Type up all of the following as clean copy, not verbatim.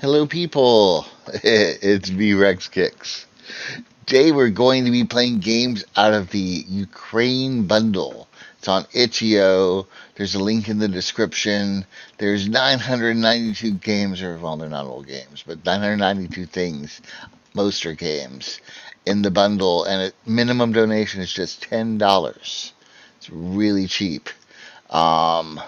Hello, people. It's me, Rex Kicks. Today we're going to be playing games out of the Ukraine bundle. It's on itch.io. There's a link in the description. There's 992 games, or well, they're not all games, but 992 things. Most are games in the bundle, and minimum donation is just $10. It's really cheap. Um,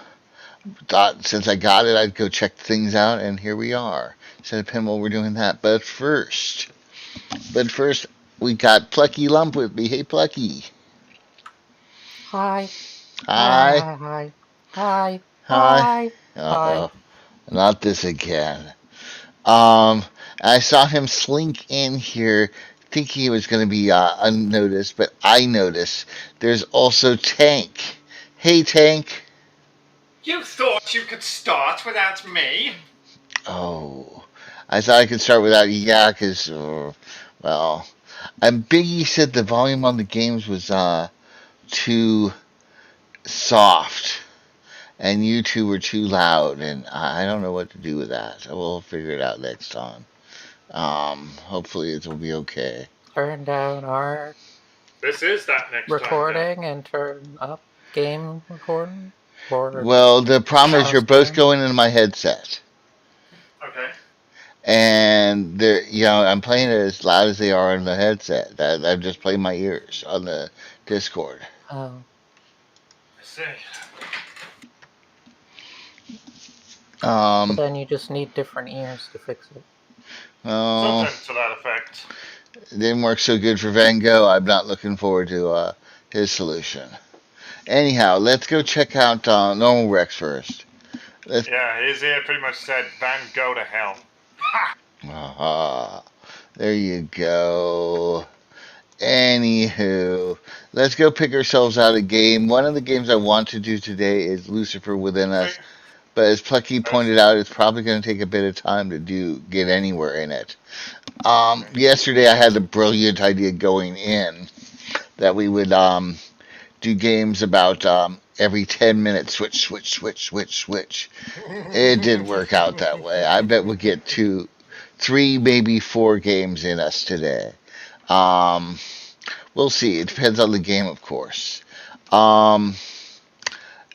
Thought since I got it, I'd go check things out, and here we are. Set a pin while we're doing that. But first, we got Plucky Lump with me. Hey, Plucky. Hi. Hi, hi, Hi. hi, hi. Hi. Hi. Hi. Hi. Uh-oh. Not this again. Um, I saw him slink in here thinking he was going to be unnoticed, but I noticed there's also Tank. Hey, Tank. You thought you could start without me? Oh, I thought I could start without you, yeah, because, well, and Biggie said the volume on the games was too soft, and you two were too loud, and I don't know what to do with that. We'll figure it out next time. Hopefully it will be okay. Turn down our This is that next time now. recording and turn up game recording or Well, the problem is you're both mastering. going into my headset, Okay. and I'm playing it as loud as they are on the headset. I've just played my ears on the Discord. Oh, I see. well Um, then you just need different ears to fix it. oh, Something to that effect. it didn't work so good for Van Gogh. I'm not looking forward to his solution. Anyhow, let's go check out Normal Rex first. Let's. Yeah, his ear pretty much said, Van, go to hell. Ha! There you go. Anywho, let's go pick ourselves out a game. One of the games I want to do today is Lucifer Within Wait, Us, but as Plucky first. pointed out, it's probably going to take a bit of time to get anywhere in it. Okay. Yesterday I had the brilliant idea going in that we would do games about every 10 minutes, switch. It didn't work out that way. I bet we'll get three, maybe four games in us today. Um, we'll see. It depends on the game, of course. Um,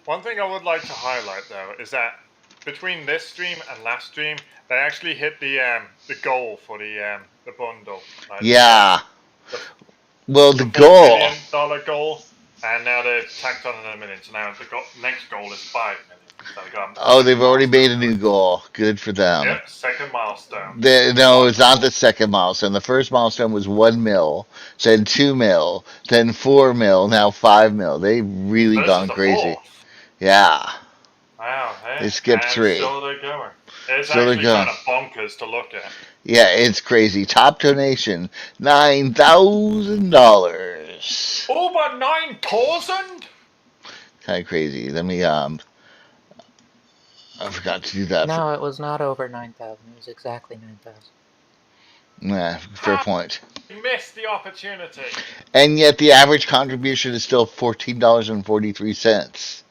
One thing I would like to highlight, though, is that between this stream and last stream, they actually hit the goal for the bundle. Like yeah. the, Well, the the $4 goal. million goal, and now they've tacked on another million. So now the next goal is 5 million. So they got a Oh, they've second already made milestone. a new goal. Good for them. Yep, second milestone. No, One it's not mil. the second milestone. The first milestone was 1 mil, then 2 mil, then 4 mil, now 5 mil. They've really This is gone the crazy. fourth. Yeah, Wow, they hey, skipped and three. still they're going. It's Still they're actually going. kind of bonkers to look at. Yeah, it's crazy. Top donation, $9,000. Over 9,000? Kind of crazy. Let me I forgot to do that. No, it was not over 9,000. It was exactly 9,000. Nah, fair How point. missed the opportunity? And yet the average contribution is still $14.43.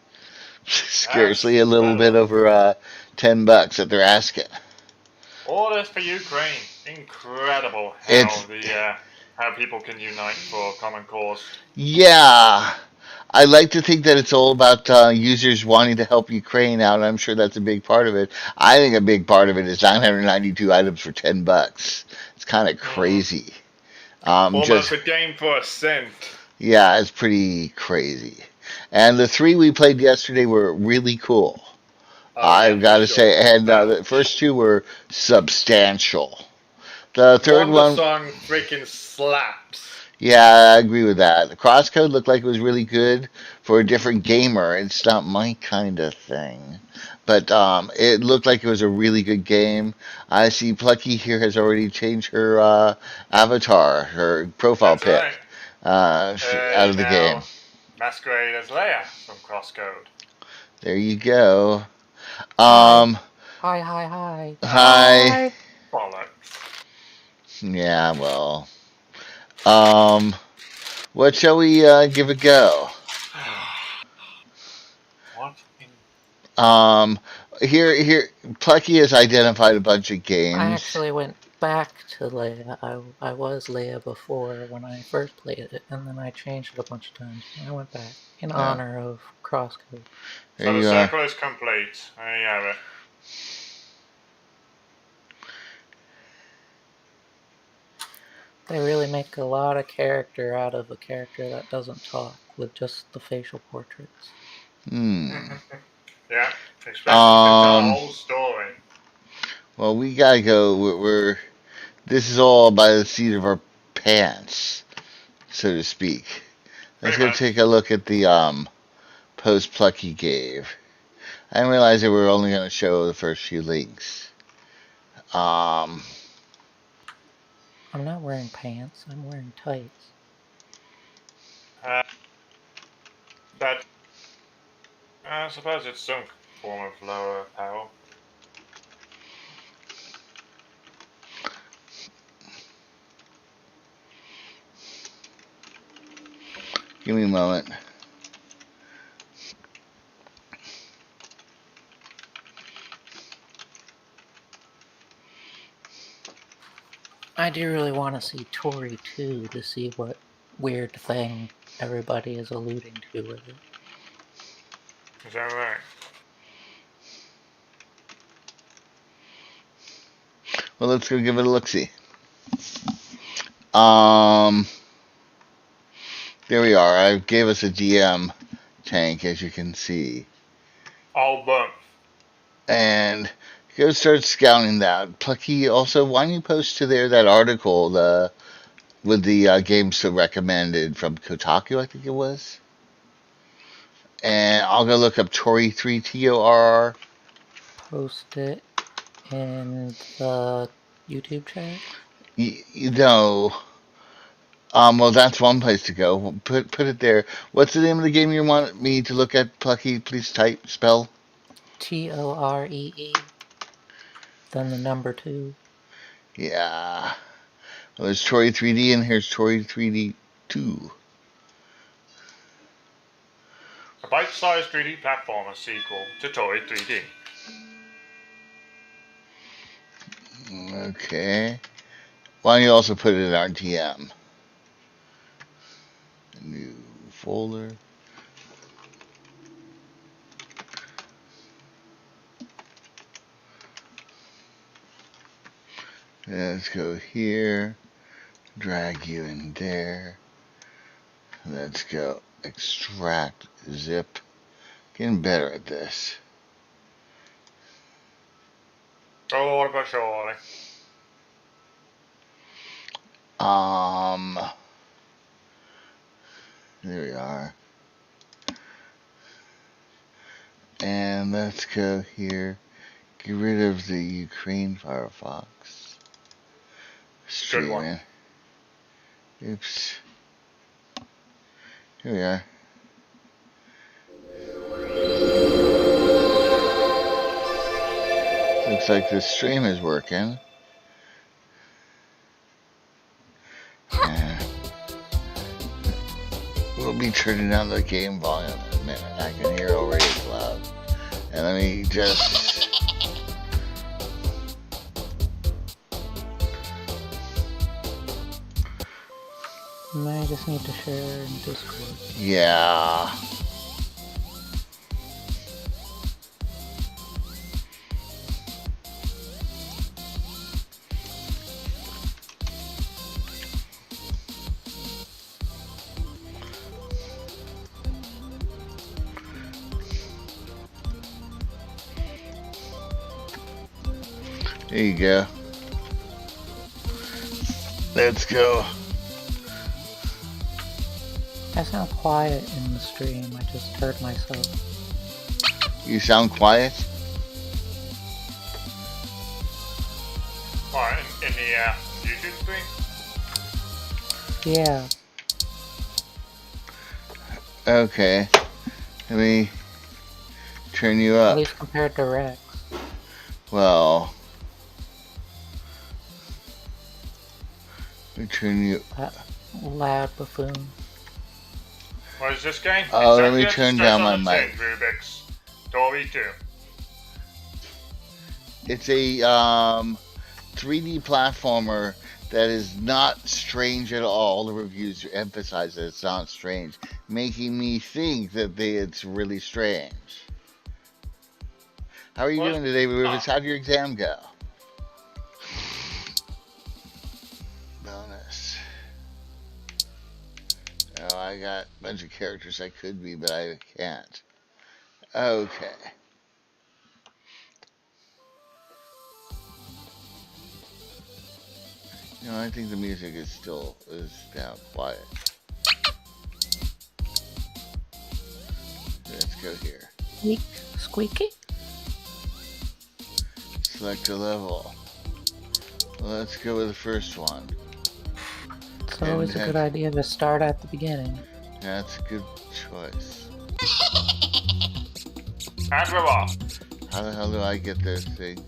That's Scarcely a little bit incredible. over $10 that they're asking. All this for Ukraine. Incredible It's how people can unite for a common cause. Yeah. I like to think that it's all about users wanting to help Ukraine out. I'm sure that's a big part of it. I think a big part of it is 992 items for $10. It's kind of Mm. crazy. Almost Just a game for a cent. Yeah, it's pretty crazy. And the three we played yesterday were really cool. Oh yeah, I've for got to sure. say, and That the for sure. first two were substantial. The third Wonder one, Song freaking slaps. yeah, I agree with that. The crosscode looked like it was really good for a different gamer. It's not my kind of thing. But it looked like it was a really good game. I see Plucky here has already changed her avatar, her profile That's pic, right. out of the game. Now masquerade as Leia from Crosscode. There you go. Hi. Um, Hi, hi, hi. hi. Hi. Bollocks. Yeah, well. Um, what shall we give a go? What in Um, here, Plucky has identified a bunch of I games. actually went back to Leia. I was Leia before when I first played it, and then I changed it a bunch of times. I went back in Uh, honor of Crosscode. there So the you are. circle is complete. There you have it. They really make a lot of character out of a character that doesn't talk with just the facial portraits. Hmm. Yeah, expressions can tell a Um. whole story. Well, we gotta go. This is all by the seat of our pants, so to speak. Let's Pretty go much. take a look at the post Plucky gave. I didn't realize that we were only going to show the first few links. Um, I'm not wearing pants, I'm wearing tights. Uh, that I suppose it's some form of lower power. give me a moment. I do really want to see Tori too to see what weird thing everybody is alluding to with it. Is that right? Well, let's go give it a look see. Um, there we are. I gave us a DM tank, as you can see. All bump. And go start scouting that. Plucky, also, why don't you post to there that article with the games so recommended from Kotaku, I think it was? And I'll go look up Tori3 TORR. Post it in the YouTube chat. You know, well, that's one place to go. Put it there. What's the name of the game you want me to look at, Plucky? Please type, spell. Toree, then the number 2. Yeah. Well, there's Tori 3D and here's Tori 3D 2. A bite-sized 3D platformer sequel to Toy 3D. Okay. Why don't you also put it in RTM? New folder. Let's go here. Drag you in there. Let's go extract zip. Getting better at this. Oh, but surely. Um, there we are. And let's go here. Get rid of the Ukraine Firefox. Good one. Streaming. Oops. Here we are. Looks like the stream is working. And we'll be turning down the game volume in a minute. I can hear already it's loud. And let me just... I just need to share in Discord. Yeah. There you go. Let's go. I sound quiet in the stream, I just heard myself. You sound quiet? Alright, in the YouTube stream? Yeah, Okay. Let me turn you at up. least compared to Rex. Well, let me turn you... That loud buffoon. What is this game? Oh, let Exactly me as it turn says down on my the mic. tin, Rubik's. Tory 2. It's a 3D platformer that is not strange at all. The reviews emphasize that it's not strange, making me think that it's really strange. How are you What? doing today, Rivers? How'd your exam go? Bonus. Oh, I got a bunch of characters I could be, but I can't. Okay. You know, I think the music is down quiet. Let's go here. Squeak, squeaky. Select a level. Let's go with the first one. It's always a good idea to start at the beginning. That's a good choice. And we're off. How the hell do I get those things?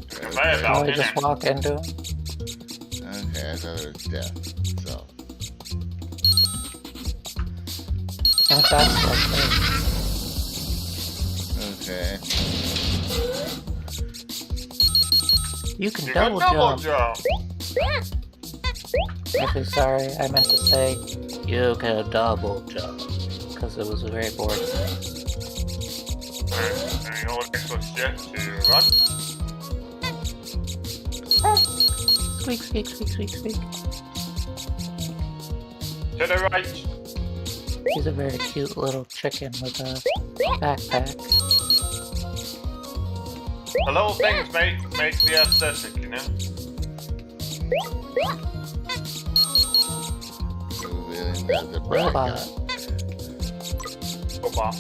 Conveyor belt, Probably innit? just walk into them. Okay, I thought it was death. So, And that's okay. You can You double got double jump. jump. Okay, sorry, I meant to say you can double jump. Because it was a very boring thing. And you know what next one's yet to run? Squeak, squeak, squeak, squeak, squeak. To the right. He's a very cute little chicken with a backpack. The little things make the aesthetic, you know? Moving down the Robot. Opa.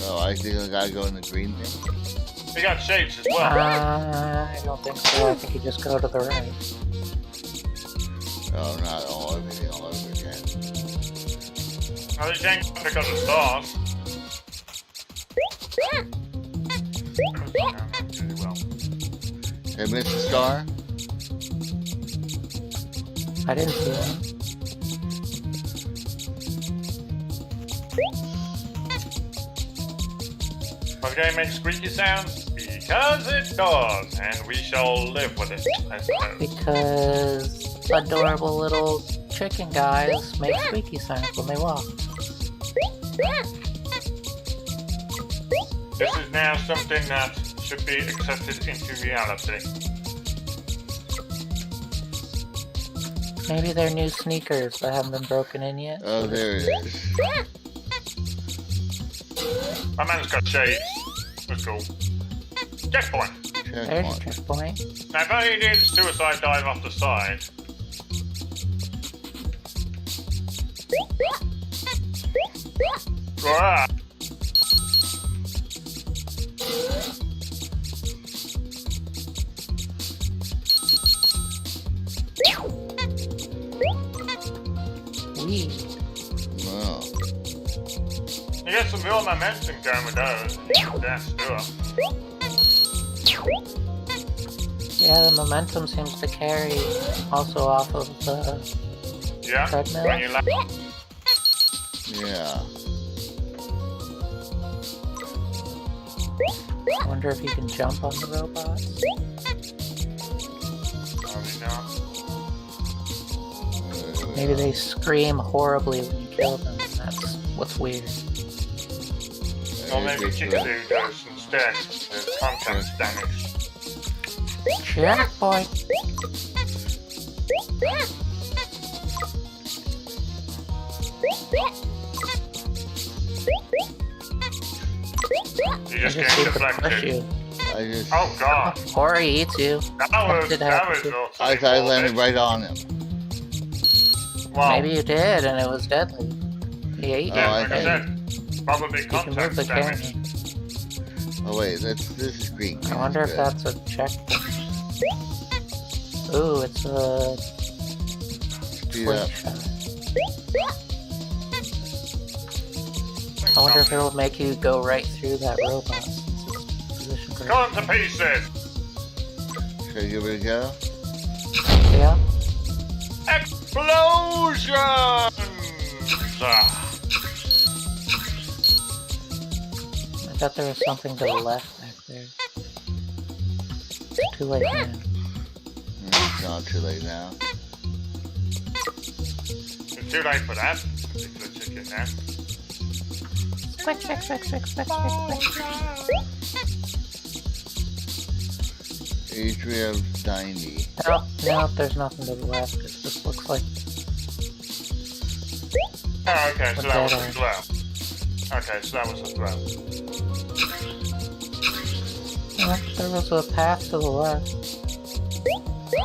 Oh, I think I gotta go in the green thing. We got shapes as well. I don't think so. I think you just go to the right. Oh, not everything all over again. Oh, you can't pick up the stars. Really well. Did I miss a star? I didn't see one. Why the game makes squeaky sounds? Because it does, and we shall live with it, I suppose. Because adorable little chicken guys make squeaky sounds when they walk. This is now something that should be accepted into reality. Maybe they're new sneakers that haven't been broken in yet. Oh, there it is. My man's got shades. That's cool. Checkpoint. There's a Checkpoint. checkpoint. Now, if I did suicide dive off the side, right. Wee. Wow. You get some real momentum going with those. That's cool. Yeah, the momentum seems to carry also off of the Yeah, treadmill. when you land. Yeah. I wonder if you can jump on the robots. Probably not. Maybe they scream horribly when you kill them, and that's what's weird. Or maybe Chickadoo goes instead. There's content damage. Checkpoint! You just I get just need to push deflected. you. I just. Oh god. Or he eats you. That was did happen to- also I landed right on him. Wow. Maybe you did, and it was deadly. He ate you. Yeah, Oh, I like I Hey, said, probably you can move contact the damage. camera. Oh wait, this is green. I wonder if That's that's a checkpoint. Ooh, it's a Speed up. slingshot. I wonder if it'll make you go right through that robot since it's positioned correctly. Gone to pieces. Should I give it a go? Yeah? I thought there was something to the left back there. Too late now. It's not too late now. It's too late for that particular chicken now. Quick, quick, quick, quick, quick, quick, quick. Area of 90. No, there's nothing to the left. It just looks like... Oh, okay, so that was a Berate. throw. Okay, so that was a throw. There was a path to the left.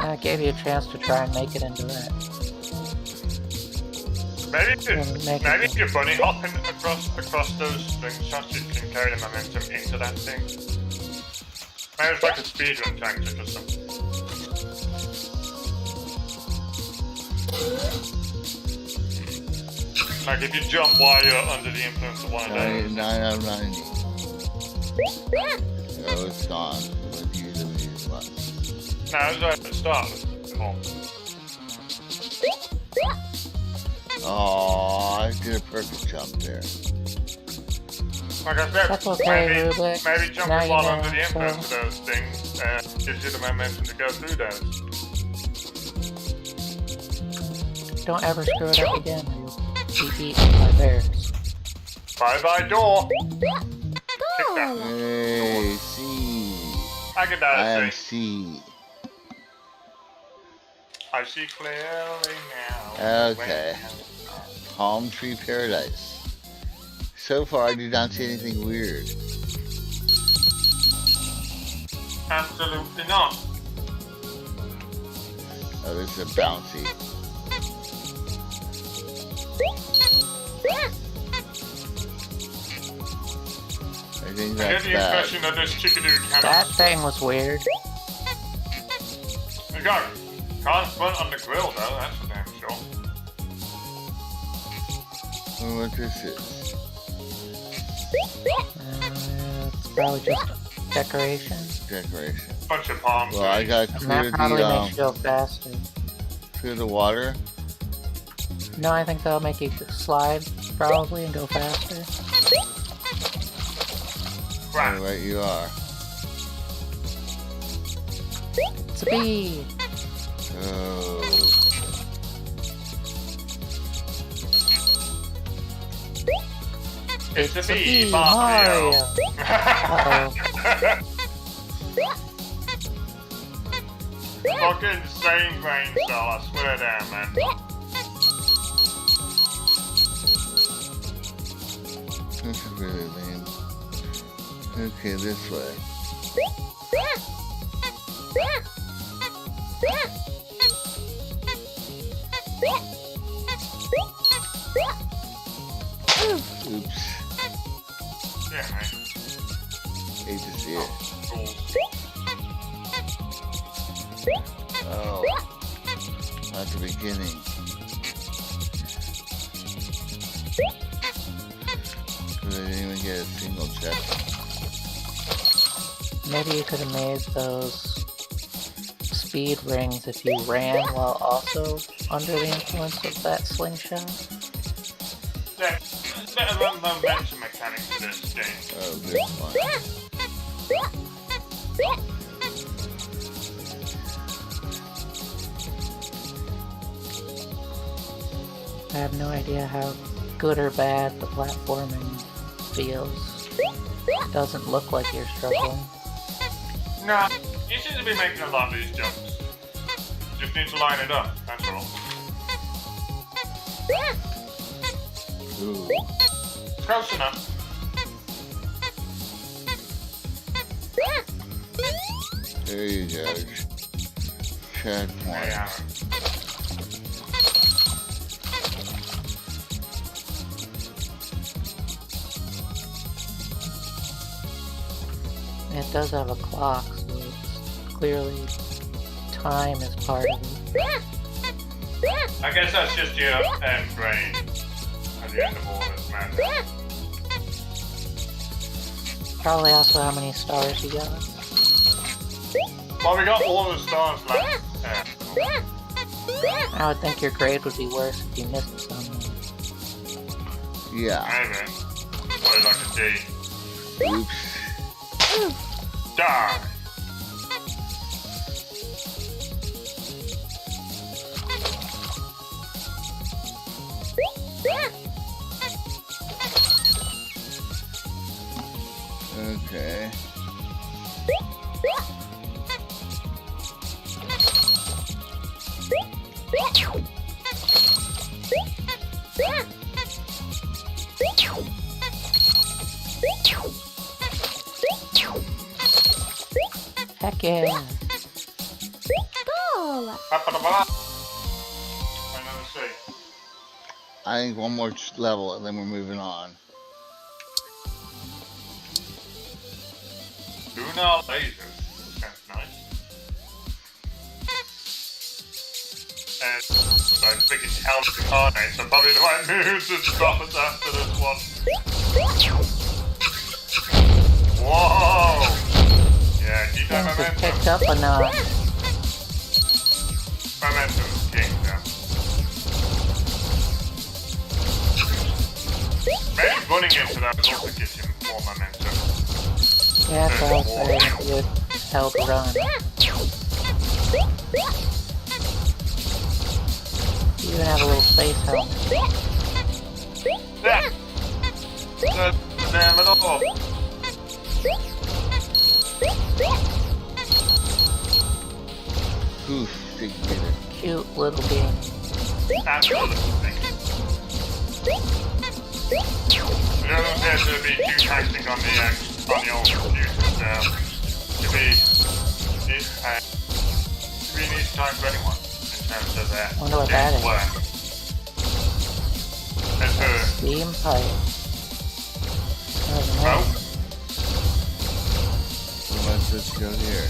And it gave you a chance to try and make it into that. Maybe if you're bunny hopping across those slingshots, you can carry the momentum into that thing. Maybe it's like a speedrun tactic or something. Like if you jump while you're under the influence of one of those. 9 out of 90. Oh, it's gone. Let's use it. No, it's right at the start. Oh, I did a perfect jump there. Like I said, That's okay, Rubik. maybe Now jumping you while know, under the influence of so- those things gives you the momentum to go through those. Don't ever screw it up again, or you'll be eaten by bears. Bye bye door. Kick that. Hey, C. I get I that. am C. I see clearly now. Okay. Palm Tree Paradise. So far, I did not see anything weird. Absolutely not. Oh, this is a bouncy. I think I get that's the bad. impression that this chickadee That cannot. thing was weird. You got it. Can't put on the grill though, that's for damn sure. I wonder what this is. It's probably just decoration. Decoration. Bunch of palm trees. Well, I got And clear that probably the makes you go faster. clear the water. No, I think that'll make you slide, probably, and go faster. Oh, Right. right you are. It's a bee! Oh. It's a It's a bee, bee, Mario. Mario! Uh-oh. Fucking insane brain cell, I swear down, man. This is really lame. Okay, this way. Oops. Yeah, man. Hate to see it. Cool. Oh. At the beginning. I didn't even get a single check. Maybe you could have made those speed rings if you ran while also under the influence of that slingshot. Yeah, there's a bit of a momentum mechanic to this game. Oh, this one. I have no idea how good or bad the platforming feels. It doesn't look like you're struggling. Nah, you seem to be making a lot of these jumps. Just need to line it up, that's all. Ooh. Close enough. There you go. Checkpoint. Yeah. And it does have a clock, so it's clearly time is part of it. I guess that's just your brain at the end of all this madness. Probably also how many stars you got. Well, we got all the stars left. I would think your grade would be worse if you missed some. Yeah. Maybe. What did I see? Oops. Die! Okay. Heck yeah. Ba-ba-da-ba-da. Another C. I think one more level and then we're moving on. Lunar lasers. Sounds nice. And so freaking hell to carnate, so probably the right move to drop us after this one. Whoa! Yeah, keep that Things have picked momentum. up enough. Momentum's king now. Maybe running into that would also gives him more momentum. Yeah, so I'll say you held run. You even have a little space helmet. Yeah! Damn it all! Oof, didn't get it. Cute little game. Absolutely. We don't appear to be too taxing on the old computers now. To be an easy time for anyone in terms of their Wonder what that is. work. And for Steam pipe. oh, So let's just go here.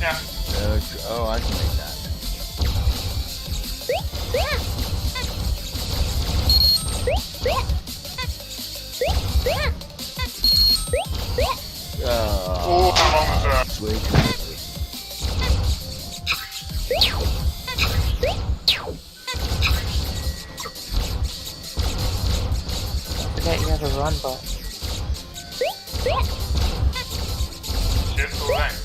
yeah. Oh, I can make that. Oh, how long was that? It's way too quickly. Don't forget you have a run button. Shift or length?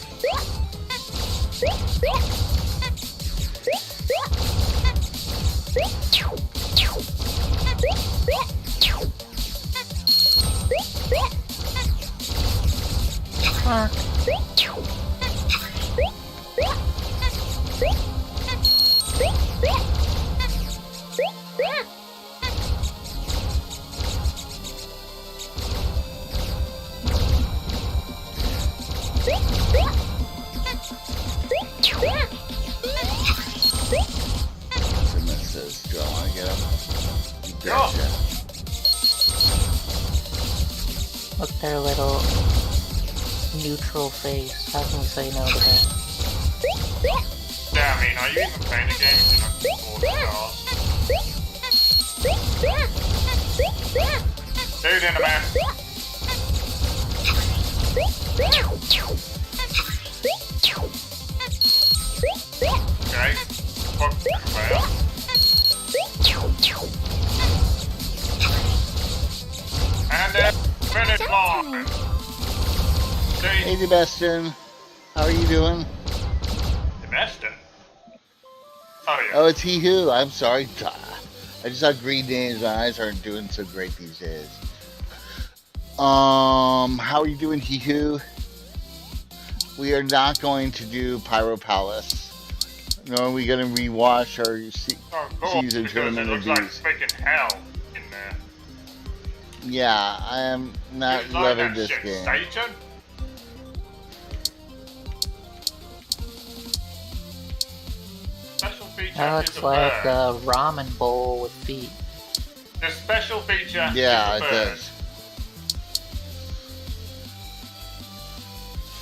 Huh. Someone says, do I want to get him? You Yeah. betcha. Look, their little neutral face. How can you say no to that? Yeah, I mean, are you even playing the game if you're not stars? Dude in the man. Okay. Fuck well. And finish line. Hey, See, Sebastian. How are you doing? the master. Oh yeah. Oh, it's he who. I'm sorry. I just saw green names. My eyes aren't doing so great these days. How are you doing, he who? We are not going to do Pyro Palace. Nor are we going to rewatch our Oh, cool. season Because it tournament of looks like these. freaking hell in there. Yeah, I am not You like loving that this shit, game. Satan? Special feature That is looks a like bird. a ramen bowl with feet. The special feature Yeah, is it a bird. does.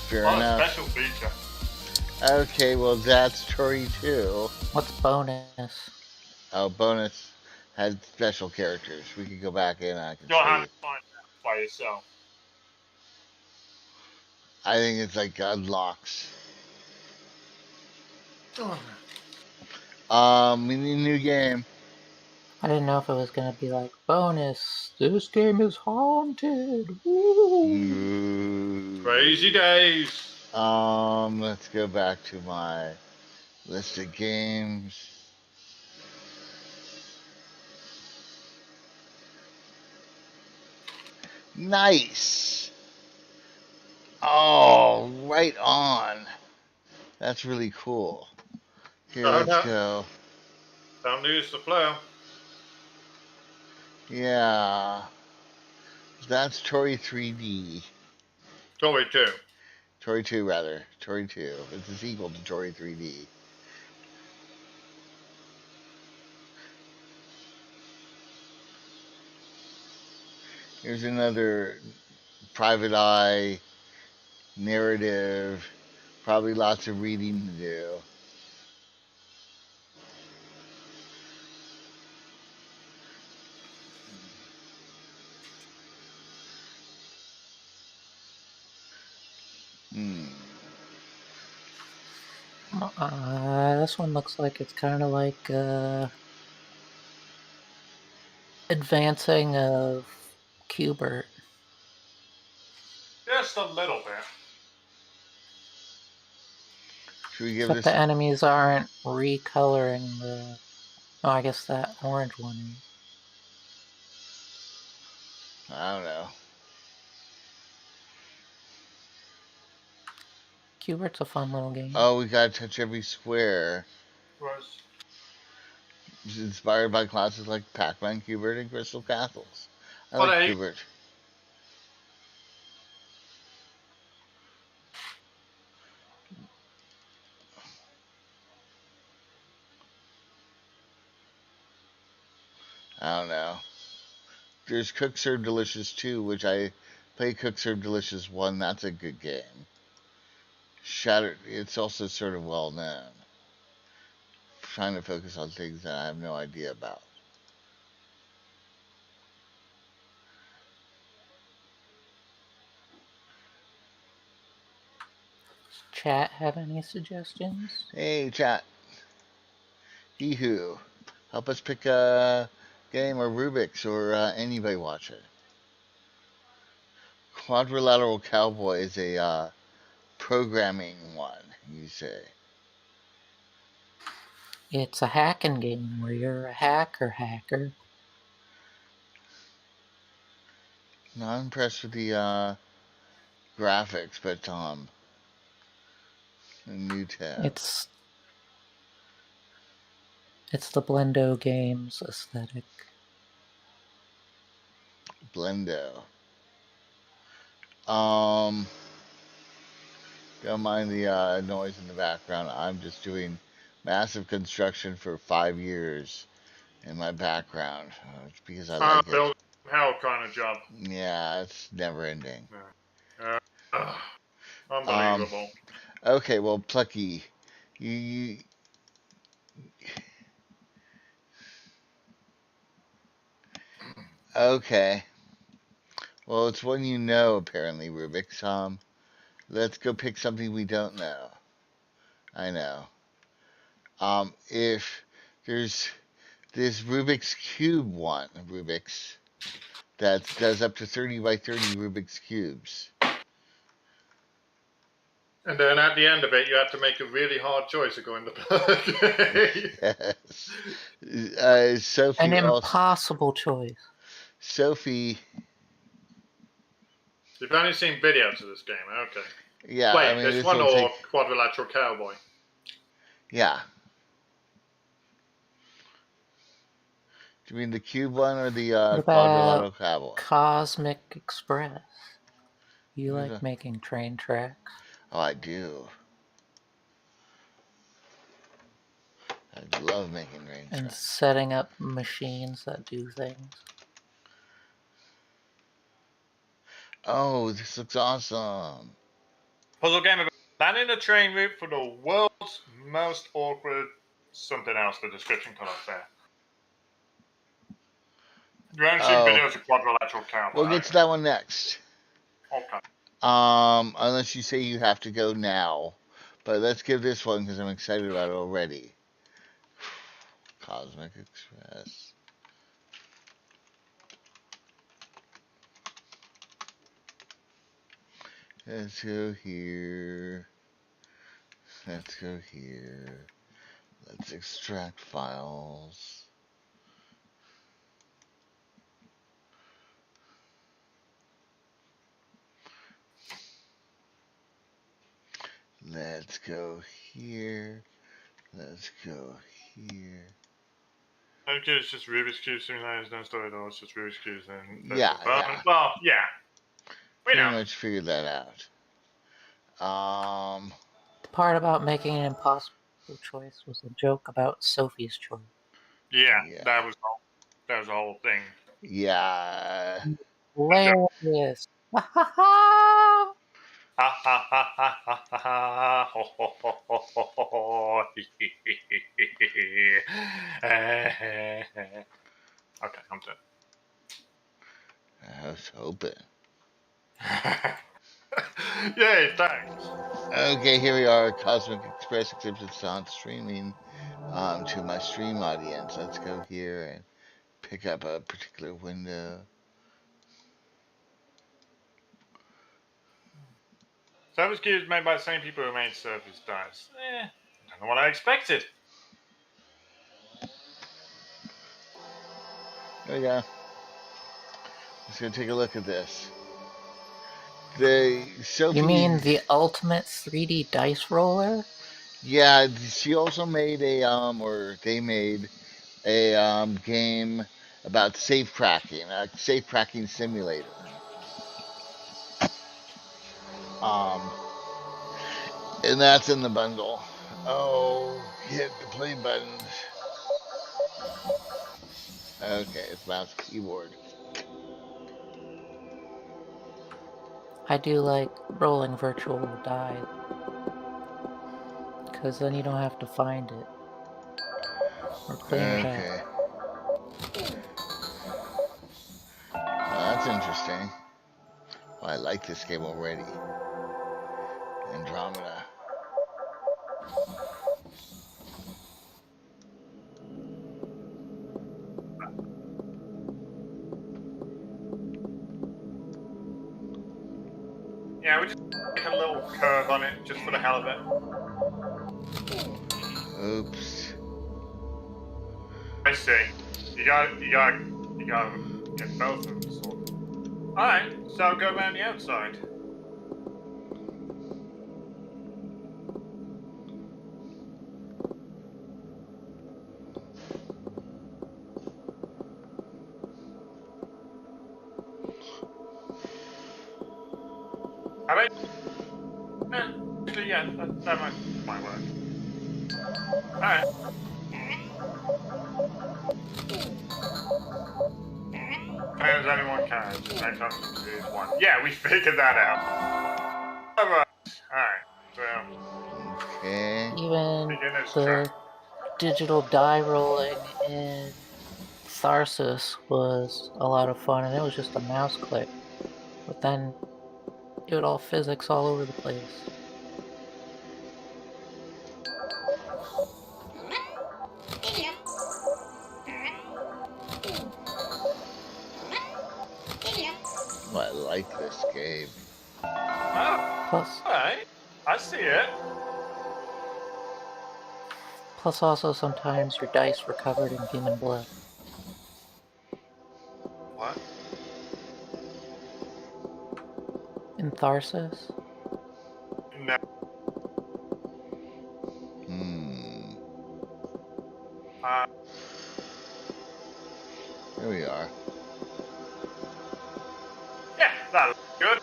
Fair What a enough. special feature. Okay, well, that's Tori 2. What's bonus? Oh, bonus had special characters. We could go back in and I can You'll show have you. to find that by yourself. I think it's like unlocks. We need a new game. I didn't know if it was gonna be like bonus. This game is haunted. Woo! Crazy days. Let's go back to my list of games. Nice. Oh, right on. That's really cool. Here, Oh let's no. go. Don't lose the flow. Yeah. That's Tori 3D. Tory 2. Tori 2, rather. Tori 2. It's a sequel to Tori 3D. Here's another private eye narrative. Probably lots of reading to do. Hmm. This one looks like it's kind of like advancing of Cubert, Just a little bit. Should we give except this? the enemies aren't recoloring the. Oh, I guess that orange one is. I don't know. Cubert's a fun little game. Oh, we gotta touch every square. Was It's inspired by classes like Pac-Man, Cubert, and Crystal Castles. I but like hey, Cubert. I don't know. There's Cook Serve Delicious 2, which I play Cook Serve Delicious 1. That's a good game. Shattered, it's also sort of well known. Trying to focus on things that I have no idea about. Chat have any suggestions? Hey, chat. He who. Help us pick a game or Rubik's or anybody watch it. Quadrilateral Cowboy is a programming one, you say. It's a hacking game where you're a hacker. Not impressed with the graphics, but a new tab. It's the Blendo Games aesthetic. Blendo. Um, don't mind the noise in the background. I'm just doing massive construction for 5 years in my background. It's because I like it. build hell kind of job. Yeah, it's never ending. Uh, Um, unbelievable. okay, well, Plucky, you okay. Well, it's one you know, apparently, Rubik's. Let's go pick something we don't know. I know. If there's this Rubik's Cube one, Rubik's, that does up to 30 by 30 Rubik's Cubes. And then at the end of it, you have to make a really hard choice of going to play. Yes. An Sophie also. impossible choice. Sophie, You've only seen videos of this game, okay. yeah, I Wait, mean, this this one will or take, Quadrilateral Cowboy? yeah. Do you mean the cube one or the What about quadrilateral cowboy? Cosmic Express? You What is like that? making train tracks Oh, I do. I love making rain and tracks. setting up machines that do things. Oh, this looks awesome. Puzzle game about planning a train route for the world's most awkward something else. The description cut off there. You haven't seen Oh, videos of Quadrilateral Cowboy, we'll get to that one next. okay. Unless you say you have to go now. But let's give this one because I'm excited about it already. Cosmic Express. Let's go here. Let's go here. Let's extract files. Let's go here. Let's go here. Okay, it's just Rubik's Cube Simulator, no story at all. It's just Rubik's Cube and Yeah, yeah. Well, yeah. We Pretty know. much figured that out. The part about making an impossible choice was a joke about Sophie's choice. Yeah, Yeah. that was the whole thing. Yeah. Hilarious. Ha ha ha! Ha ha ha ha ha ha ha ho ho ho ho ho ho ho. Okay, I'm done. I was hoping. Yay, thanks. Okay, here we are. Cosmic Express, except it's not streaming to my stream audience. Let's go here and pick up a particular window. Surface Cube is made by the same people who made Surface Dice. I don't know what I expected. There we go. Let's go take a look at this. The Sophie. You mean the ultimate 3D dice roller? Yeah, she also made or they made a game about safe cracking, a safe cracking simulator. And that's in the bundle. Oh, hit the play buttons. Okay, it's mouse keyboard. I do like rolling virtual die, because then you don't have to find it or clean it up. Okay. Well, that's interesting. Well, I like this game already. Andromeda. Yeah, we just take a little curve on it just for the hell of it. Oops. I see. You gotta get both of them sorted. Alright, so go around the outside. How about actually, yeah, that might work. Alright. As anyone can, just make sure to choose one. Yeah, we figured that out. Alright. So Okay. Even beginner's the track. digital die rolling in Tharsis was a lot of fun, and it was just a mouse click. But then it would all physics all over the place. Well, I like this game. Oh, Plus, alright. I see it. also sometimes your dice were covered in human blood. What? In Tharsis? No. Hmm. Uh, Here we are. yeah, that looks good.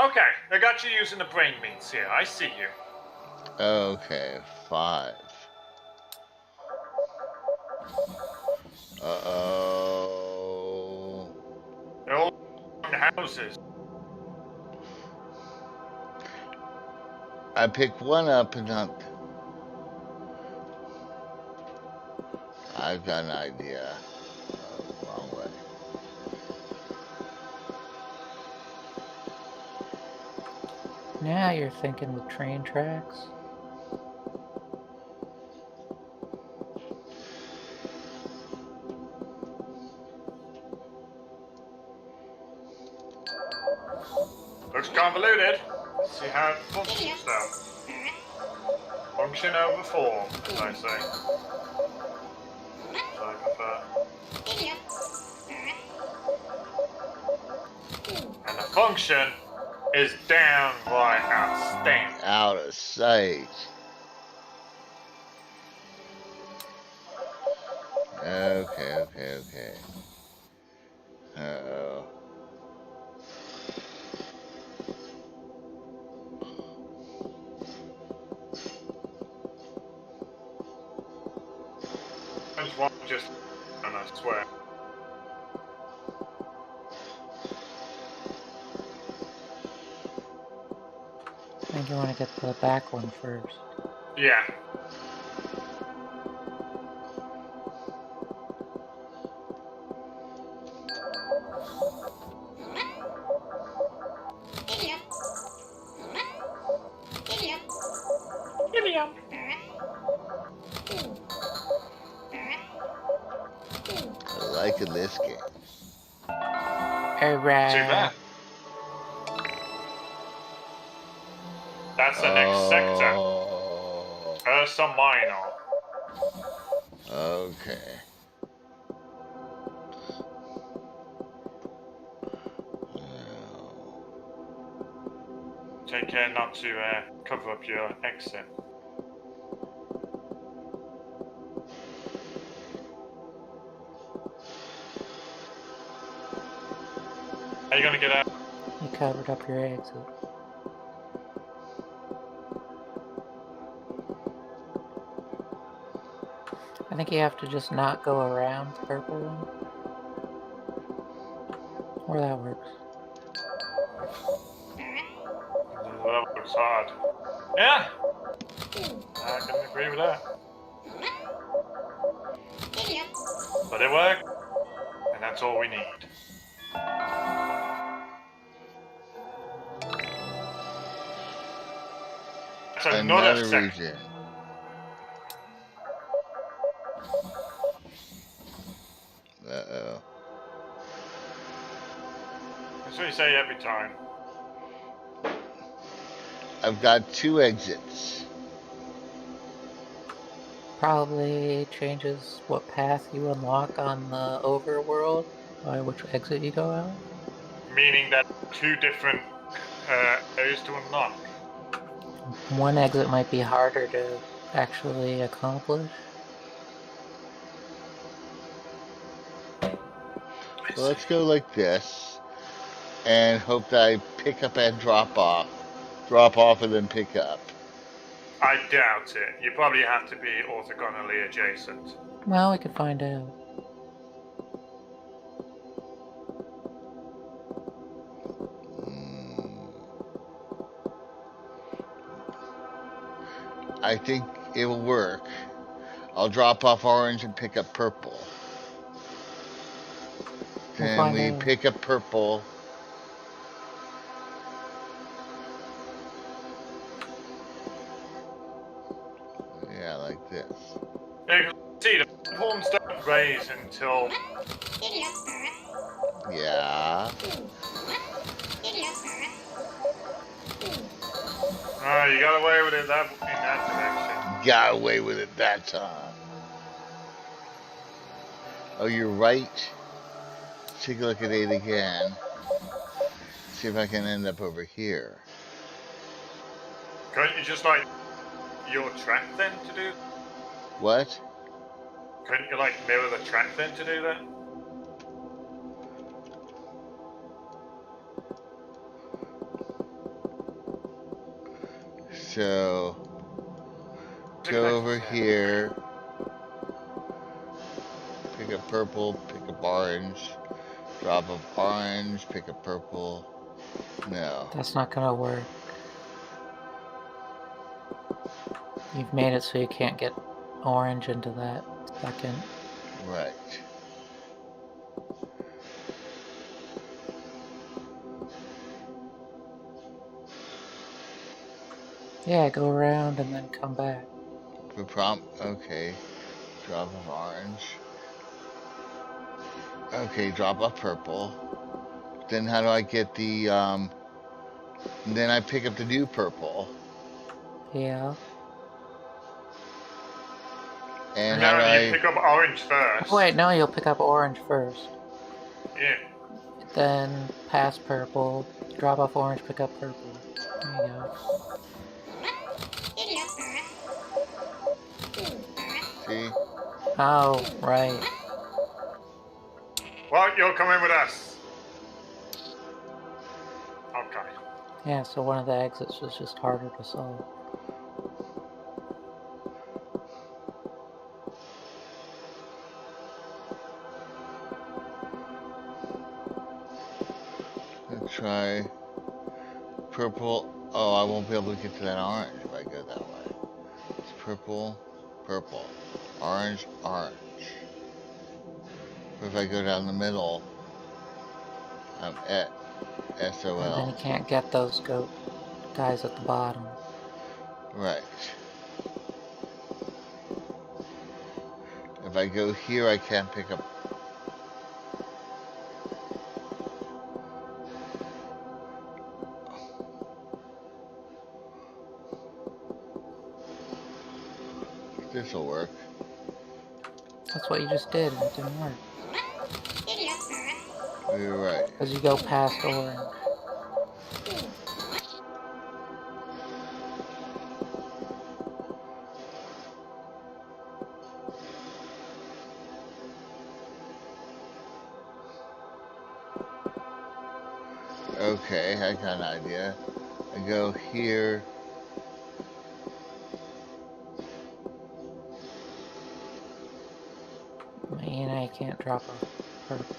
Okay, I got you using the brain meats here. I see you. Okay, 5. Uh-oh. They're all in houses. I picked one up and not... I've got an idea. Oh, wrong way. Now you're thinking with train tracks. Looks convoluted. Let's see how it functions though. Function over form, as I say. As I prefer. And the function is downright outstanding. Out of sight. Okay. Uh-oh. I just want just, and I swear. I think you want to get the back one first. Yeah. I like in this game. Alright. Too bad. That's the next sector. Oh. Ursa Minor. Okay. Take care not to cover up your exit. How you gonna get out? You covered up your exit. I think you have to just not go around the purple one. Or that works. That looks hard. Yeah! I can agree with that. But it worked, and that's all we need. That's another sector. region. Uh-oh. That's what you say every time. I've got 2 exits. Probably changes what path you unlock on the overworld by which exit you go out. Meaning that 2 different areas to unlock. One exit might be harder to actually accomplish. So let's go like this and hope that I pick up and drop off. Drop off and then pick up. I doubt it. You probably have to be orthogonally adjacent. Well, we could find out. I think it will work. I'll drop off orange and pick up purple. Then we pick up purple. Yeah, like this. You can see the platforms don't raise until... Yeah. Oh, you got away with it in that direction. Got away with it that time. Oh, you're right. Take a look at 8 again. See if I can end up over here. Couldn't you just like your track then to do? What? Couldn't you like mirror the track then to do that? So, go over here. Pick up purple, pick up orange. Drop of orange, pick up purple. No. That's not gonna work. You've made it so you can't get orange into that second. Right. Yeah, go around and then come back. For prompt, okay. Drop of orange. Okay, drop of purple. Then how do I get the, then I pick up the new purple. Yeah. And how No, do you I, pick up orange Oh, first. wait, no, you'll pick up orange first. Yeah. Then pass purple. Drop off orange, pick up purple. There you go. see? Oh, right. Well, you're coming with us. Okay. Yeah, so one of the exits was just harder to solve. Let's try purple. Oh, I won't be able to get to that orange if I go that way. It's purple, purple, orange, orange. But if I go down the middle, I'm at And then SOL. you can't get those guys at the bottom. Right. If I go here, I can't pick up. This'll work. That's what you just did, and it didn't work. You're right. Because you go past orange. Okay, I got an idea. I go here. You know, you can't drop off purple.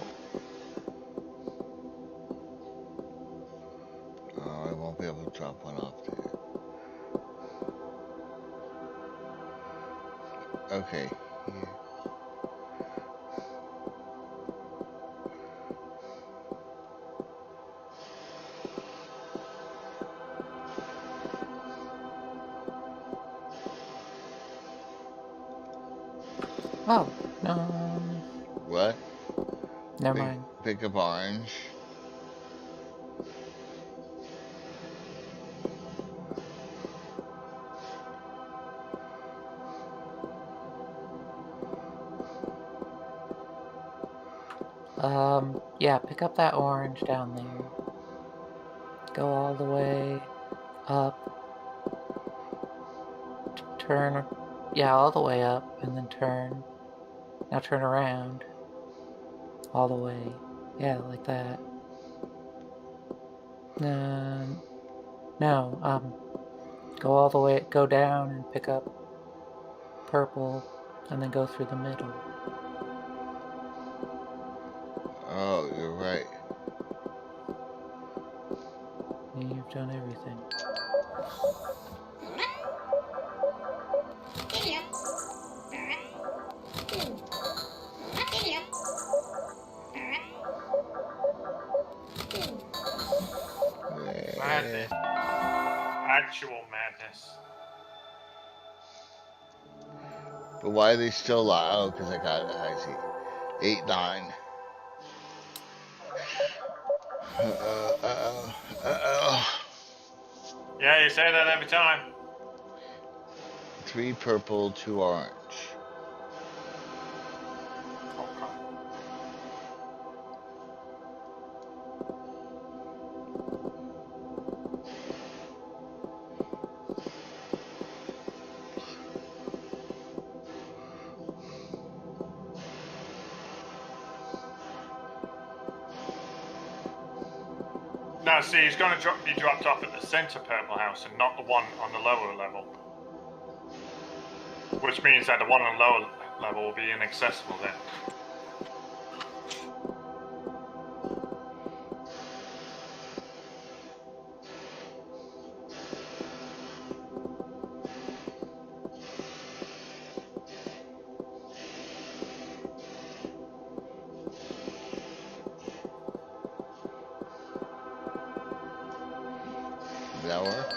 Oh, I won't be able to drop one off there. Okay, here. Oh, What? never mind. Pick up orange. Yeah, pick up that orange down there. Go all the way up. Turn, yeah, all the way up, and then turn. Now turn around. All the way. Yeah, like that. No, go all the way, go down and pick up purple, and then go through the middle. Oh, you're right. You've done everything. Eh. Madness. Actual madness. But why are they still live? Oh, because I see. 8, 9. Uh-oh. Yeah, you say that every time. 3 purple, 2 orange. Okay. No, see, he's going to be dropped off at the center purple house and not the one on the lower level. Which means that the one on the lower level will be inaccessible then. Does that work?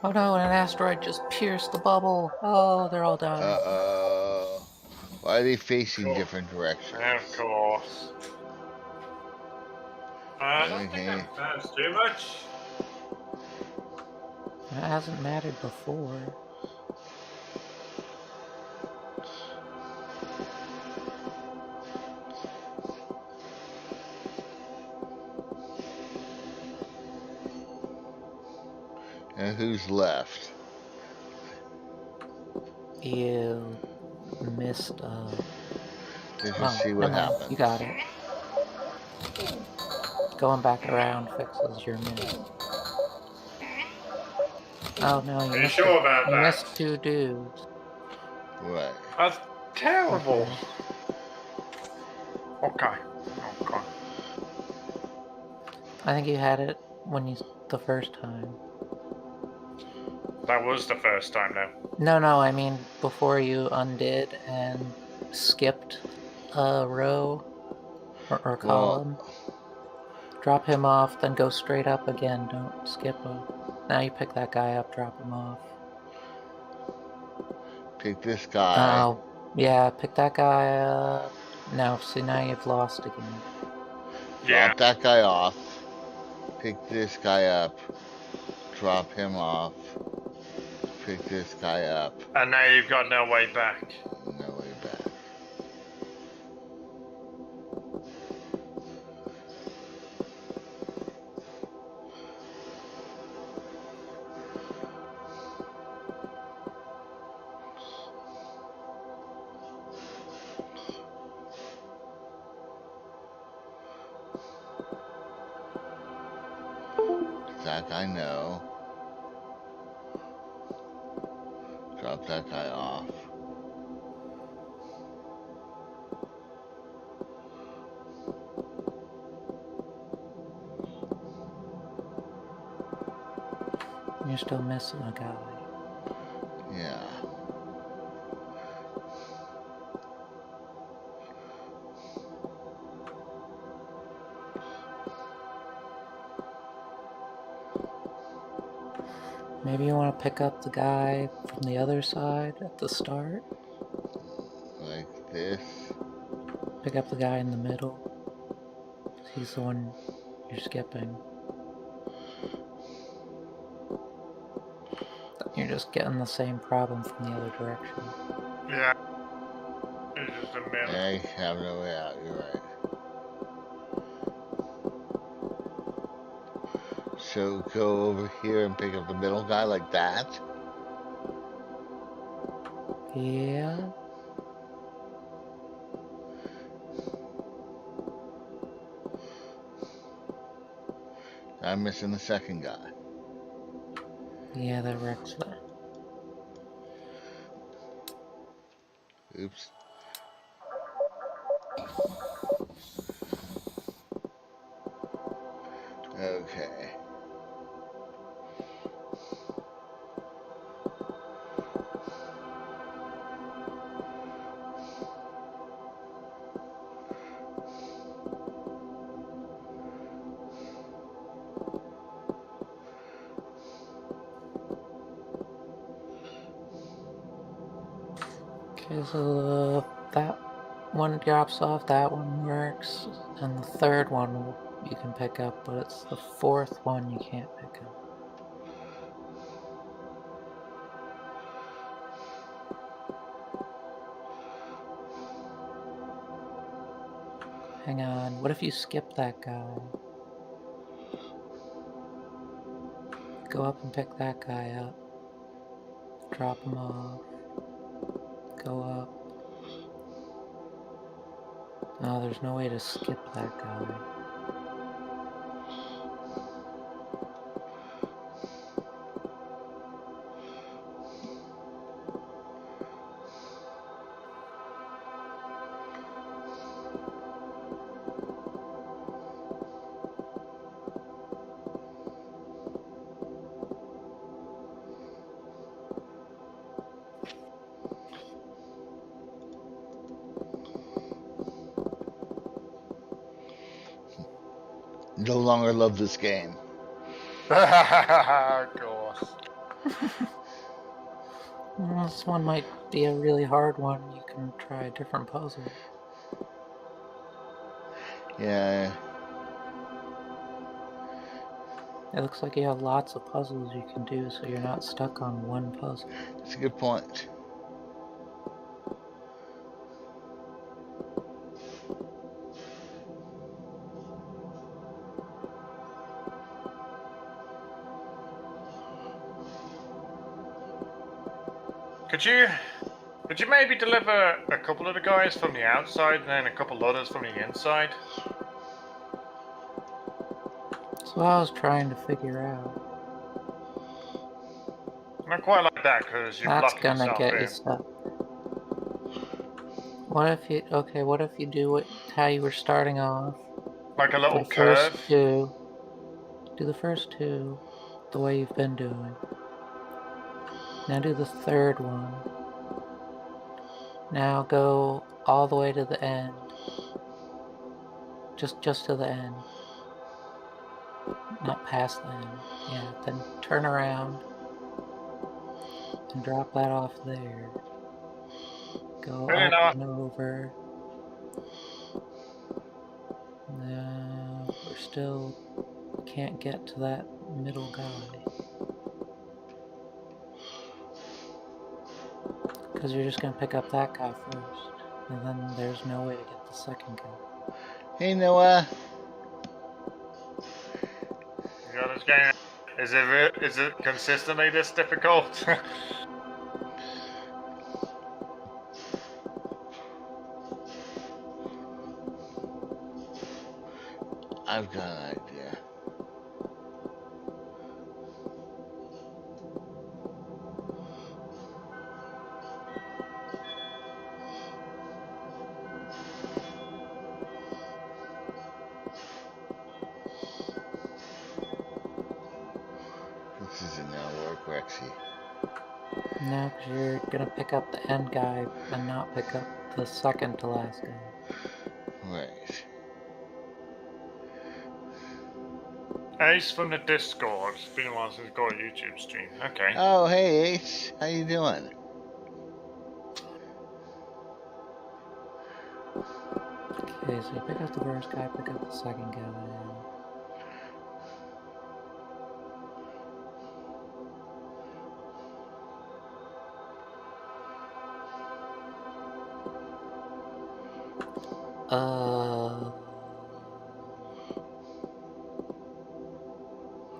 Oh no, an asteroid just pierced the bubble. Oh, they're all dying. Uh-oh. Why are they facing Cool. different directions? Of course. I don't think Okay. that matters too much. It hasn't mattered before. And who's left? You missed, Let's just oh, see what never mind. happens. You got it. Going back around fixes your miss. Oh no, you Are you missed sure about You that? missed 2 dudes. Right. That's terrible. Okay. Okay. I think you had it when the first time. That was the first time, though. No, I mean before you undid and skipped a row or Well, column. Drop him off, then go straight up again. Don't skip him. Now you pick that guy up, drop him off. pick this guy. Oh, yeah, pick that guy up. No, see, now you've lost again. Yeah. Drop that guy off. Pick this guy up. Drop him off. Pick this guy up. And now you've got no way back. No way back. That guy, no. Drop that guy off. You're still missing a guy. Yeah. Maybe you want to pick up the guy from the other side at the start? Like this. Pick up the guy in the middle. He's the one you're skipping. You're just getting the same problem from the other direction. Yeah. It's just a minute. I have no way out, you're right. So go over here and pick up the middle guy like that. Yeah. I'm missing the second guy. Yeah, that wrecks that. Oops. Okay. Okay, so that one drops off, that one works, and the third one you can pick up, but it's the fourth one you can't pick up. Hang on, what if you skip that guy? Go up and pick that guy up. Drop him off. Go up. No, there's no way to skip that guy. No longer love this game. Of course. This one might be a really hard one. You can try a different puzzle. Yeah. It looks like you have lots of puzzles you can do, so you're not stuck on one puzzle. That's a good point. Could you maybe deliver a couple of the guys from the outside and then a couple others from the inside? That's what I was trying to figure out. I don't quite like that because you're That's blocking gonna yourself get in. you stuck. What if you do it how you were starting off? Like a little The first curve. two. Do the first two the way you've been doing. Now do the third one. Now go all the way to the end. Just to the end. Not past the end. Yeah, then turn around and drop that off there. Go Really up not. and over. No, we're still can't get to that middle guy. Because you're just going to pick up that guy first. And then there's no way to get the second guy. Hey, Noah. You got this game. Is it consistently this difficult? I've got an idea. This isn't gonna work, Rexy. No, because you're going to pick up the end guy and not pick up the second to last guy. Right. Ace from the Discord. It's been a while since I got a YouTube stream. Okay. Oh, hey, Ace. How you doing? Okay, so you pick up the first guy, pick up the second guy.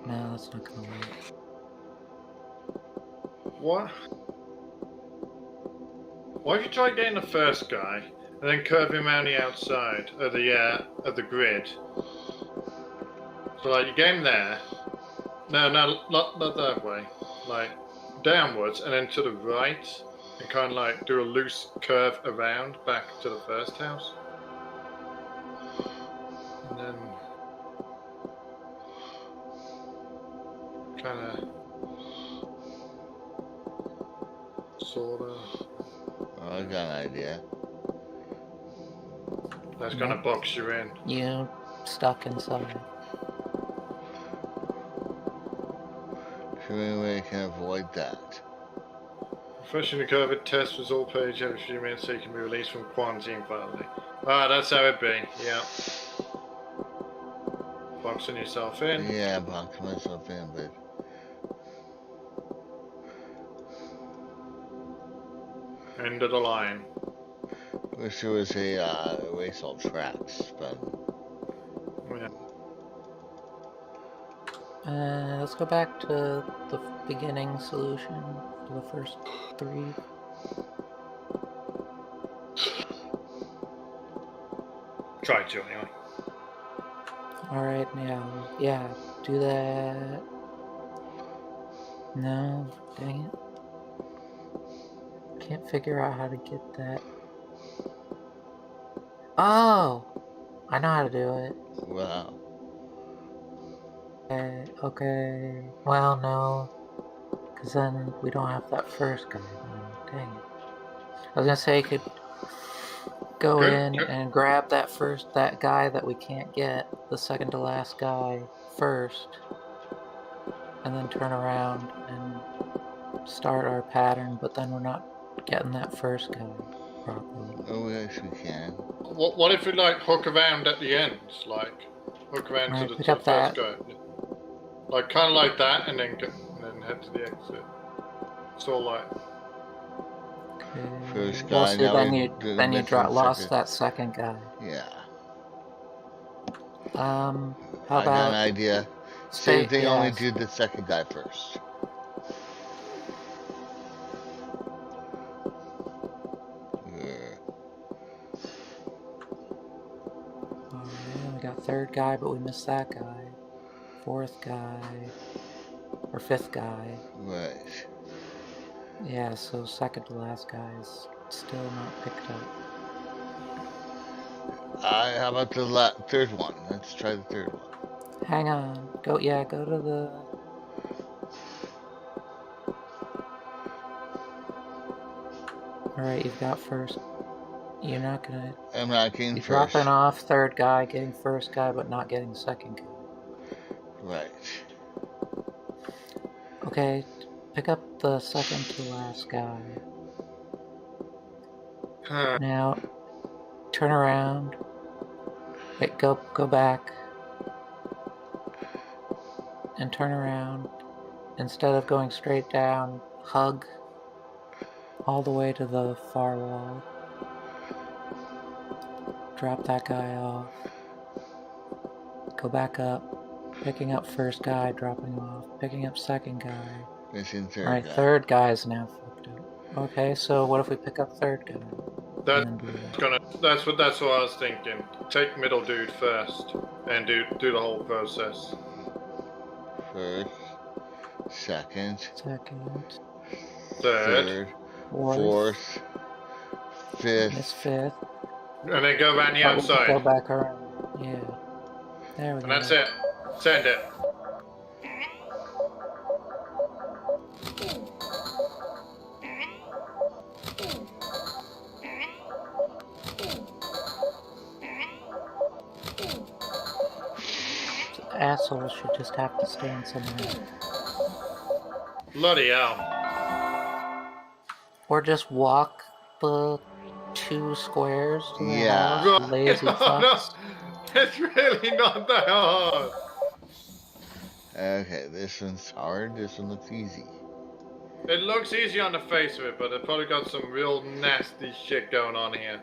No, that's not gonna work. What? Why have you tried getting the first guy and then curve him around the outside of the grid? So like you get him there. No, not that way. Like downwards and then to the right, and kind of like do a loose curve around back to the first house, and then kind of sort of. Oh, I got an idea. That's gonna box you in. You stuck inside. Is there any way I can avoid that? Refreshing the curve test result page every few minutes so you can be released from quarantine finally. Ah, that's how it be. Yeah. Boxing yourself in. Yeah, box myself in, but End of the line. wish there was a erase all tracks, but Yeah. Let's go back to the beginning solution for the first three. Try to anyway. Alright, yeah, do that. No, dang it. Can't figure out how to get that. Oh! I know how to do it. wow. Okay. Well, no. Because then we don't have that first guy. Dang it. I was gonna say you could go in and grab that guy that we can't get, the second to last guy first, and then turn around and start our pattern, but then we're not getting that first guy properly. Oh, yes, we can. What if we like hook around at the end, like hook around Right, to pick the up first that. guy, like kind of like that, and then head to the exit. It's all like Okay. First Well, guy, see, now then we're you missing lost second. that second guy. Yeah. How I got an about idea. stay? Same thing, Yeah. only do the second guy first. Alright, we got third guy, but we missed that guy. Fourth guy. Or fifth guy. Right. Yeah, so second to last guy is still not picked up. How about the third one? Let's try the third one. Hang on. Go to the... Alright, you've got first. You're not gonna... I'm not getting You're first. dropping off third guy, getting first guy, but not getting second guy. Right. Okay, pick up the second to last guy. Now, turn around. Wait, go back. And turn around. Instead of going straight down, hug all the way to the far wall. Drop that guy off. Go back up. Picking up first guy, dropping off. Picking up second guy. Missing third Alright, guy. third guy is now fucked up. Okay, so what if we pick up third guy? That's what I was thinking. Take middle dude first, and do the whole process. First, second, third, fourth, fifth. miss fifth. And then go around the outside. Go back around. Yeah. There we go. And that's it. Send it. Assholes should just have to stand somewhere. Bloody hell. Or just walk the 2 squares to the Yeah. house, lazy fucks. No, it's really not that hard. Okay, this one's hard. This one looks easy. It looks easy on the face of it, but it probably got some real nasty shit going on here.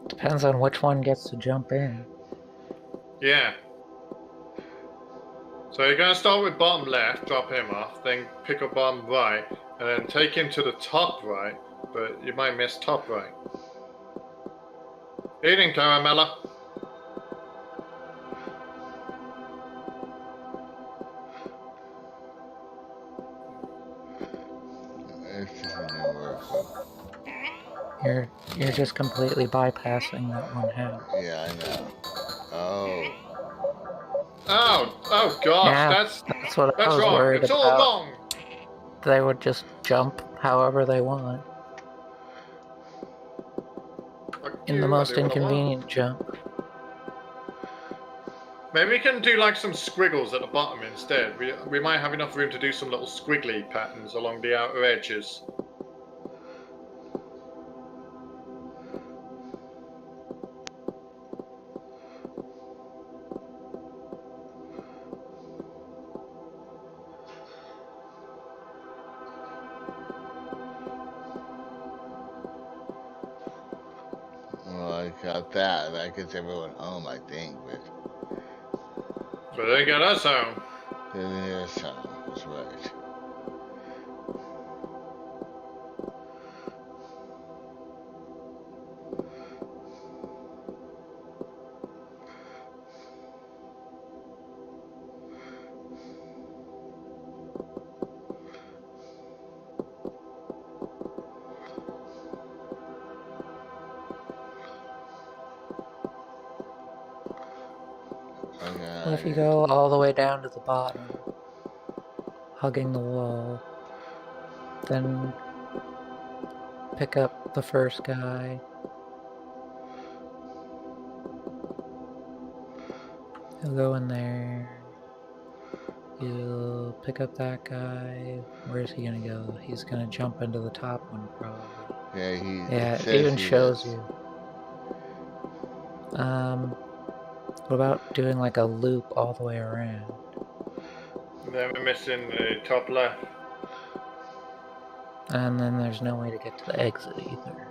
Depends on which one gets to jump in. Yeah. So you're going to start with bottom left, drop him off, then pick up bottom right, and then take him to the top right, but you might miss top right. Eating, Caramella. This isn't gonna work. You're just completely bypassing that one house. Yeah, I know. Oh. Oh gosh, Yeah, that's what I was wrong. worried It's about. all wrong. They would just jump however they want. In the most inconvenient jump. Maybe we can do like some squiggles at the bottom instead. We might have enough room to do some little squiggly patterns along the outer edges. Well, I got that. That gets everyone home, I think, but But they got us home. there's some. That's right. Well, if you go all the way down to the bottom, hugging the wall, then pick up the first guy. He'll go in there. You pick up that guy. Where's he gonna go? He's gonna jump into the top one, probably. Yeah, Yeah, it it says even he shows is. you. What about doing like a loop all the way around? Then we're missing the top left. And then there's no way to get to the exit either.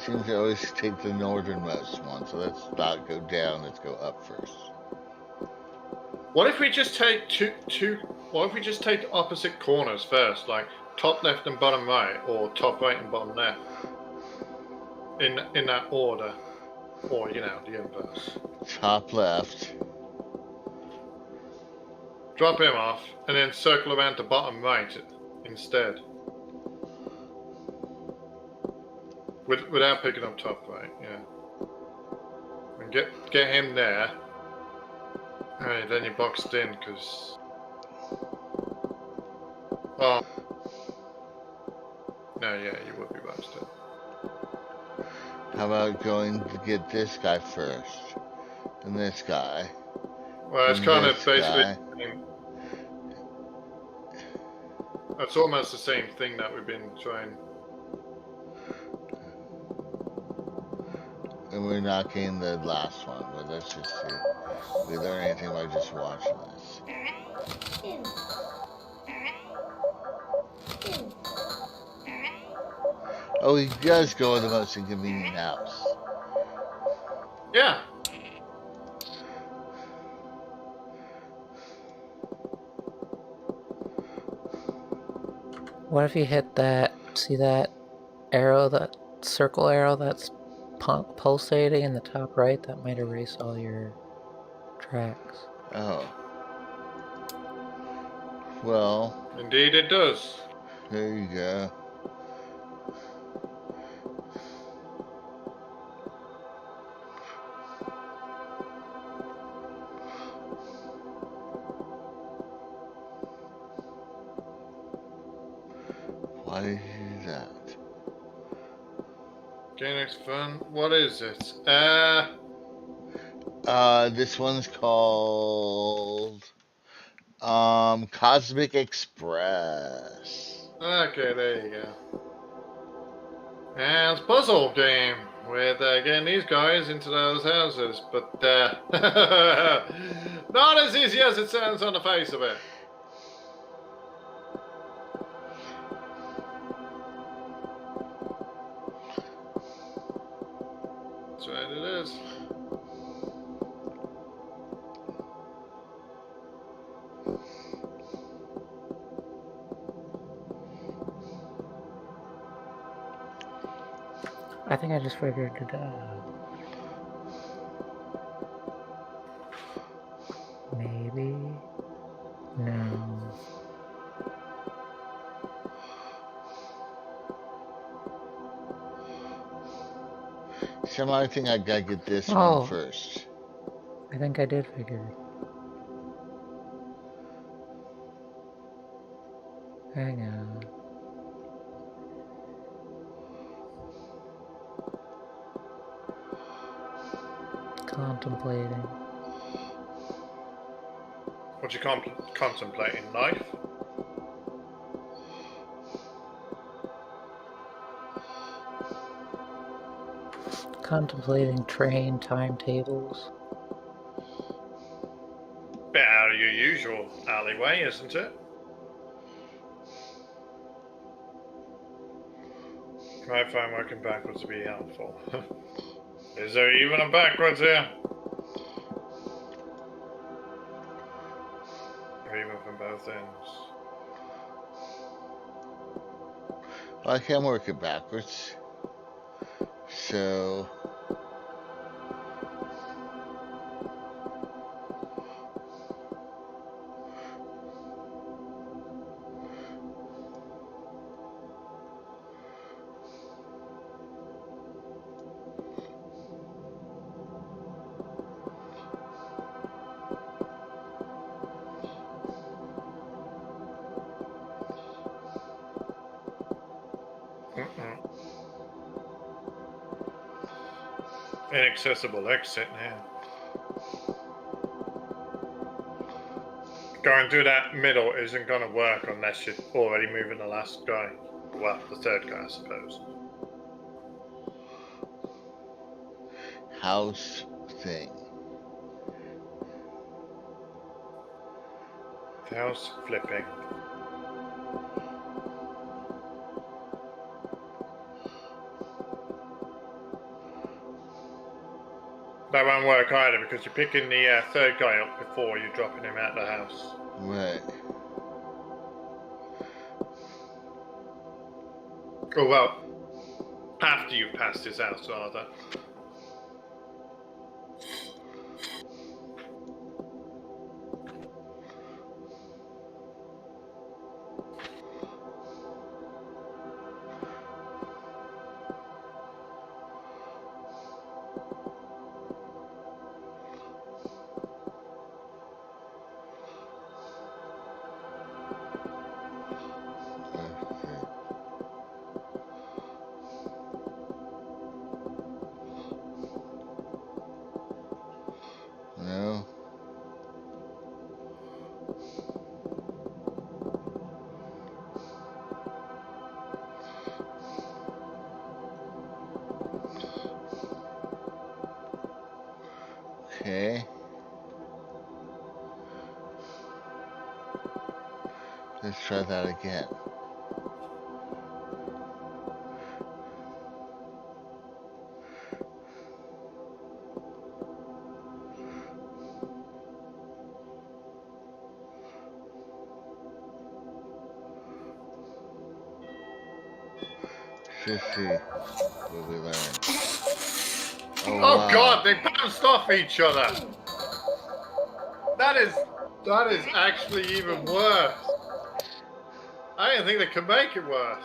Seems to always take the northernmost one, so let's not go down, let's go up first. What if we just take two? What if we just take the opposite corners first, like top left and bottom right, or top right and bottom left, in that order, or the inverse. Top left. Drop him off, and then circle around to bottom right instead, without picking up top right. Yeah, and get him there. All right, then you're boxed in because. Oh. No, yeah, you would be boxed in. How about going to get this guy first? And this guy. Well, it's And kind of this basically. guy. It's almost the same thing that we've been trying. And we're not getting the last one, but let's just see. We learn anything by just watching this. Oh, he does go in the most inconvenient house. Yeah. What if you hit that? See that arrow, that circle arrow that's pulsating in the top right? That might erase all your tracks. Oh. Well. Indeed, it does. There you go. Why did you do that? Okay, next fun. What is it? This one's called Cosmic Express. Okay, there you go. And it's a puzzle game with getting these guys into those houses, but not as easy as it sounds on the face of it. That's right, it is. I think I just figured it out. Maybe. No. Somehow I think I gotta get this one Oh, first. I think I did figure it. Hang on. Contemplating. What you contemplating? Life? Contemplating train timetables. Bit out of your usual alleyway, isn't it? I find working backwards to be helpful. Is there even a backwards here? Or even from both ends? Well, I can work it backwards. So inaccessible exit now. Going through that middle isn't going to work unless you're already moving the last guy. Well, the third guy, I suppose. House thing. House flipping. That won't work either because you're picking the third guy up before you're dropping him out the house. Right. Oh, well, after you've passed his house, rather. No. Okay. Let's try that again. Let's see what we learn. Oh wow. God, they bounced off each other. That is actually even worse. I didn't think they could make it worse.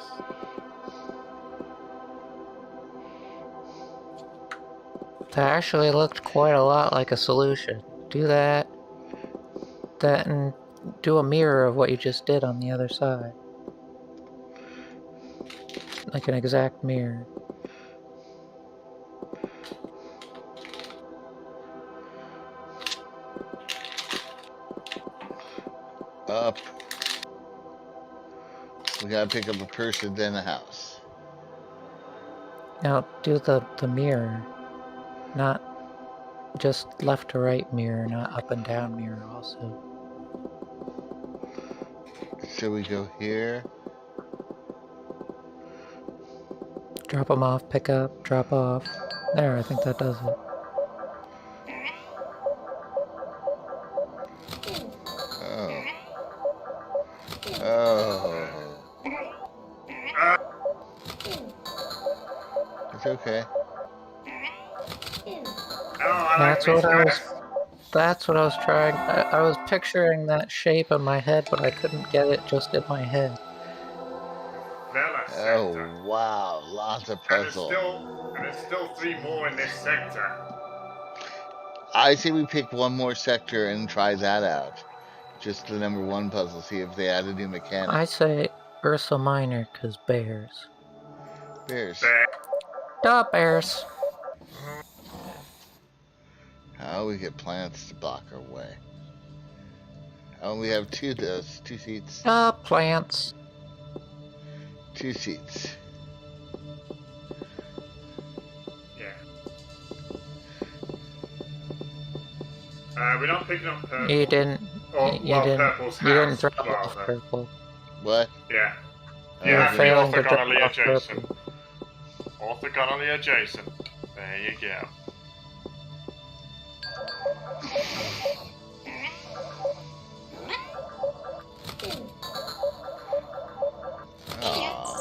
That actually looked quite a lot like a solution. Do that, and do a mirror of what you just did on the other side. Like an exact mirror. Up. We gotta pick up a person, then a house. Now do the mirror. Not just left to right mirror, not up and down mirror also. So we go here. Drop them off, pick up, drop off. There, I think that does it. Oh. Oh. It's okay. That's what I was trying. I was picturing that shape in my head, but I couldn't get it just in my head. Oh wow, lots of puzzle. And there's still 3 more in this sector. I say we pick one more sector and try that out. Just the number 1 puzzle, see if they add a new mechanic. I say Ursa Minor, 'cause bears. Bears. Duh, bears. How we get plants to block our way. Oh, we have 2 of those. 2 seats. Duh, plants. 2 seats. Yeah. We're not picking up purple. You didn't. Purple's You didn't house, drop off rather. purple. What? Yeah. Oh, You You're have to be failing to drop orthogonally off adjacent. purple. Orthogonally adjacent. There you go. Oh,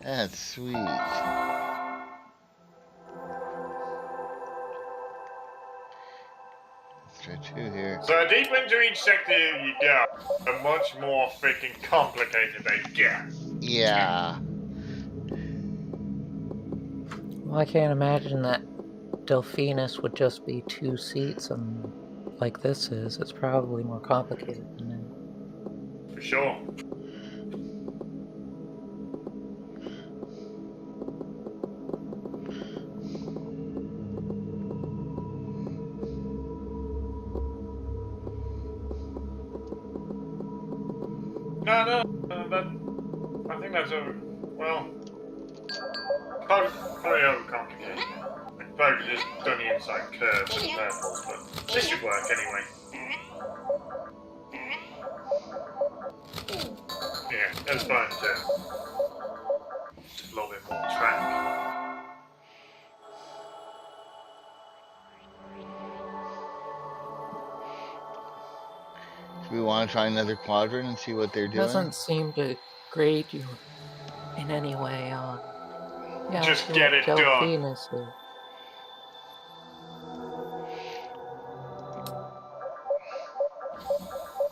that's sweet. Let's try 2 here. So deep into each sector you go, the much more freaking complicated they get. Yeah. Well, I can't imagine that Delphinus would just be 2 seats and like this is. It's probably more complicated than that. For sure. No, I think that's well, probably overcomplicated. Like, probably just done the inside curves and purples, but this should work anyway. Yeah, that's fine too. Just a little bit more track. Do we want to try another quadrant and see what they're It doing? doesn't seem to grade you in any way on Just get it done. Delphinus.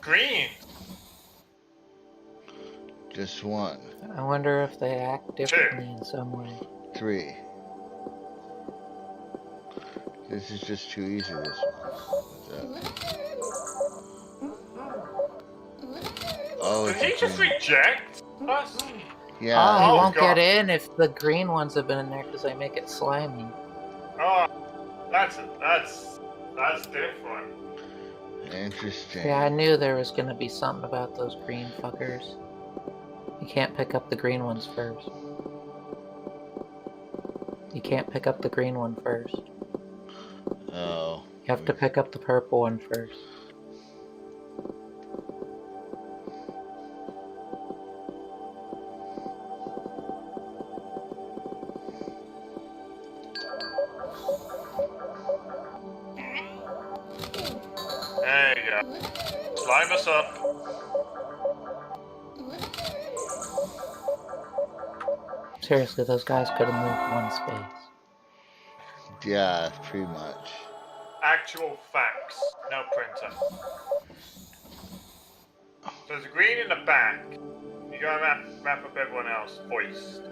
Green. Just one. I wonder if they act differently in some way. 3. This is just too easy, this one. Oh, Did he just reject us? Yeah. Oh, he Oh, won't God. get in if the green ones have been in there because they make it slimy. Oh, that's different. Interesting. Yeah, I knew there was gonna be something about those green fuckers. You can't pick up the green ones first. You can't pick up the green one first. Oh. You have to pick up the purple one first. There you go. Slime us up. Seriously, those guys could have moved one space. Yeah, pretty much. Actual facts, no printer. So there's a green in the back. You gotta wrap up everyone else, voiced.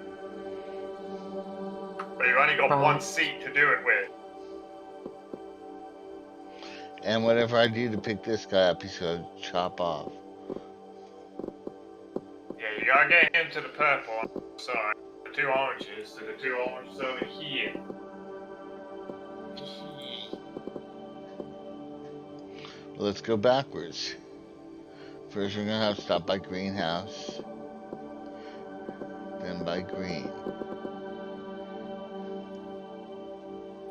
But you've only got one seat to do it with. And whatever I do to pick this guy up, he's gonna chop off. Yeah, you gotta get him to the purple on the side. The 2 oranges to the 2 oranges over here. Well, let's go backwards. First, we're gonna have to stop by greenhouse. Then by green.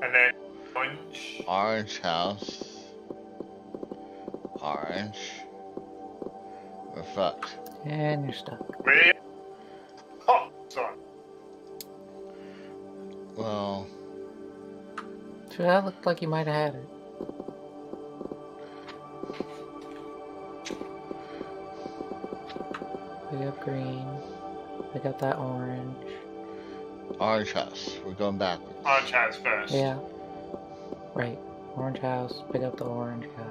And then orange. Orange house. Orange. We're fucked. And you're stuck. Red. Oh, sorry. Well, So that looked like you might have had it. Pick up green. Pick up that orange. orange house. We're going backwards. Orange has first. Yeah. Right. Orange house. Pick up the orange guy.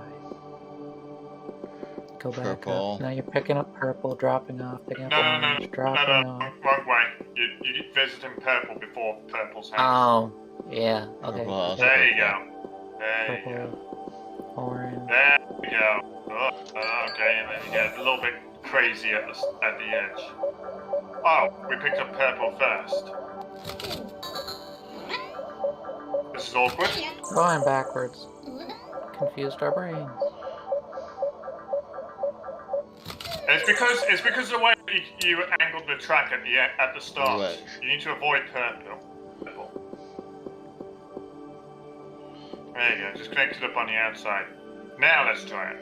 Go back Purple. up. Now you're picking up purple, dropping off, picking up No, orange, dropping off. wrong way. You visiting purple before purple's house. Oh, yeah. Okay. Purple house. There you purple. go. There you go. Purple, orange. There you go. Oh, okay, and then you get a little bit crazy at the edge. Oh, we picked up purple first. This is awkward. Going backwards. Confused our brains. It's because of the way you angled the track at the start. Right. You need to avoid purple. There you go. Just connect it up on the outside. Now let's try it.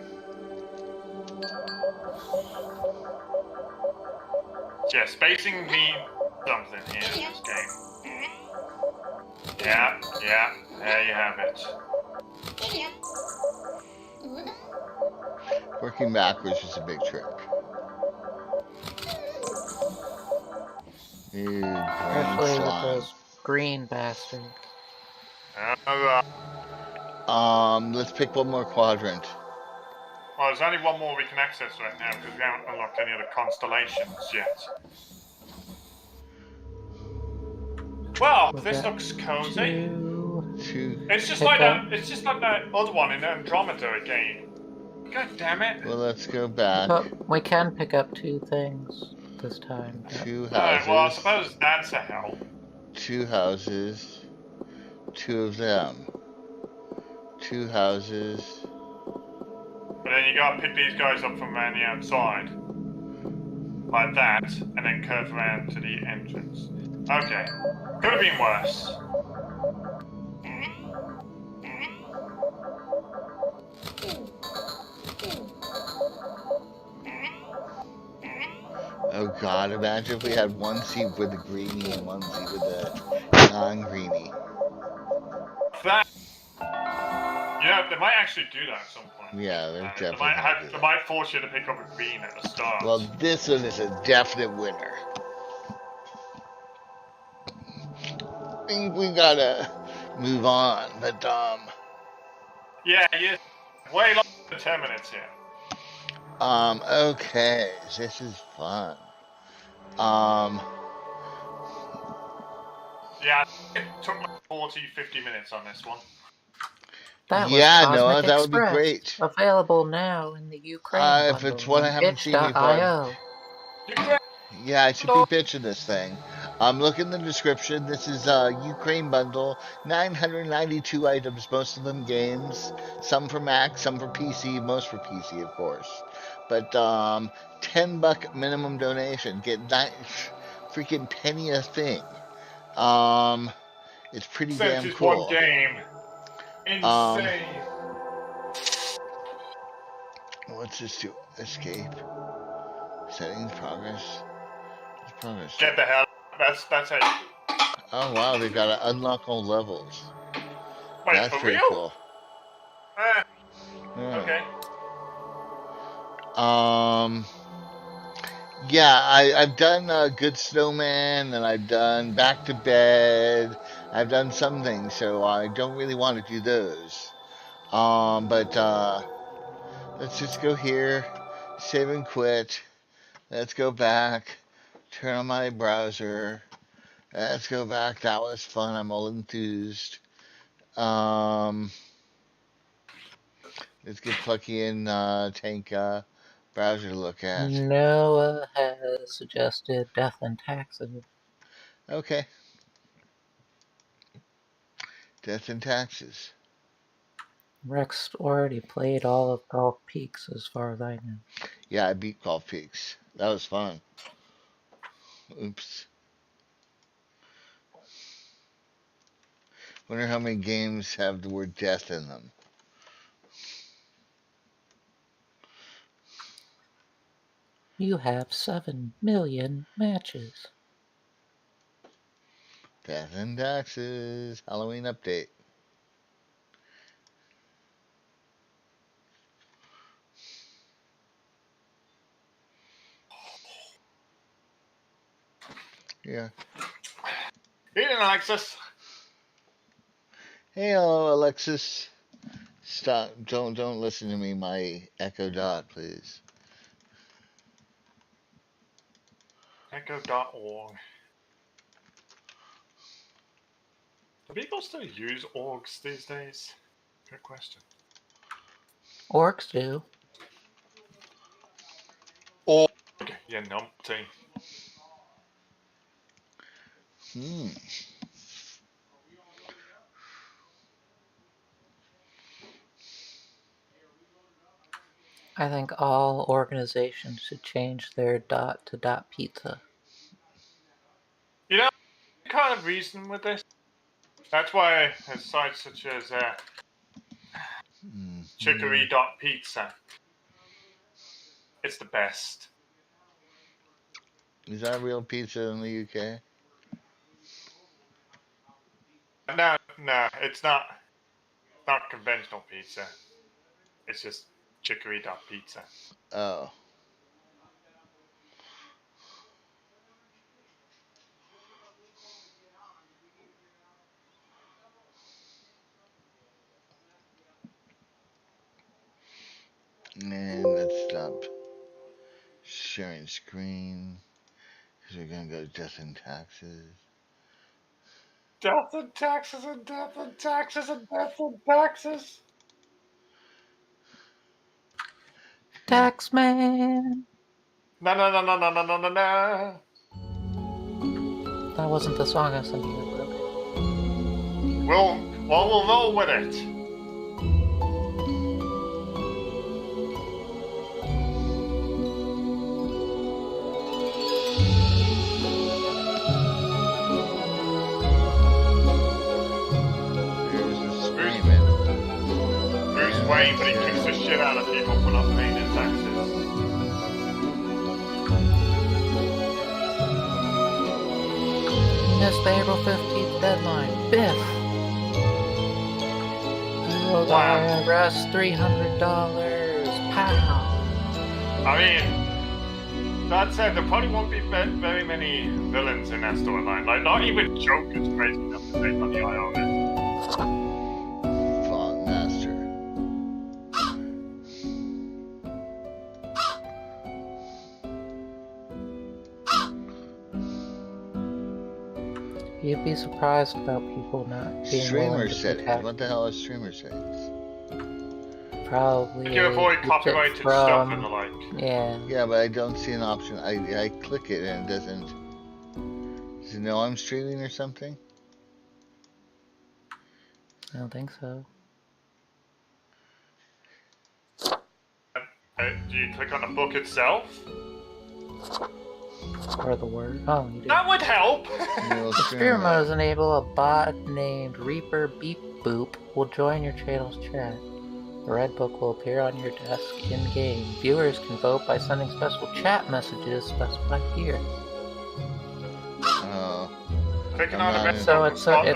Yeah, spacing means something here in this game. Yeah, there you have it. Working backwards is a big trick. Ew, green Especially with slime. those green bastards. Let's pick one more quadrant. Well, there's only one more we can access right now because we haven't unlocked any other constellations yet. Well, this looks cozy. Two. It's just Pick like up. that other one in Andromeda again. God damn it! Well, let's go back. But we can pick up 2 things this time. 2 Alright, well, I houses. suppose that's a help. 2 houses. 2 of them. 2 houses. But then you gotta pick these guys up from around the outside. like that, and then curve around to the entrance. Okay, could have been worse. Oh God! Imagine if we had one seat with the greenie and one seat with the non-greenie. That they might actually do that at some point. Yeah, they're They definitely might gonna do they that. might force you to pick up a green at the start. Well, this one is a definite winner. I think we gotta move on, but Yeah, you're way longer than 10 minutes here. okay, this is fun. Um, Yeah, it took like 40, 50 minutes on this one. That was yeah, Cosmic Noah, that would be Express, great. available now in the Ukraine If it's bundle one I on haven't seen before, itch.io. yeah, I should be pitching this thing. Look in the description. This is a Ukraine bundle, 992 items, most of them games. Some for Mac, some for PC, most for PC, of course. But $10 minimum donation, get freaking penny a thing. Um, it's pretty Since damn it's one cool. game. Um, Insane. what's this do? Escape. Settings, progress. What's progress? Get the hell. That's it. Oh wow, they got to unlock all levels. Wait, That's for pretty real? cool. Yeah. Okay. Yeah, I've done Good Snowman and I've done Back to Bed. I've done some things, so I don't really want to do those. But let's just go here, save and quit. Let's go back, turn on my browser. Let's go back. That was fun. I'm all enthused. Um, let's get Plucky and Tank browser to look at. Noah has suggested Death and Taxes. Okay, Death and Taxes. Rex already played all of Golf Peaks as far as I know. Yeah, I beat Golf Peaks. That was fun. Oops. Wonder how many games have the word death in them. You have 7 million matches. Death and Taxes. Halloween update. Yeah. Eating, Alexis. Hey, hello, Alexis. Stop. Don't listen to me, my Echo Dot, please. Echo.org. Do people still use orgs these days? Good question. Orcs do. Org, you numpty. Hmm. I think all organizations should change their dot to dot pizza. You know, kind of reason with this. That's why sites such as Chicory.pizza, it's the best. Is that real pizza in the UK? No, it's not. Not conventional pizza. It's just Chicory.pizza. Oh. And let's stop sharing screen because we're gonna go to Death and Taxes. Death and taxes and death and taxes and death and taxes. Taxman! No, no, no, no, no, no, no, no, no. That wasn't the song I was thinking of, but okay. We'll roll with it. Wayne, but he kicks the shit out of people for not paying their taxes. Missed the April 15th deadline. Biff! Oh, the Wow. IRS $300. Pow! I mean, that said, there probably won't be very many villains in that storyline. Like, not even Joker's crazy enough to take on the IRS. Font Master. You'd be surprised about people not being Streamer willing to settings. protect. What the hell is streamer settings? Probably. You avoid keep it copyrighted stuff and the like. Yeah. Yeah, but I don't see an option. I click it and it doesn't. Does it know I'm streaming or something? I don't think so. Do you click on the book itself? Or the word. Oh, you did. That would help! No, The streamer mode is enable. A bot named Reaper Beep Boop will join your channel's chat. The red book will appear on your desk in-game. Viewers can vote by sending special chat messages specified here. Oh, Clicking I'm on the not red in- So book it's will start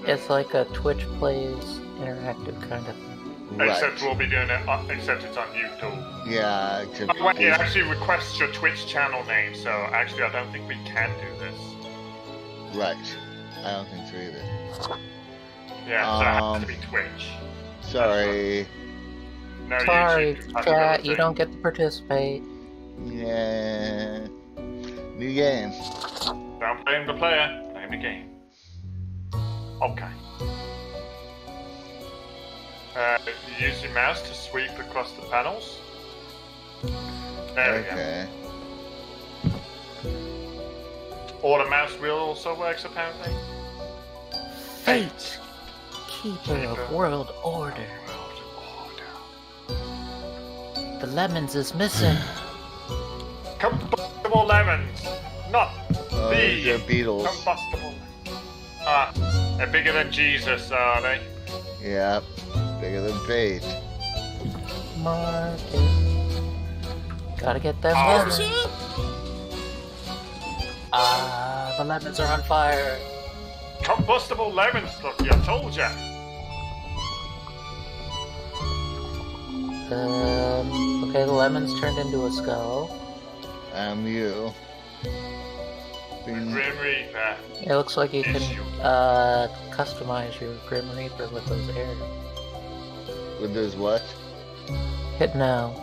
it's like a Twitch Plays interactive kind of thing. right. Except we'll be doing it, except it's on YouTube. Yeah, except Oh, wait, it actually requests your Twitch channel name, so actually I don't think we can do this. right. I don't think so either. Yeah, so it has to be Twitch. Sorry. No Sorry, YouTube. That's chat, another you thing. don't get to participate. Yeah. New game. Don't blame the player, blame the game. Okay. You use your mouse to sweep across the panels. There we Okay. go. Or the mouse wheel also works apparently. Fate, keeper of world order. World order. The lemons is missing. Combustible lemons, not Oh, the these are Beatles. combustible. Ah, they're bigger than Jesus, are they? Yep. Bigger than fate. Market. Gotta get them Oh, lemons. Ah, the lemons are on fire. Combustible lemons, look, I told ya. Okay, the lemons turned into a skull. You. The Grim Reaper. It looks like you is can you. customize your Grim Reaper with those arrows. With those what? Hit now.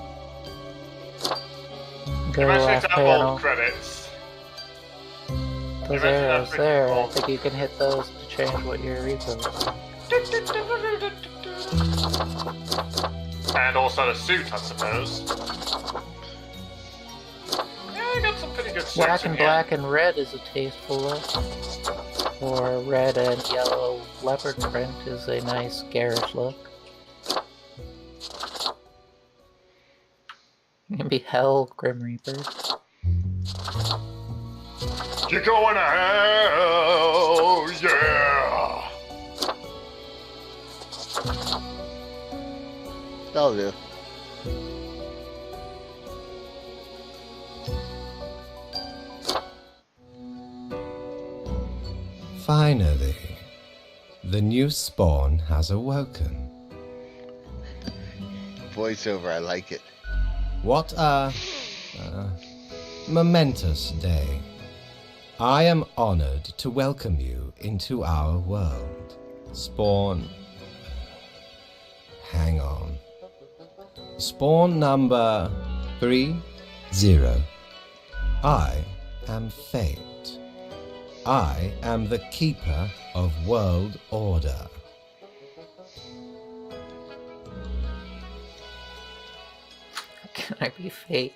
Go to the Imagine last it's panel. old credits. Those imagine arrows that there, I freaking think you can hit those to change what your Reaper looks like. And also the suit, I suppose. Yeah, I got some pretty good suits Black in and here. black and red is a tasteful look. Or red and yellow leopard print is a nice garish look. You can be hell Grim Reaper. You're going to hell, yeah! That'll do. Finally, the new spawn has awoken. Voiceover, I like it. What a momentous day. I am honored to welcome you into our world. Spawn. Hang on. Spawn number 30. I am Fate. I am the keeper of world order. Can I be fate?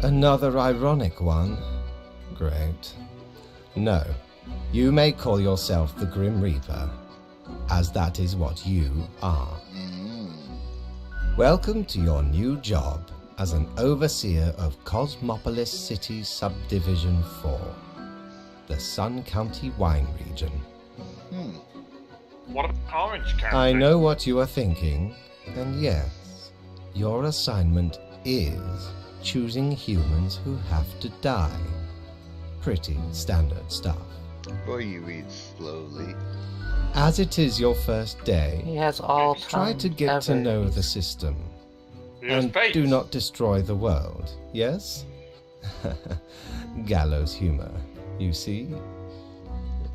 Another ironic one. Great. No, you may call yourself the Grim Reaper, as that is what you are. Welcome to your new job as an overseer of Cosmopolis City Subdivision 4, the Sun County Wine Region. What about orange candy? I know what you are thinking, and yes, your assignment is choosing humans who have to die. Pretty standard stuff. Boy, you read slowly. As it is your first day, He has all try time to get to ever. know the system. Here's And Bates. do not destroy the world, yes? Gallows humor, you see?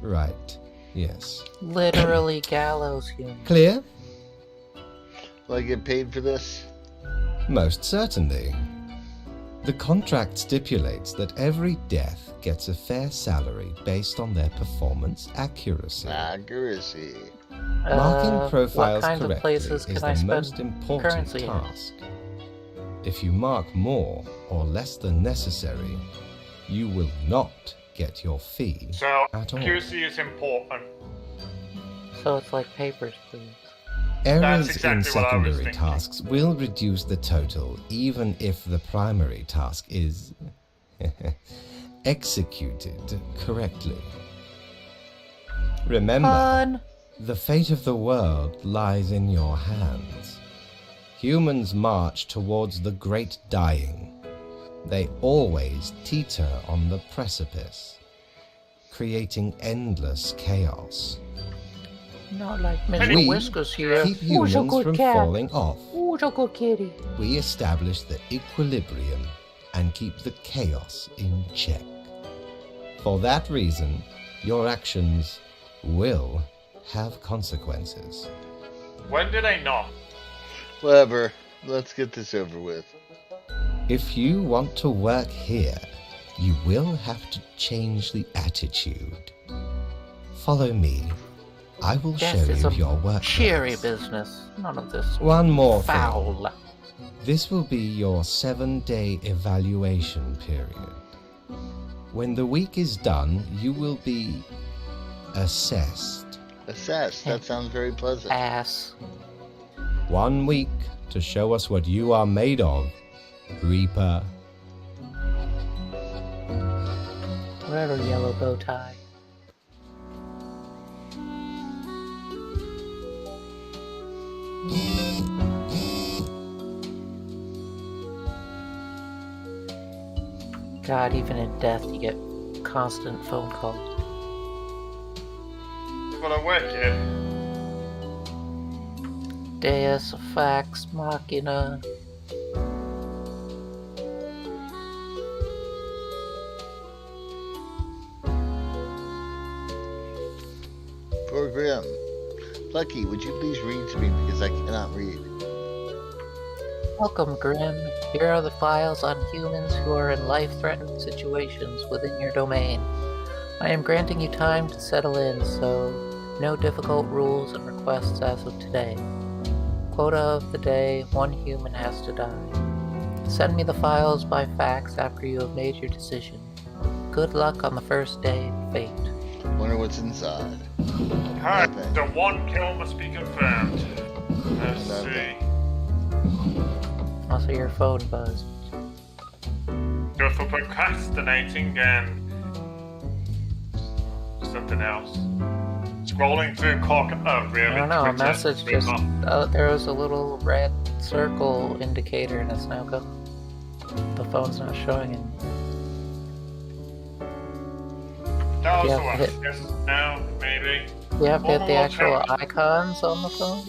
Right, yes. Literally gallows humor. Clear? Will I get paid for this? Most certainly. The contract stipulates that every death gets a fair salary based on their performance accuracy. Accuracy. Marking profiles what kinds of correctly places is can I the spend most important currency in? task. If you mark more or less than necessary, you will not get your fee So, at all. accuracy is important. So it's like papers, please. Errors exactly in what I was secondary thinking. tasks will reduce the total even if the primary task is executed correctly. Remember, Fun! the fate of the world lies in your hands. Humans march towards the great dying. They always teeter on the precipice, creating endless chaos. Not like Mr. We Whiskers here. keep Who's a humans good from cat? falling off. Who's a good kitty? We establish the equilibrium and keep the chaos in check. For that reason, your actions will have consequences. When do they not? Whatever. Let's get this over with. If you want to work here, you will have to change the attitude. Follow me. I will Death show is you a your work. cheery business. None of this One more thing. foul. This will be your 7-day evaluation period. When the week is done, you will be assessed. Assess. That sounds very pleasant. Ass. 1 week to show us what you are made of, Reaper. Whatever, yellow bow tie. God, even in death, you get constant phone calls. For the wicked. Deus Fax Machina. Poor Grim. Lucky, would you please read to me because I cannot read? Welcome, Grim. Here are the files on humans who are in life-threatening situations within your domain. I am granting you time to settle in, so no difficult rules and requests as of today. Quota of the day, 1 human has to die. Send me the files by fax after you have made your decision. Good luck on the first day, Fate. Wonder what's inside. Alright, Okay. the 1 kill must be confirmed. Let's Okay. see. Also, your phone buzzed. Go for procrastinating and something else. Scrolling through cork. Oh, really? I don't know, a Twitter, message just... Twitter. there was a little red circle indicator and it's now gone. The phone's not showing it. That was Yeah, the one. hit- Yes, no, maybe. You have to hit the More actual challenge. icons on the phone?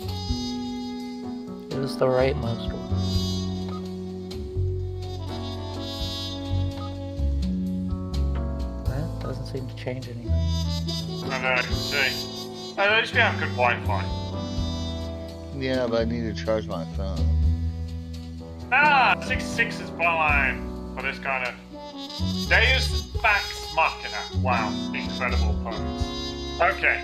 It was the rightmost one. That doesn't seem to change anything. And I can see. At least we have good Wi-Fi. Yeah, but I need to charge my phone. Ah, 6 is fine for this kind of. Deus Fax Machina. Wow, incredible puns. Okay,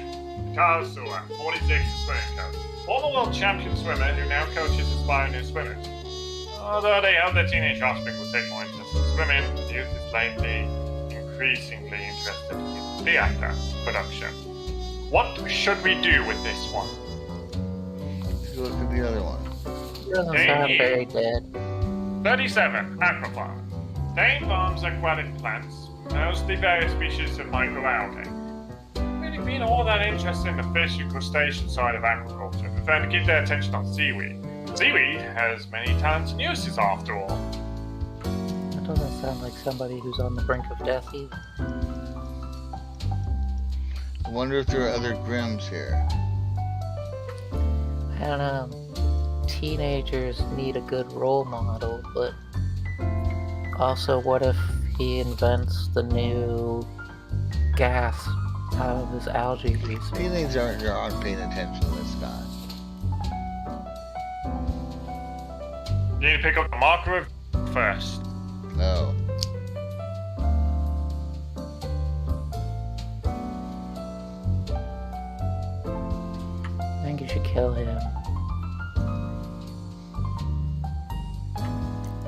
Karlsruhe, 46 swimming coach. Former world champion swimmer who now coaches aspiring new swimmers. Although they hope their teenage offspring will take more interest in swimming, the youth is lately increasingly interested in theatre production. What should we do with this one? Let's look at the other one. It doesn't Dang sound you. very dead. 37. Aquafarm. They farms aquatic plants, mostly various species of microalgae. Really you've been all that interested in the fish and crustacean side of agriculture, prefer to keep their attention on seaweed. Seaweed has many talents and uses after all. That doesn't sound like somebody who's on the brink of death either. I wonder if there are other Grims here. I don't know. Teenagers need a good role model, but also what if he invents the new gas out of his algae research? Teenagers aren't paying attention to this guy. You need to pick up the marker first. No. I think you should kill him.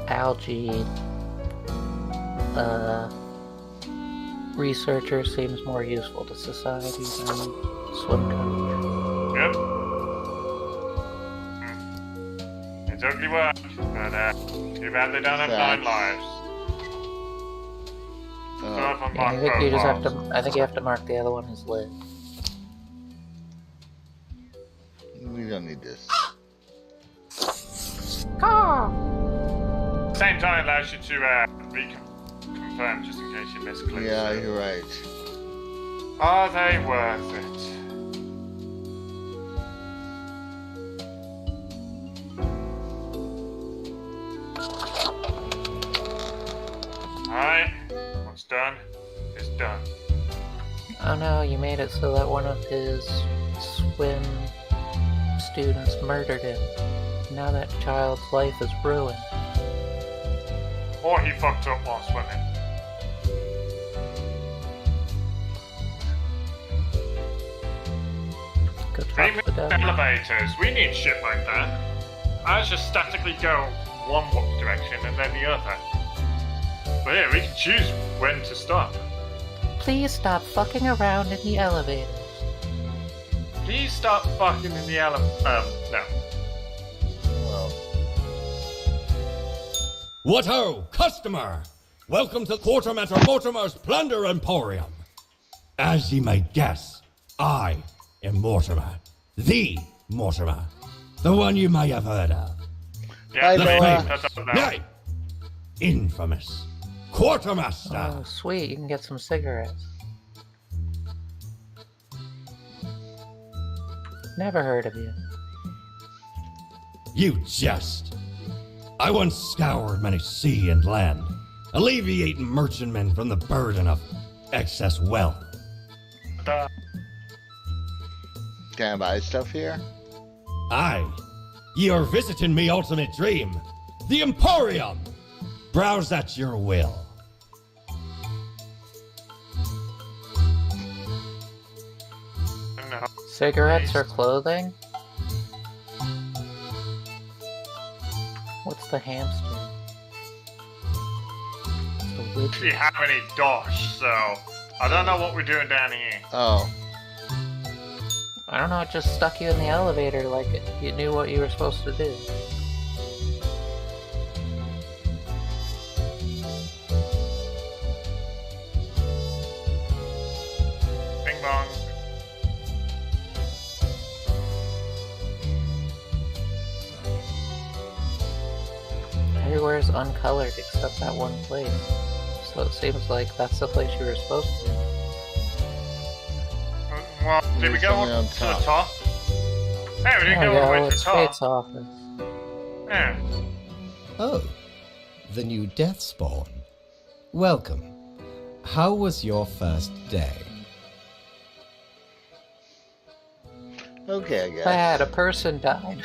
Algae researcher seems more useful to society than swim coach. Yep. It's ugly work, but too bad they don't have 9 lives. Oh. Yeah, I think you just have to. I think you have to mark the other one as lit. We don't need this. Same time allows you to reconfirm just in case you misclick. Yeah, you're right. Are they worth it? Alright, what's done is done. Oh no, you made it so that one of his swim students murdered him. Now that child's life is ruined. Or he fucked up while swimming. Go talk Same to with the devil. elevators. We need shit like that. Ours just statically go one direction and then the other. But yeah, we can choose when to stop. Please stop fucking around in the elevators. Please stop fucking in the no. Well, What ho, customer! Welcome to Quartermaster Mortimer's Plunder Emporium. As ye may guess, I am Mortimer. The Mortimer. The one you may have heard of. Yeah, The Noah. famous, nay, infamous Quartermaster. Oh, sweet, you can get some cigarettes. Never heard of you. You jest. I once scoured many sea and land, alleviating merchantmen from the burden of excess wealth. can I buy stuff here? Aye, ye are visiting me ultimate dream, the Emporium. Browse at your will. No. Cigarettes or clothing? What's the hamster? It's a We widget. have any dosh, so I don't know what we're doing down here. Oh, I don't know, it just stuck you in the elevator like you knew what you were supposed to do. Bing bong. Everywhere's uncolored except that one place. So it seems like that's the place you were supposed to be. Well, did we There's go something up on to the top. top? Hey, we didn't Oh go all the yeah, way well, to the it's top. Fate's office. Yeah. Oh, the new death spawn. Welcome. How was your first day? okay, I guess. Bad, a person died.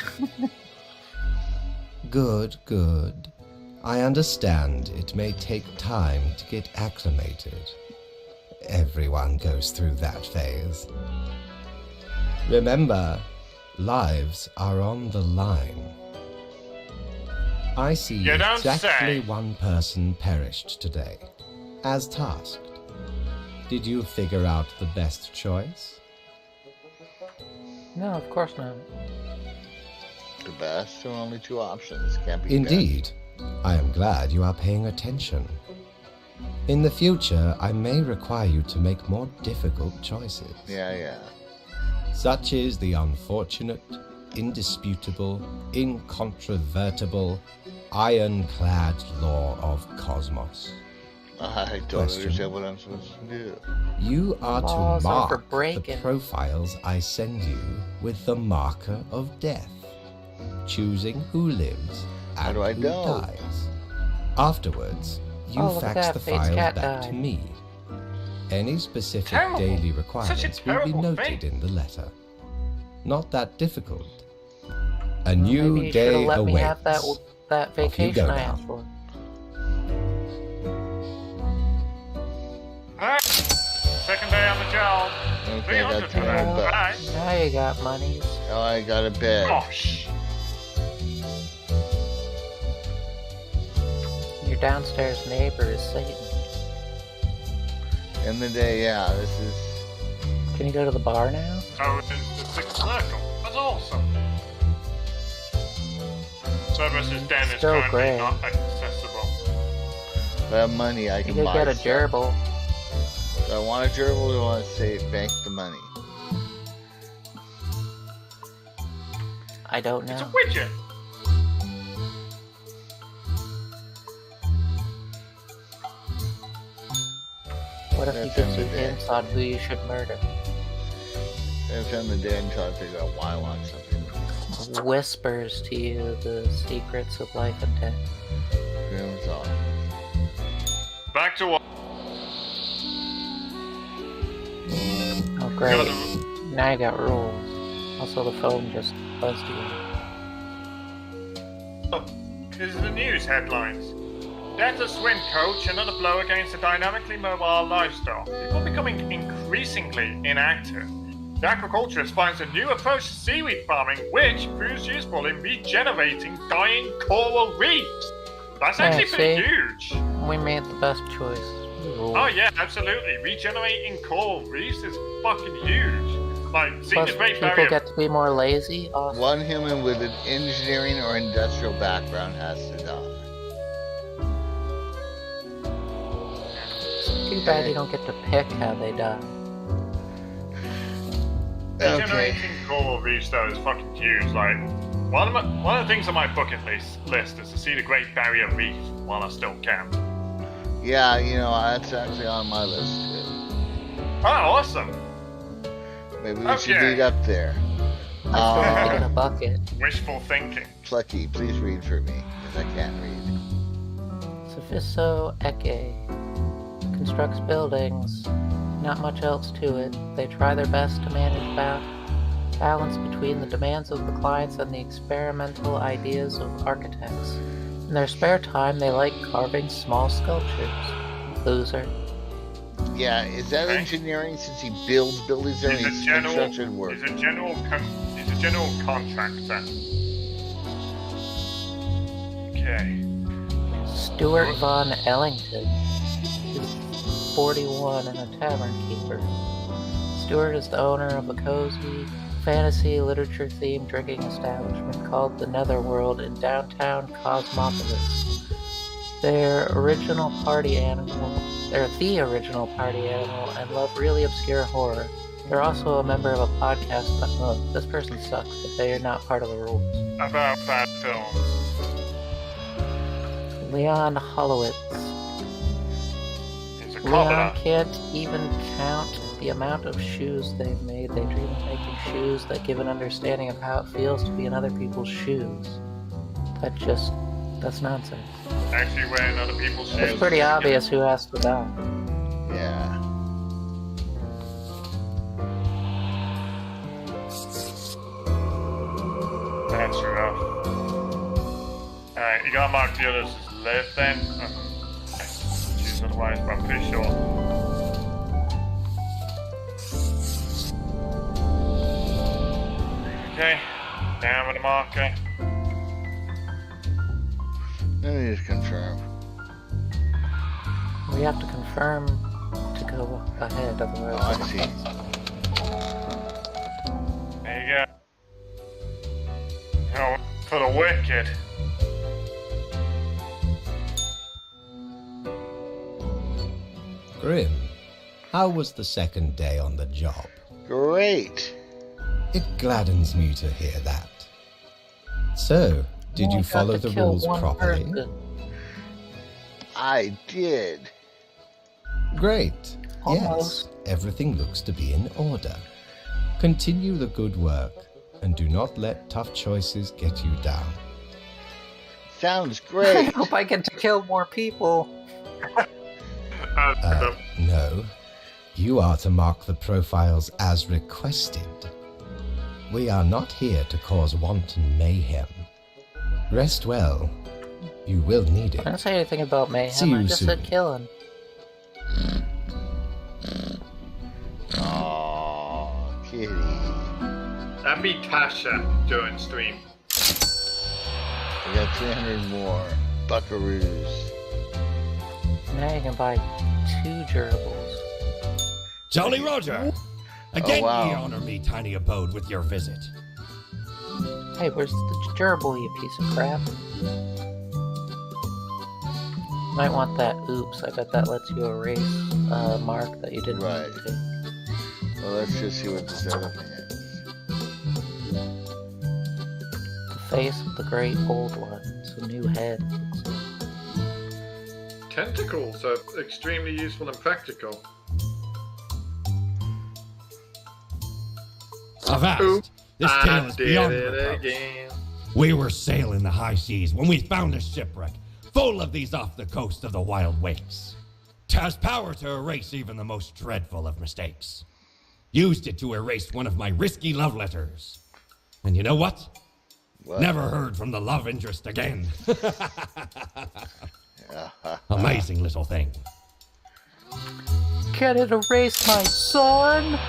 Good, good. I understand it may take time to get acclimated. Everyone goes through that phase. Remember, lives are on the line. I see You don't exactly say. one person perished today, as tasked. Did you figure out the best choice? No, of course not. The best. There are only two options. Can't be Indeed. I am glad you are paying attention. In the future, I may require you to make more difficult choices. Yeah. Such is the unfortunate, indisputable, incontrovertible, ironclad law of cosmos. I don't Question. understand what I'm supposed to do. You are Laws to are for mark the breaking. profiles I send you with the marker of death, choosing who lives How and do I who know? dies. Afterwards, you Oh, look at fax that, the Fate's files cat back to died. me. Any specific Terrible. daily Such a requirements will be terrible noted thing. in the letter. Not that difficult. A new Maybe you should have day let awaits. me have that Off you vacation go I now. asked for. Alright. Second day on the job. Okay, I got 200 Well, bucks. Alright. now you got monies. Oh, I got a bed. Gosh. Your downstairs neighbor is Satan. In the day, yeah, this is... Can you go to the bar now? Oh, it's the sixth circle. That's awesome. Cerberus's den is Still currently great. not accessible. If I have money, I You can could buy get a stuff. gerbil. Do I want a gerbil or do I want to save, bank the money? I don't It's a know. widget. What if he That's gives you in the day. hints on who you should murder? It's in the day until I figure out why I want something. Whispers to you the secrets of life and death. Grim's off. Back to what? Oh great. Now you got rules. Also the phone just buzzed you. This is the news headlines. Death of swim coach, another blow against a dynamically mobile lifestyle. People becoming increasingly inactive. The agriculturist finds a new approach to seaweed farming, which proves useful in regenerating dying coral reefs. That's actually Yeah, pretty see? huge. We made the best choice. Oh yeah, absolutely. Regenerating coral reefs is fucking huge. Like, seeing Plus, the Great people Barrier. get to be more lazy. Awesome. One human with an engineering or industrial background has to die. Too bad you don't get to pick how they die. Okay. Regenerating coral reefs though is fucking huge. Like, one of the things on my bucket list is to see the Great Barrier Reef while I still can. Yeah, you know, that's actually on my list too. Oh, awesome! Maybe we should Okay. meet up there. I still have to get a bucket. Wishful thinking. Plucky, please read for me, because I can't read. Sophisto Eke constructs buildings. Not much else to it. They try their best to manage balance between the demands of the clients and the experimental ideas of architects. In their spare time, they like carving small sculptures. Loser. Yeah, is that Okay. engineering since he builds buildings there and He's a he's general. construction work? He's a general contractor. Okay. Stuart Von Ellington is 41 and a tavern keeper. Stuart is the owner of a cozy, fantasy literature-themed drinking establishment called the Netherworld in downtown Cosmopolis. They're the original party animal and love really obscure horror. They're also a member of a podcast. This person sucks, but they are not part of the rules. About bad films. Leon Hollowitz. He's a Leon cobbler. can't even count the amount of shoes they've made. They dream of making shoes that give an understanding of how it feels to be in other people's shoes. That's nonsense. Actually wearing other people's shoes. It's pretty obvious who has to die. Yeah. That's rough. Alright, you gotta mark the others as live then. Choose otherwise, but I'm pretty sure. Okay, down with the marker. Let me just confirm. We have to confirm to go ahead, Oh, otherwise. I see. There you go. Oh, for the wicked. Grim, how was the second day on the job? Great. It gladdens me to hear that. So, did you follow the rules properly? I did. Great. Almost. Yes, everything looks to be in order. Continue the good work, and do not let tough choices get you down. Sounds I great. hope I get to kill more people. No. You are to mark the profiles as requested. We are not here to cause wanton mayhem. Rest well. You will need it. I didn't say anything about See mayhem, you I just soon. said killing. Oh, kitty. That'd be Tasha during stream. We got 300 more buckaroos. Now you can buy 2 gerbils. Jolly Roger! Again wow. ye honor me tiny abode with your visit. Hey, where's the gerbil, you piece of crap? Might want that oops. I bet that lets you erase a mark that you didn't Right. mean to. Well, let's just see what this other thing is. The face of the great old one. It's a new head. Tentacles are extremely useful and practical. Avast! Oop, This I tale is did beyond it reproach. again. We were sailing the high seas when we found a shipwreck full of these off the coast of the wild wakes. 'Twas power to erase even the most dreadful of mistakes. Used it to erase one of my risky love letters. And you know what? What? Never heard from the love interest again. Amazing little thing. Can it erase my son?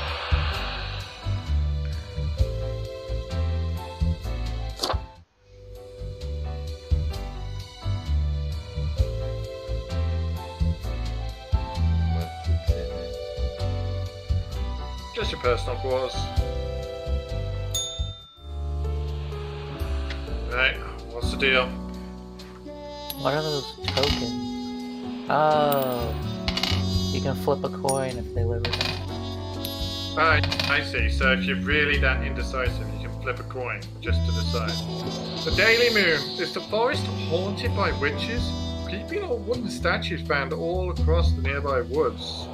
What's it say? Just your personal quarters. Right, what's the deal? What are those tokens? Oh. You can flip a coin if they live or die. I see. So if you're really that indecisive, you can flip a coin just to decide. The Daily Moon. Is the forest haunted by witches? Creepy old wooden statues found all across the nearby woods.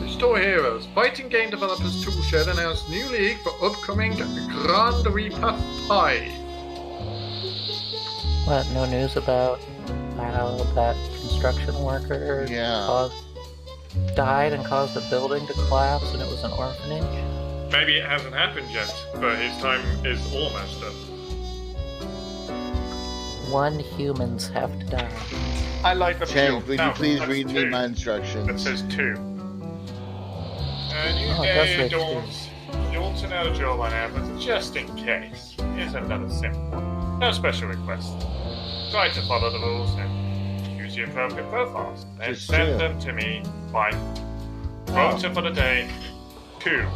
Digital Heroes. Fighting game developers Toolshed announced new league for upcoming Grand Reaper Pi. What, no news about how that construction worker Yeah. died and caused a building to collapse and it was an orphanage? Maybe it hasn't happened yet, but his time is almost up. 1 humans have to die. I like the Tank, would you please that's read me 2. my It instructions? says 2. A new Oh, it does day say 2. dawns. You ought to know the drill by now, but just in case, here's another simple one. No special requests. Try to follow the rules and use the appropriate profiles. Then Just send 2. them to me by quota for the day 2.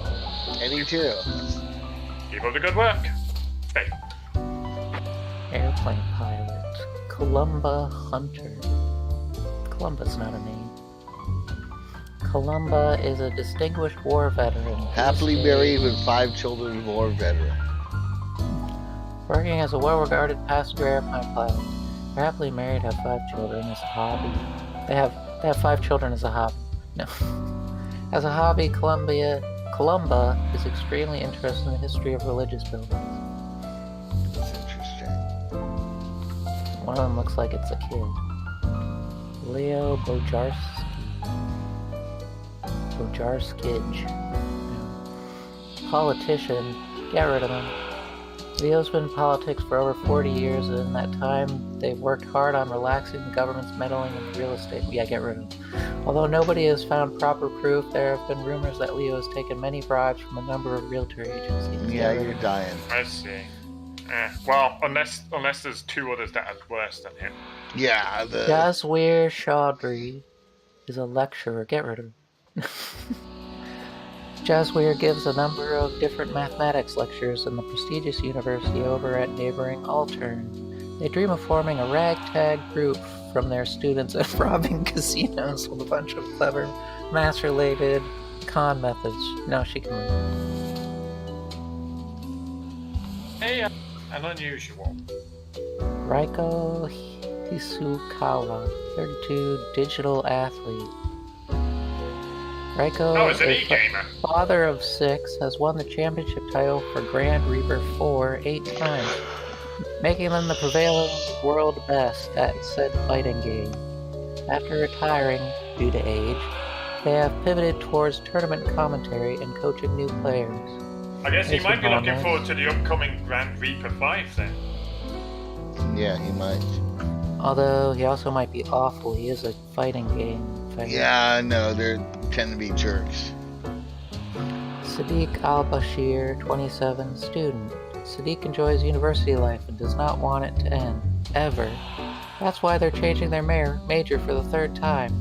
Any 2. Keep up the good work. Hey. Airplane pilot. Columba Hunter. Columba's not a name. Columba is a distinguished war veteran. Happily These married days, with 5 children, war veteran. working as a well-regarded passenger airplane pilot. They're happily married, have 5 children as a hobby. They have 5 children as a hobby. No. As a hobby, Columba is extremely interested in the history of religious buildings. That's interesting. One of them looks like it's a kid. Leo Bojarskij. Politician. Get rid of him. Leo's been in politics for over 40 years, and in that time, they've worked hard on relaxing the government's meddling in real estate. Yeah, get rid of him. Although nobody has found proper proof, there have been rumors that Leo has taken many bribes from a number of realtor agencies. Yeah, you're dying. I see. Well, unless there's 2 others that are worse than him. Yeah, the Jaswir Chaudhry is a lecturer. Get rid of him. Jaswir gives a number of different mathematics lectures in the prestigious university over at neighboring Altern. They dream of forming a ragtag group from their students at robbing casinos with a bunch of clever math-related con methods. No, she can leave. Hey, an unusual. Raiko Hisukawa, 32, digital athlete. Raiko Oh, it's an is e-gamer. the father of 6, has won the championship title for Grand Reaper 4 8 times, making them the prevailing world best at said fighting game. After retiring due to age, they have pivoted towards tournament commentary and coaching new players. I guess he Yes, might be Obama. looking forward to the upcoming Grand Reaper 5 then. Yeah, he might. Although he also might be awful, he is a fighting game fan. Yeah, no, they tend to be jerks. Sadiq Al-Bashir, 27, student. Sadiq enjoys university life and does not want it to end, ever. That's why they're changing their major for the 3rd time.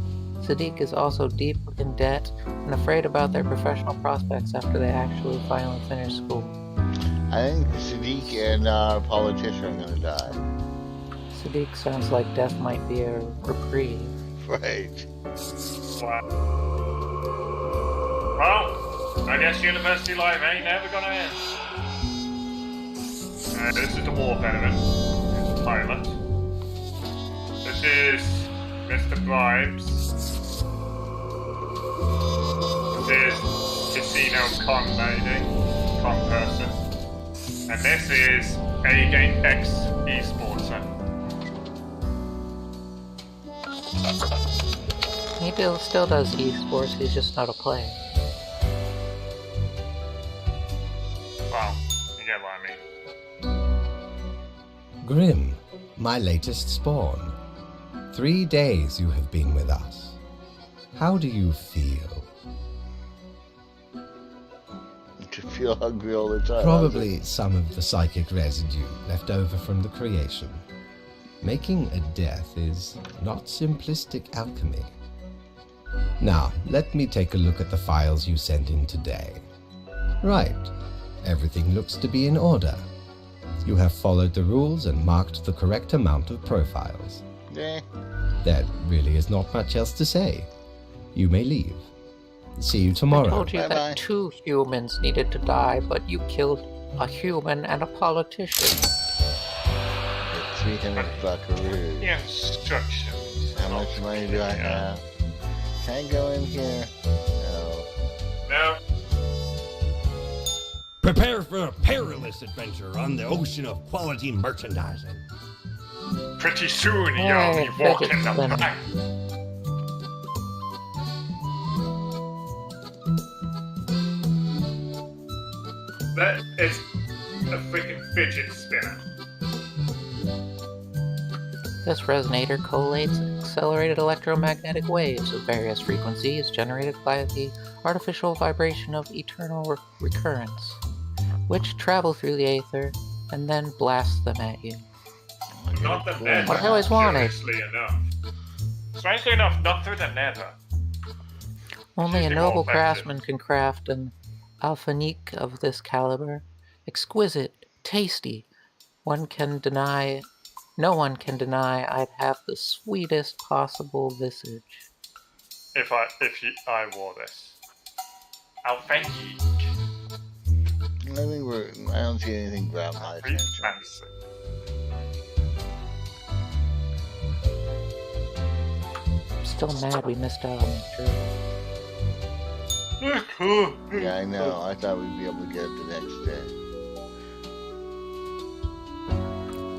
Sadiq is also deep in debt and afraid about their professional prospects after they actually finally finish school. I think Sadiq and our politician are gonna die. Sadiq sounds like death might be a reprieve. Right. Wow. Well, I guess university life ain't never gonna end. This is the war veteran. Here's the pilot. This is Mr. Bribes. This is Casino Con Lady, Con Person. And this is A-Game X Esportser. He still does esports, he's just not a player. Well, you get what I mean. Grim, my latest spawn. 3 days you have been with us. How do you feel? To feel hungry all the time. Probably some of the psychic residue left over from the creation. Making a death is not simplistic alchemy. Now, let me take a look at the files you sent in today. Right. Everything looks to be in order. You have followed the rules and marked the correct amount of profiles. Eh, There really is not much else to say. You may leave. See you I tomorrow. told you Bye-bye. that 2 humans needed to die, but you killed a human and a politician. it's 300 buckaroos. The instructions. How much money do I have? Can I go in here? No. No. Prepare for a perilous adventure on the ocean of quality merchandising. Pretty soon Hey, you'll be walking fidget the spinner. plank. That is a freaking fidget spinner. This resonator collates accelerated electromagnetic waves of various frequencies generated by the artificial vibration of eternal recurrence, which travel through the aether and then blast them at you. Not the nether. What I always wanted. Curiously enough. Strangely enough, not through the nether. Only a Usually noble more effective. craftsman can craft an alphanique of this caliber. Exquisite, tasty. No one can deny I'd have the sweetest possible visage. If I wore this. Alphantic. I don't see anything grab my Very attention. fancy. I'm still mad we missed out on the trip. Yeah, I know. I thought we'd be able to get it the next day.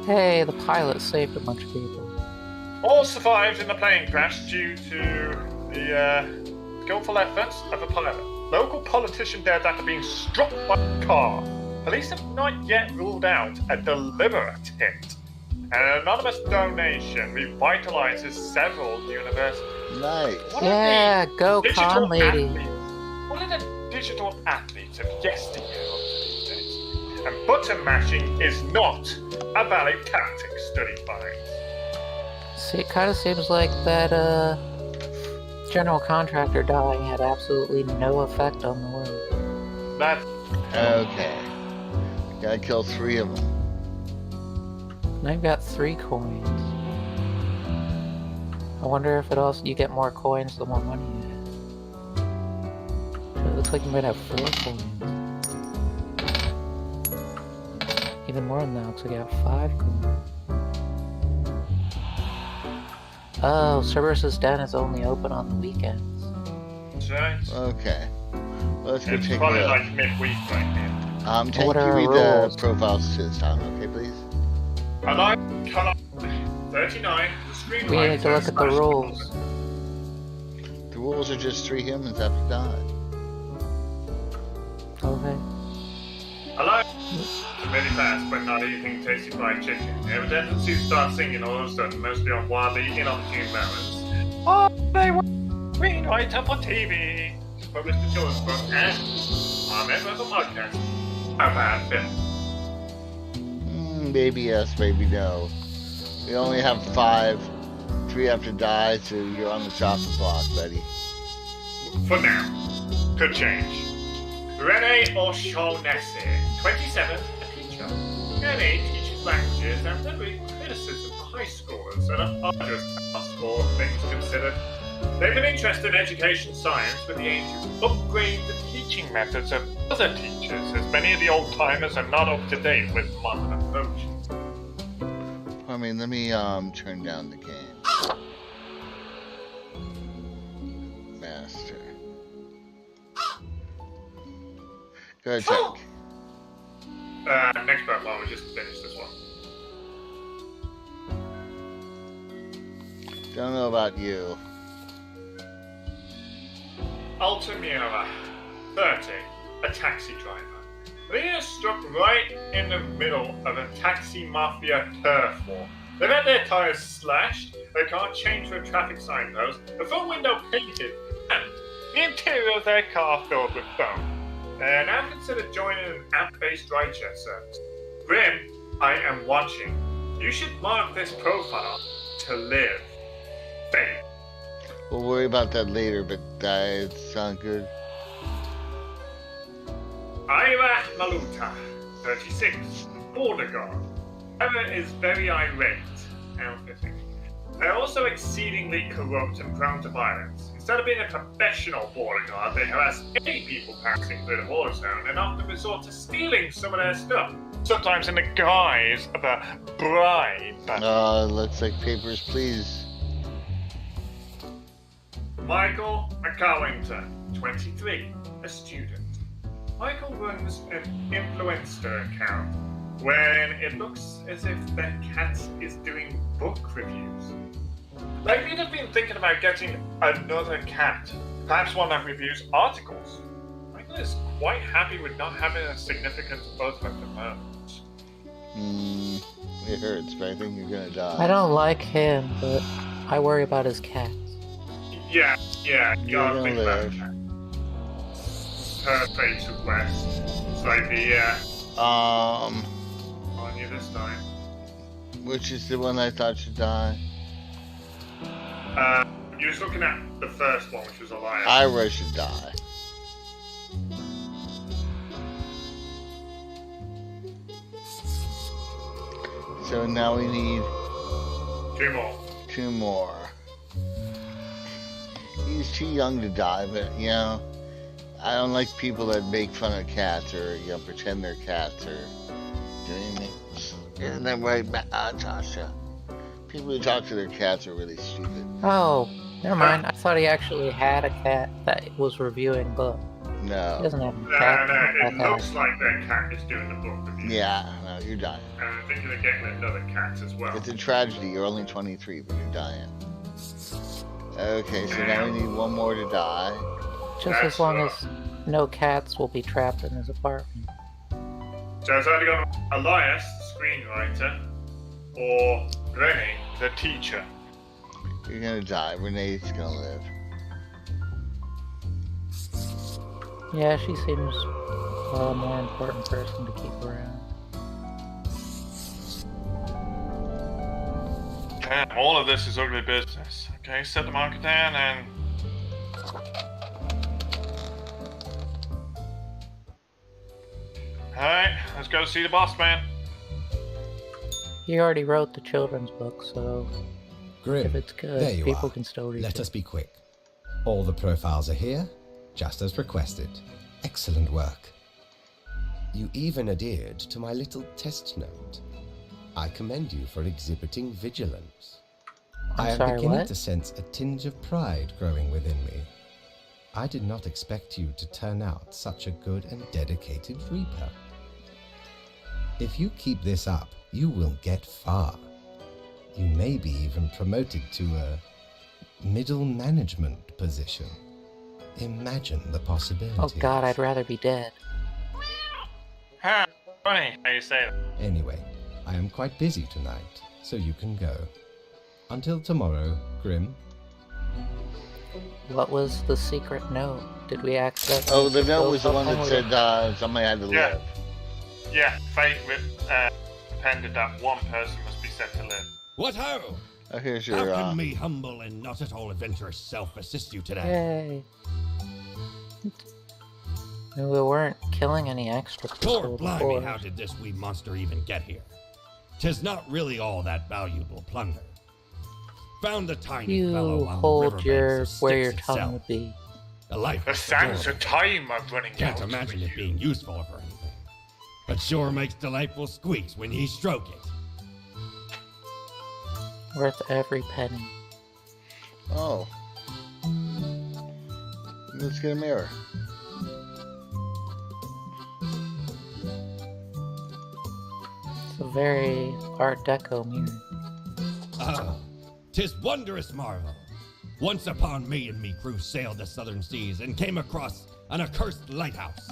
Hey, the pilot saved a bunch of people. All survived in the plane crash due to the skillful efforts of a pilot. Local politician dared after being struck by a car. Police have not yet ruled out a deliberate hit. An anonymous donation revitalizes several universities. Nice. What Yeah, go digital con lady. athletes- What are the digital athletes of yesteryear up to these days? And button mashing is not a valid tactic, study finds. See, it kind of seems like that general contractor dying had absolutely no effect on the world. That Okay. Gotta kill 3 of them. And I've got 3 coins. I wonder if it also you get more coins the more money you have. So it looks like you might have 4 coins. Even more than that, looks like you have 5 coins. Oh, Cerberus's Den is only open on the weekends. That's right. Okay. Let's go It's take a probably look. like midweek right now. Can What you are read our the rules? profiles this time, okay, please? I like color 39. The screen We need to look at the rules. The rules are just 3 humans have to die. Okay. Hello. Really fast, but not eating tasty fried chicken. They have a tendency to start singing all of a sudden, mostly on wildly inopportune moments. Oh, they were screenwriter for TV. Published a children's book and I'm a member of a podcast. How bad film? Maybe yes, maybe no. We only have 5. 3 have to die, so you're on the chopping block, buddy. For now. Could change. Berate O'Shaughnessy, 27, a teacher. Renee teaches languages and literary criticism for high schoolers and an arduous task, all things considered. They've an interest in education science with the aim to upgrade the teaching methods of other teachers, as many of the old-timers are not up to date with modern approaches. I mean, let me turn down the game. Master. Go ahead, check. Next profile, we just finished this one. Don't know about you. Altamira, 30, a taxi driver. They are struck right in the middle of a taxi mafia turf war. They've had their tires slashed, their car chained to a traffic signpost, the front window painted, and the interior of their car filled with foam. They're now considered joining an app-based rideshare service. Grim, I am watching. You should mark this profile to live. Fate. We'll worry about that later, but that sound good. Ira Maluta, 36, border guard. Ira is very irate, outfitting. They're also exceedingly corrupt and prone to violence. Instead of being a professional border guard, they harass any people passing through the border zone and often resort to stealing some of their stuff. Sometimes in the guise of a bribe. Looks like papers, please. Michael McCallington, 23, a student. Michael runs an influencer account when it looks as if their cat is doing book reviews. Like you'd have been thinking about getting another cat, perhaps one that reviews articles. Michael is quite happy with not having a significant other at the moment. It hurts, but I think you're gonna die. I don't like him, but I worry about his cats. Yeah, you You're gotta gonna think about live. that. Her fate to west. Slightly, on you this time. Which is the one I thought should die? You was looking at the first one, which was Elias. Ira should die. So now we need 2 more. 2 more. He's too young to die, but I don't like people that make fun of cats or pretend they're cats or doing things. Isn't that right, Tasha? People who talk to their cats are really stupid. Oh, never mind. I thought he actually had a cat that was reviewing books. He No. doesn't have a cat. It looks like their cat is doing the book review. Yeah, no, you're dying. And I think they're getting another cat as well. It's a tragedy. You're only 23, but you're dying. Okay, so now we need 1 more to die. Just as long as no cats will be trapped in his apartment. So it's either going to Elias, the screenwriter, or Rennie, the teacher. You're gonna die. Renee's gonna live. Yeah, she seems a more important person to keep around. Damn, all of this is ugly business. Okay, set the marker down and... Alright, let's go see the boss man. He already wrote the children's book, so Grim, If it's good, there you people are. can still read Let it. us be quick. All the profiles are here, just as requested. Excellent work. You even adhered to my little test note. I commend you for exhibiting vigilance. I am sorry, beginning what? to sense a tinge of pride growing within me. I did not expect you to turn out such a good and dedicated Reaper. If you keep this up, you will get far. You may be even promoted to a middle management position. Imagine the possibilities. Oh god, I'd rather be dead. Ha! Funny how you say that. Anyway, I am quite busy tonight, so you can go. Until tomorrow, Grim. What was the secret note? Did we accidentally Oh, the note kill was the one that something said somebody had to Yeah. live. Yeah, fate appended that one person must be set to live. What ho! Oh, here's How your. can me humble and not at all adventurous self assist you today? Yay. We weren't killing any extra people Lord blimey, before. how did this wee monster even get here? 'Tis not really all that valuable plunder. Found the tiny fellow You on the hold riverbanks your of where your Styx tongue itself. would be. The life The is sands of adorable. time are running Can't out. imagine for it you. being useful for anything. But sure makes delightful squeaks when ye stroke it. Worth every penny. Oh. Let's get a mirror. It's a very Art Deco mirror. Ah, 'tis wondrous marvel. Once upon me and me crew sailed the southern seas and came across an accursed lighthouse.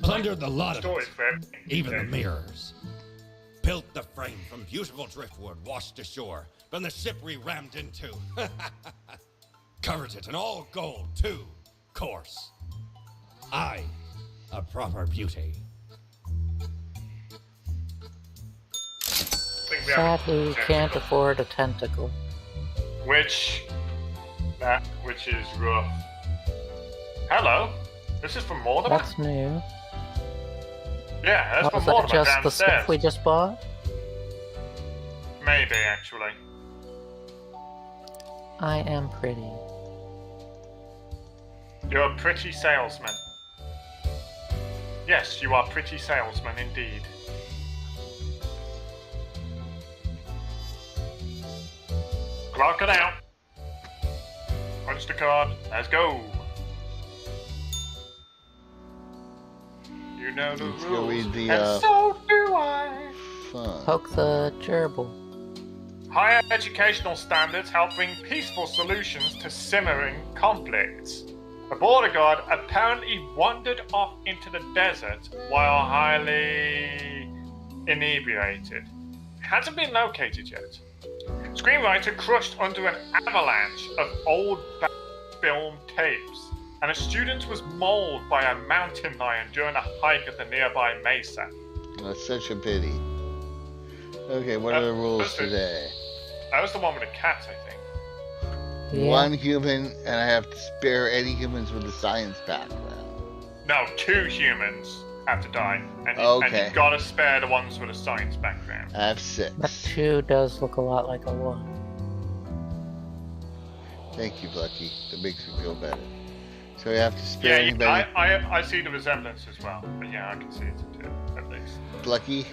Plundered the lot of Story, it, Fred. even the mirrors. Built the frame from beautiful driftwood washed ashore from the ship we rammed into. Covered it in all gold, too, course. Aye, a proper beauty. Think we have Sadly, we can't afford a tentacle. which is rough. Hello, this is from Mortimer. That's new. Yeah, that's Oh, from is that Mortimer just the downstairs. stuff we just bought? Maybe actually. I am pretty. You're a pretty salesman. Yes, you are pretty salesman indeed. Clock it out. Punch the card. Let's go. You know the Let's go rules, read the, and so do I. Fun. Poke the gerbil. Higher educational standards help bring peaceful solutions to simmering conflicts. The border guard apparently wandered off into the desert while highly inebriated. It hasn't been located yet. Screenwriter crushed under an avalanche of old film tapes, and a student was mauled by a mountain lion during a hike at the nearby mesa. That's such a pity. Okay, what are the rules today? That was the one with the cat, I think. Yeah. One human, and I have to spare any humans with a science background. No, 2 humans have to die, and Okay. you've got to spare the ones with a science background. I have That 6. 2 does look a lot like a 1. Thank you, Lucky. That makes me feel better. So we have to spare Yeah, anybody. I see the resemblance as well, but yeah, I can see it too, at least. Lucky.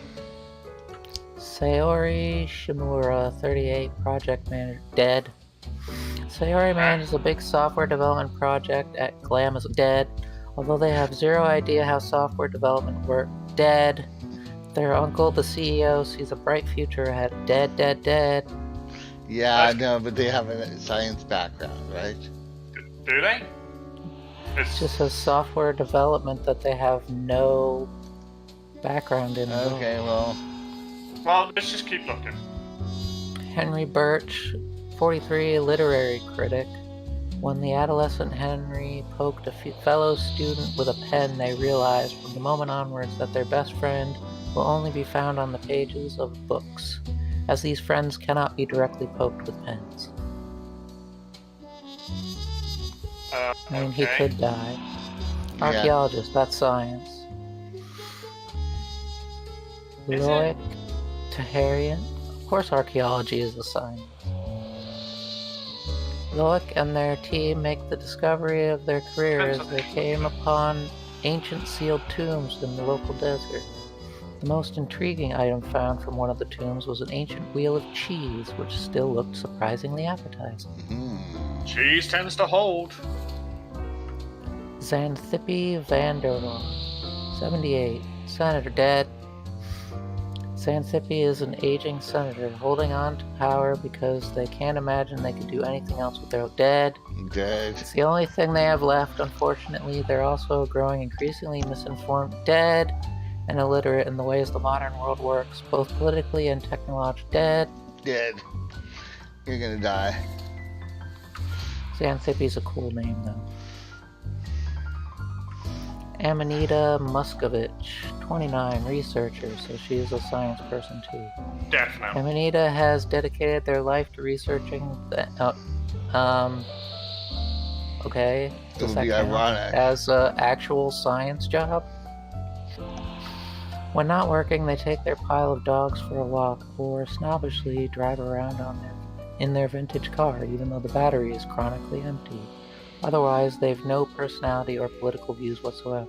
Sayori Shimura, 38, project manager, dead. Sayori manages a big software development project at Glam is dead. Although they have zero idea how software development works, dead. Their uncle, the CEO, sees a bright future ahead. Dead, dead, dead. Yeah, I know, but they have a science background, right? Do they? It just says software development that they have no background in. at all. Okay, well, Well, let's just keep looking. Henry Birch, 43, literary critic. When the adolescent Henry poked a fellow student with a pen, they realized from the moment onwards that their best friend will only be found on the pages of books, as these friends cannot be directly poked with pens. I mean, he Okay. could die. Yeah. Archaeologist, that's science. Is Loic Taharian? Of course archaeology is a science. Zoic and their team make the discovery of their career as they came upon ancient sealed tombs in the local desert. The most intriguing item found from one of the tombs was an ancient wheel of cheese, which still looked surprisingly appetizing. Cheese tends to hold. Xanthippe Vanderloh, 78, senator, dead. Xanthippe is an aging senator, holding on to power because they can't imagine they could do anything else with their dead. It's the only thing they have left, unfortunately. They're also growing increasingly misinformed, dead, and illiterate in the ways the modern world works, both politically and technologically. Dead. You're gonna die. Xanthippe's a cool name, though. Amanita Muscovich, 29, researcher, so she is a science person too. Definitely. Amanita has dedicated their life to researching the, okay. It would be ironic. As an actual science job. When not working, they take their pile of dogs for a walk, or snobbishly drive around in their vintage car, even though the battery is chronically empty. Otherwise, they've no personality or political views whatsoever.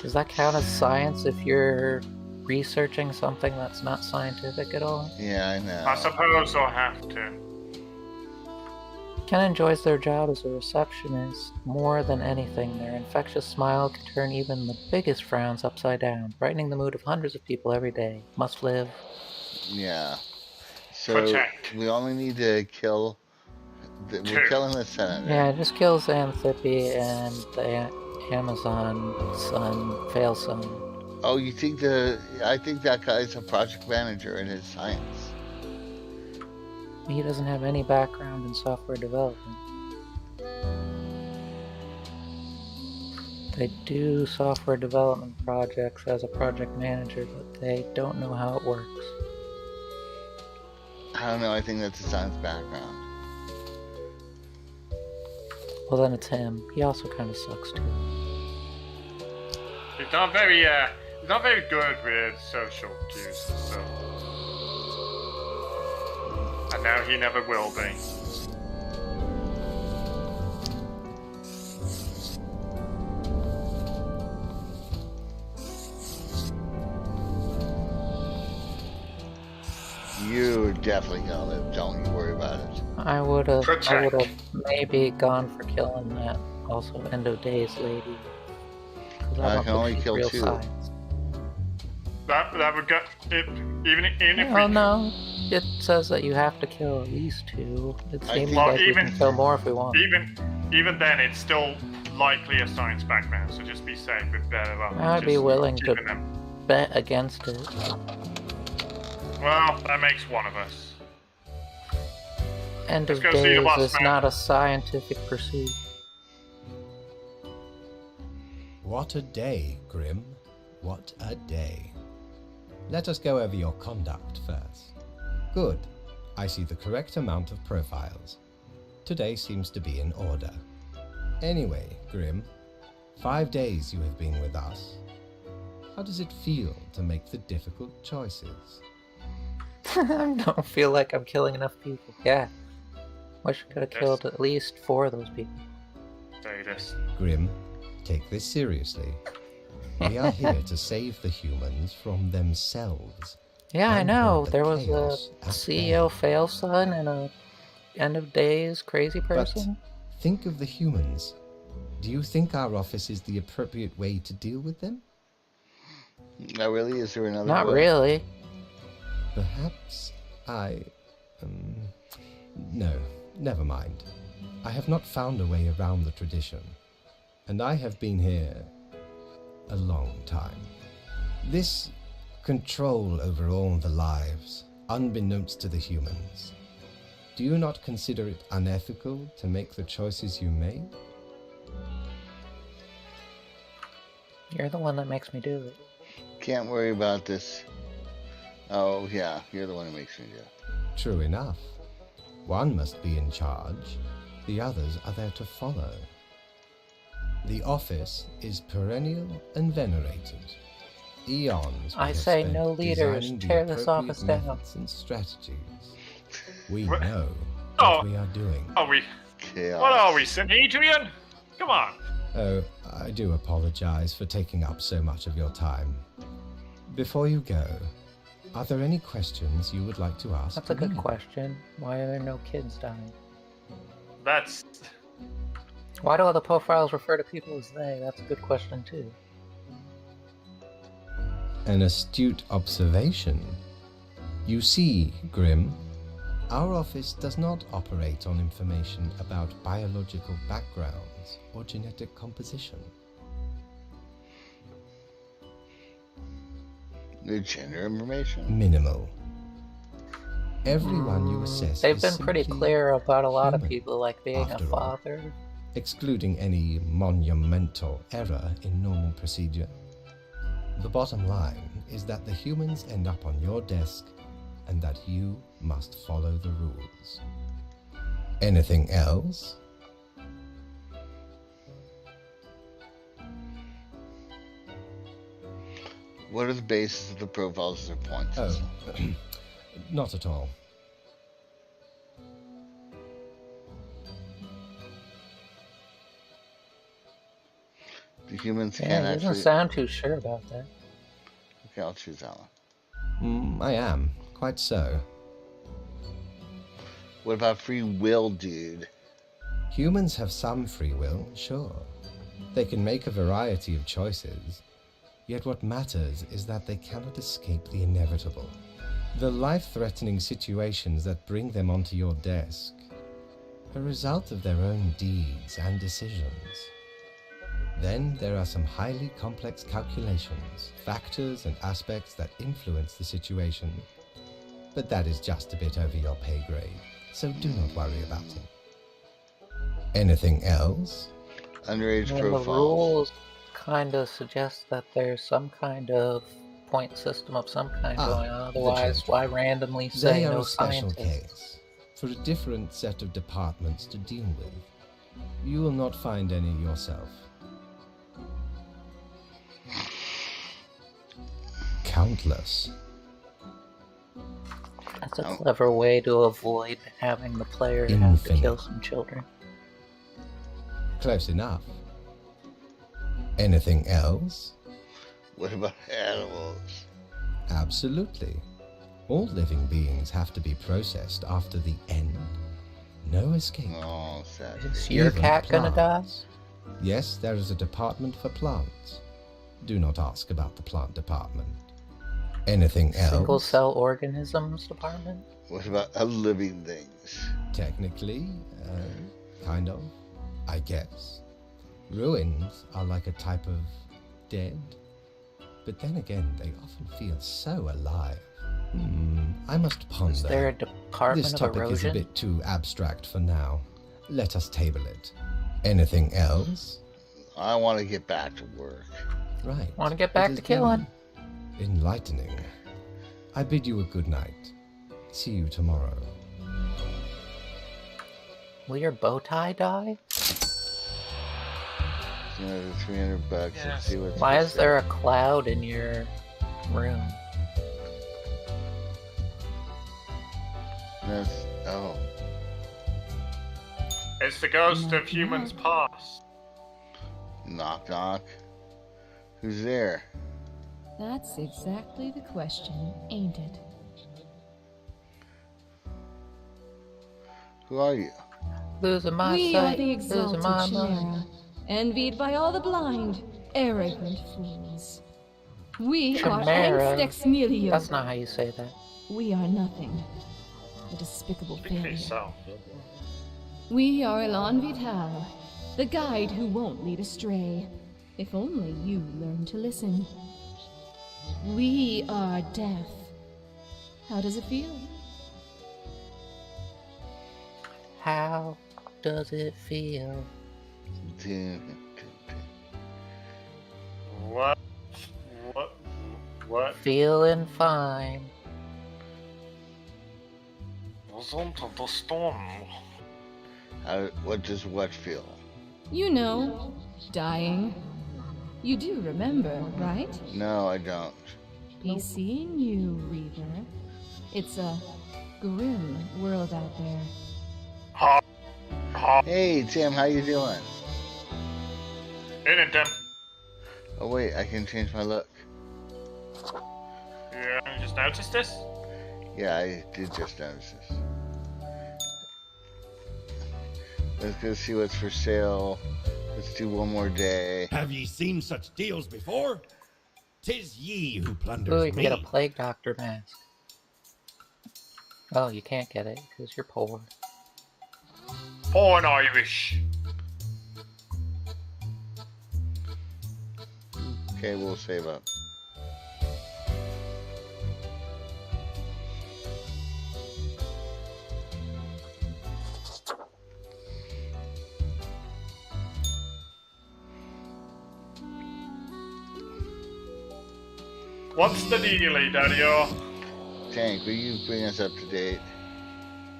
Does that count as science if you're researching something that's not scientific at all? Yeah, I know. I suppose I'll have to. Ken enjoys their job as a receptionist more than anything. Their infectious smile can turn even the biggest frowns upside down, brightening the mood of hundreds of people every day. Must live. Yeah. So Protect. we only need to kill. We're killing the senator. Yeah, just kill Xanthippe and the Amazon son, fail son. Oh, you think I think that guy's a project manager in his science. He doesn't have any background in software development. They do software development projects as a project manager, but they don't know how it works. I don't know. I think that's a science background. Well, then it's him. He also kind of sucks too. He's not very good with social cues, so. And now he never will be. You're definitely gonna live. Don't you worry about it. I would have Protect. maybe gone for killing that also End of Days lady. 'Cause I don't can think only she's kill real 2. science. That would go even if Well, we. no. It says that you have to kill at least 2. It I seems think- like Well, we even- can kill more if we want. Even then, it's still likely a science background. So just be safe with better off. I'd be just willing to keeping them. bet against it. Well, that makes one of us. End Let's of go see the Days boss is man. not a scientific pursuit. What a day, Grim. What a day. Let us go over your conduct first. Good. I see the correct amount of profiles. Today seems to be in order. Anyway, Grim, 5 days you have been with us. How does it feel to make the difficult choices? I don't feel like I'm killing enough people. Yeah. Wish I could have Yes. killed at least 4 of those people. Status. Grim, take this seriously. We are here to save the humans from themselves. Yeah, I And know. from the There was a chaos at CEO bay. fail son and a End of Days crazy person. But think of the humans. Do you think our office is the appropriate way to deal with them? Not really. Is there another? Not way? really. Perhaps no, never mind. I have not found a way around the tradition, and I have been here a long time. This control over all the lives, unbeknownst to the humans. Do you not consider it unethical to make the choices you made? You're the one that makes me do it. Can't worry about this. Oh yeah, you're the one who makes me do it. True enough. One must be in charge. The others are there to follow. The office is perennial and venerated. Eons we I have say spent no leaders. designing the Tear this appropriate office down. methods and strategies. We What? know Oh. what we are doing. Oh, we Chaos. What are we, Sanhedrian? Come on. Oh, I do apologize for taking up so much of your time. Before you go, are there any questions you would like to ask? That's a good me? question. Why are there no kids dying? That's... Why do all the profiles refer to people as they? That's a good question too. An astute observation. You see, Grim, our office does not operate on information about biological backgrounds or genetic composition. New gender information. Minimal. Everyone you assess They've is been pretty simply clear about a lot of human, people, like being a after all. father. excluding any monumental error in normal procedure. The bottom line is that the humans end up on your desk and that you must follow the rules. Anything else? What are the bases of the profiles of their points? Oh, not at all. The humans Yeah, can't he doesn't actually. sound too sure about that. Okay, I'll choose that one. I am, quite so. What about free will, dude? Humans have some free will, sure. They can make a variety of choices. Yet what matters is that they cannot escape the inevitable. The life-threatening situations that bring them onto your desk are a result of their own deeds and decisions. Then there are some highly complex calculations, factors and aspects that influence the situation. But that is just a bit over your pay grade, so do not worry about it. Anything else? Underage And the profiles. rules kind of suggest that there's some kind of point system of some kind going on. the Otherwise, children. why randomly say They are no a special scientists? case, for a different set of departments to deal with. You will not find any yourself. Countless. That's a clever way to avoid having the player have to kill Infinite. some children. Close enough. Anything else? What about animals? Absolutely. All living beings have to be processed after the end. No escape. Oh, sad. Is your Even cat gonna die? plants. Yes, there is a department for plants. Do not ask about the plant department. Anything else? Single cell organisms department? What about living things? Technically, kind of, I guess. Ruins are like a type of dead. But then again, they often feel so alive. I must ponder. Is there a department This of topic is a erosion? bit too abstract for now. Let us table it. Anything else? I want to get back to work. Right. Want to get It back has to killing? been enlightening. I bid you a good night. See you tomorrow. Will your bow tie die? Another $300. Let's Yes. see what's Why this is there a cloud in your room? That's, oh, It's the ghost Knock, of humans knock. past. knock knock. Who's there? That's exactly the question, ain't it? Who are you? Losing my We are sight, the losing exalted my mind. Chimera, envied by all the blind, arrogant fools. We are Chimera? angst ex nihilo. That's not how you say that. We are nothing. A despicable Speak for failure. yourself. We are Elan Vital, the guide who won't lead astray. If only you learn to listen. We are death. How does it feel? How does it feel? What? What? Feeling fine. Doesn't understand. What does what feel? You know, dying. You do remember, right? No, I don't. Be seeing you, Reaver. It's a grim world out there. Ha! Oh, Hey, Tim, how you doing? in it, Tim. Oh, wait, I can change my look. Yeah, you just noticed this? Yeah, I did just notice this. Let's go see what's for sale. Let's do one more day. Have ye seen such deals before? 'Tis ye who Ooh, plunders you can get a me. plague doctor mask. Oh, you can't get it because you're poor. Poor and Irish. Okay, we'll save up. What's the dealie, Daddy-O? Tank, will you bring us up to date?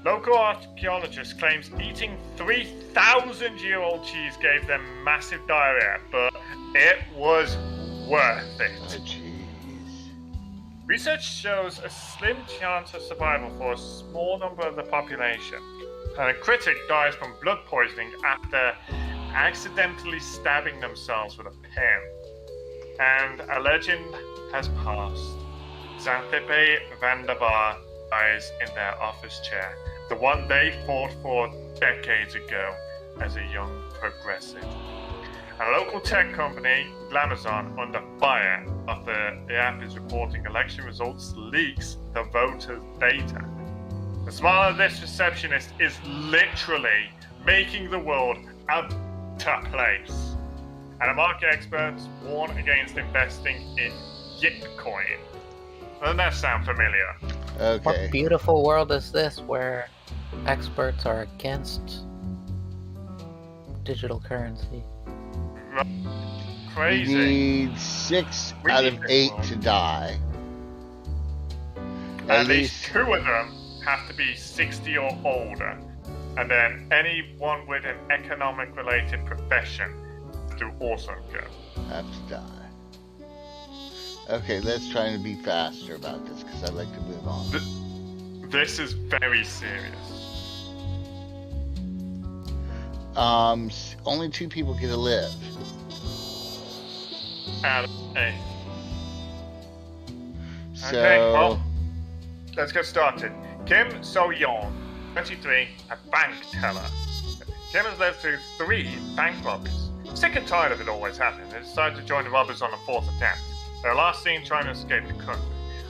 Local archaeologist claims eating 3,000-year-old cheese gave them massive diarrhea, but it was worth Oh, it. jeez. Research shows a slim chance of survival for a small number of the population. And a critic dies from blood poisoning after accidentally stabbing themselves with a pen. And a legend has passed. Xanthepe Vandavar dies in their office chair, the one they fought for decades ago as a young progressive. A local tech company, Glamazon, under fire after the app is reporting election results leaks the voters' data. The smile of this receptionist is literally making the world a better place. And the market experts warn against investing in Bitcoin. Doesn't that sound familiar? Okay. What beautiful world is this where experts are against digital currency? We Crazy. need 6 We out need of this 8 one. to die. At least 2 of them have to be 60 or older. And then anyone with an economic related profession to also go. have to die. Okay, let's try and be faster about this because I'd like to move on. This is very serious. Only 2 people get to live. Out of 8. So, Okay, well, let's get started. Kim So-yeon, 23, a bank teller. Kim has lived through 3 bank robberies. Sick and tired of it always happening, they decided to join the robbers on the 4th attempt. They were last seen trying to escape the country.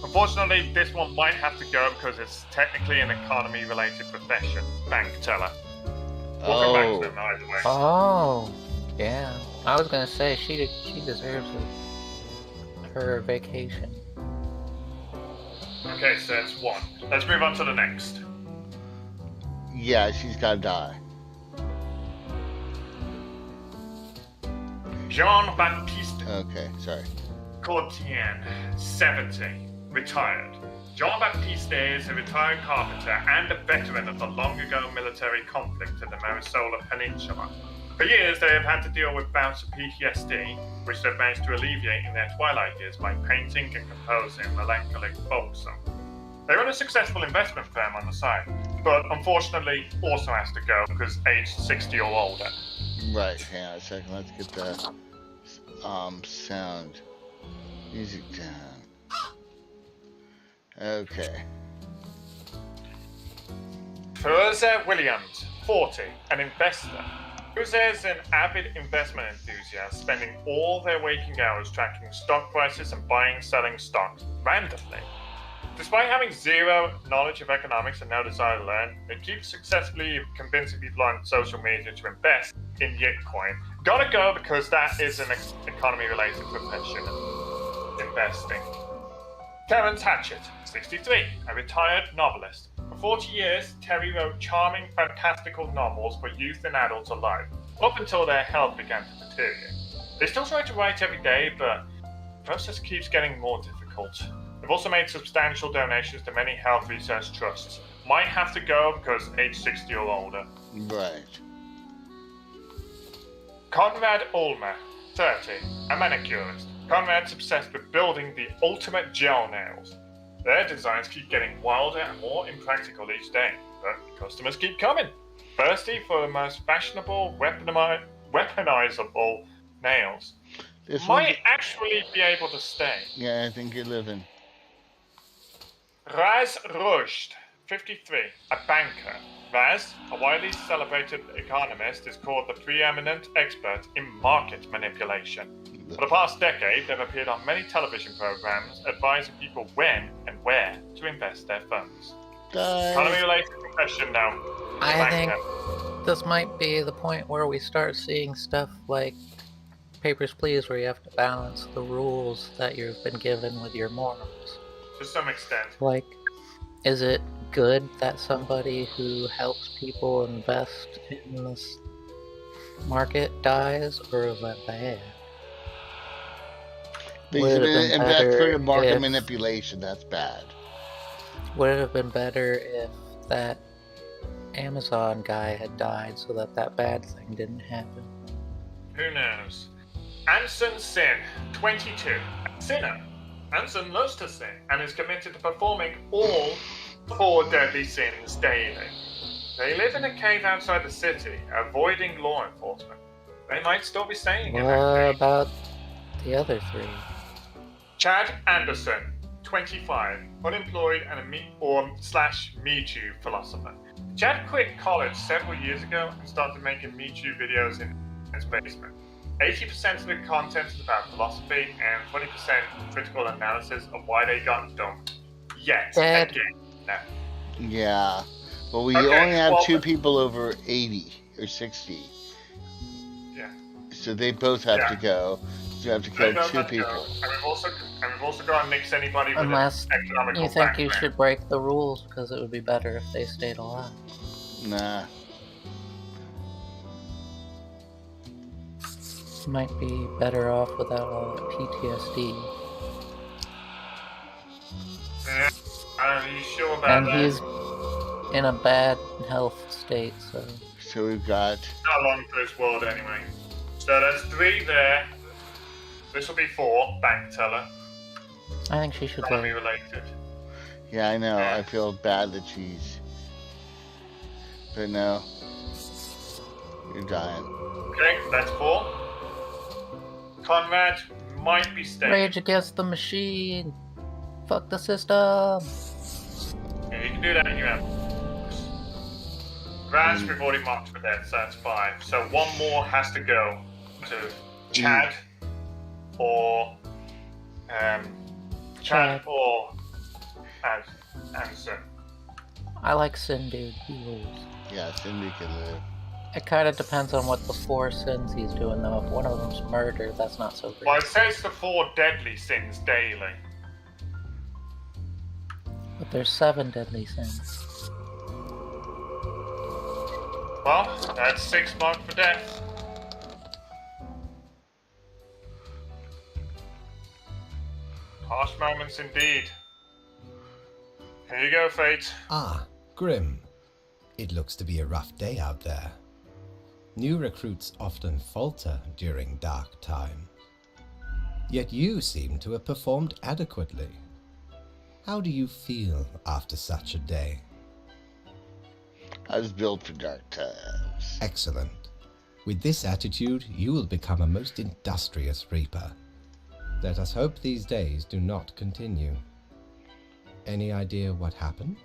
Unfortunately, this one might have to go because it's technically an economy-related profession. Bank teller. Welcome back to them either way. Oh, yeah. I was gonna say she deserves her vacation. Okay, so that's 1. Let's move on to the next. yeah, she's gotta die. Jean-Baptiste Okay, sorry. Courtien, 70, retired. Jean-Baptiste is a retired carpenter and a veteran of the long-ago military conflict in the Marisola Peninsula. For years, they have had to deal with bouts of PTSD, which they've managed to alleviate in their twilight years by painting and composing melancholic folk songs. They run a successful investment firm on the side, but unfortunately also has to go because aged 60 or older. Right, hang on a second. Let's get the sound music down. Okay. Feroza Williams, 40, an investor. Feroza is an avid investment enthusiast, spending all their waking hours tracking stock prices and buying and selling stocks randomly. Despite having zero knowledge of economics and no desire to learn, they keep successfully convincing people on social media to invest in Bitcoin. Gotta go because that is an economy-related profession. Investing. Terence Hatchett, 63, a retired novelist. For 40 years, Terry wrote charming, fantastical novels for youth and adults alike, up until their health began to deteriorate. They still try to write every day, but the process keeps getting more difficult. They've also made substantial donations to many health research trusts. Might have to go because age 60 or older. Right. Conrad Ulmer, 30, a manicurist. Conrad's obsessed with building the ultimate gel nails. Their designs keep getting wilder and more impractical each day, but customers keep coming. Thirsty for the most fashionable, weaponizable nails. This one, Might actually be able to stay. yeah, I think you're living. Raz Rushd, 53, a banker. Raz, a widely celebrated economist, is called the preeminent expert in market manipulation. For the past decade, they've appeared on many television programs advising people when and where to invest their funds. Economy-related profession now. I think this might be the point where we start seeing stuff like Papers, Please, where you have to balance the rules that you've been given with your morals. To some extent. Like, is it good that somebody who helps people invest in this market dies, or is that bad? These invest for market manipulation. That's bad. Would it have been better if that Amazon guy had died so that that bad thing didn't happen? Who knows? Anson Sin, 22, a sinner. Anson loves to sin and is committed to performing all 4 deadly sins daily. They live in a cave outside the city, avoiding law enforcement. They might still be staying in that What cave. about the other 3? Chad Anderson, 25, unemployed and a Me Too philosopher. Chad quit college several years ago and started making Me Too videos in his basement. 80% of the content is about philosophy and 20% critical analysis of why they got dumped. Yet Dad. again, no. Yeah. Well, we Okay, only have well, 2 people over 80 or 60. Yeah. So they both have Yeah. to go. So you have to They kill don't 2 have to go. people. And we've also got to nix anybody with Unless an economical you think you background. should break the rules because it would be better if they stayed alive. Nah. Might be better off without all the PTSD. Yeah. Are you sure about And that? he's in a bad health state, so... So we've got. Not long for this world anyway. So there's 3 there. This will be 4, bank teller. I think she should Economy go. related. Yeah, I know. I feel bad that she's. But no. You're dying. Okay, that's 4. Conrad might be staying. Rage Against the Machine! Fuck the system! Yeah, you can do that in your own. Raz, we've already marked for death, so that's 5. So 1 more has to go to Chad or Chad or Anderson. I like Sin Dude, he rules. Yeah, Cindy can live. It kind of depends on what the 4 sins he's doing, though. If one of them's murder, that's not so Well, great. it says the 4 deadly sins daily. But there's 7 deadly sins. Well, that's 6 marked for death. Harsh moments indeed. Here you go, Fate. Ah, Grim. It looks to be a rough day out there. New recruits often falter during dark time. Yet you seem to have performed adequately. How do you feel after such a day? I was built for dark times. Excellent. With this attitude, you will become a most industrious reaper. Let us hope these days do not continue. Any idea what happened?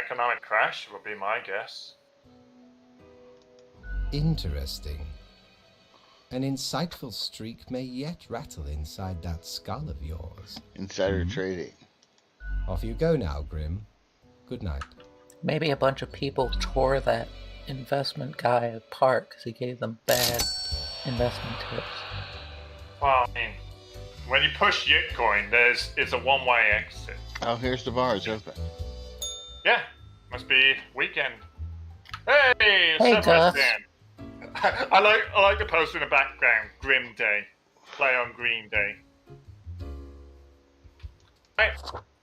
Economic crash would be my guess. Interesting. An insightful streak may yet rattle inside that skull of yours. Insider trading. Off you go now, Grim. Good night. Maybe a bunch of people tore that investment guy apart because he gave them bad investment tips. Well, I mean, when you push Yitcoin, it's a one-way exit. Oh, here's the bar. It's open. Yeah, must be weekend. Hey, Hey, Sunrise Gus. Dan. I like the poster in the background. Grim Day, play on Green Day. Right,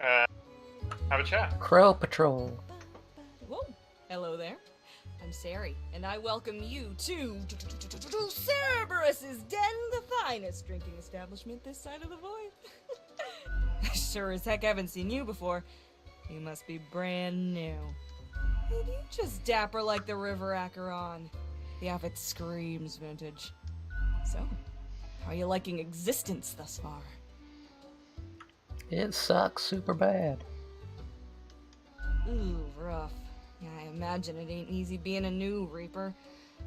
have a chat. Crow Patrol. Whoa, hello there. I'm Sari, and I welcome you to Cerberus's Den, the finest drinking establishment this side of the void. I sure as heck haven't seen you before. You must be brand new. And you just dapper like the river Acheron. The outfit screams vintage. So, how are you liking existence thus far? It sucks super bad. Ooh, rough. Yeah, I imagine it ain't easy being a new Reaper.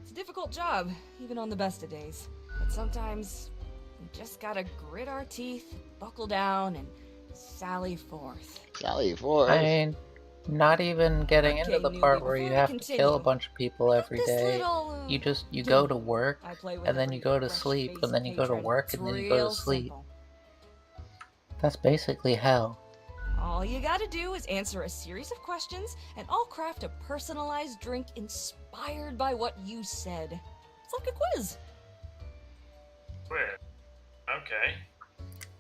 It's a difficult job, even on the best of days. But sometimes, we just gotta grit our teeth, buckle down, and sally forth. Sally Forth. I mean, not even getting Okay, into the newbie, part where before you we have to continue, kill a bunch of people every this day. little, You go to game work, I play with and then every you go to fresh sleep, faced and then you go to patron. work, It's and then you go to real sleep. simple. That's basically hell. All you gotta do is answer a series of questions, and I'll craft a personalized drink inspired by what you said. It's like a quiz. Weird. Okay.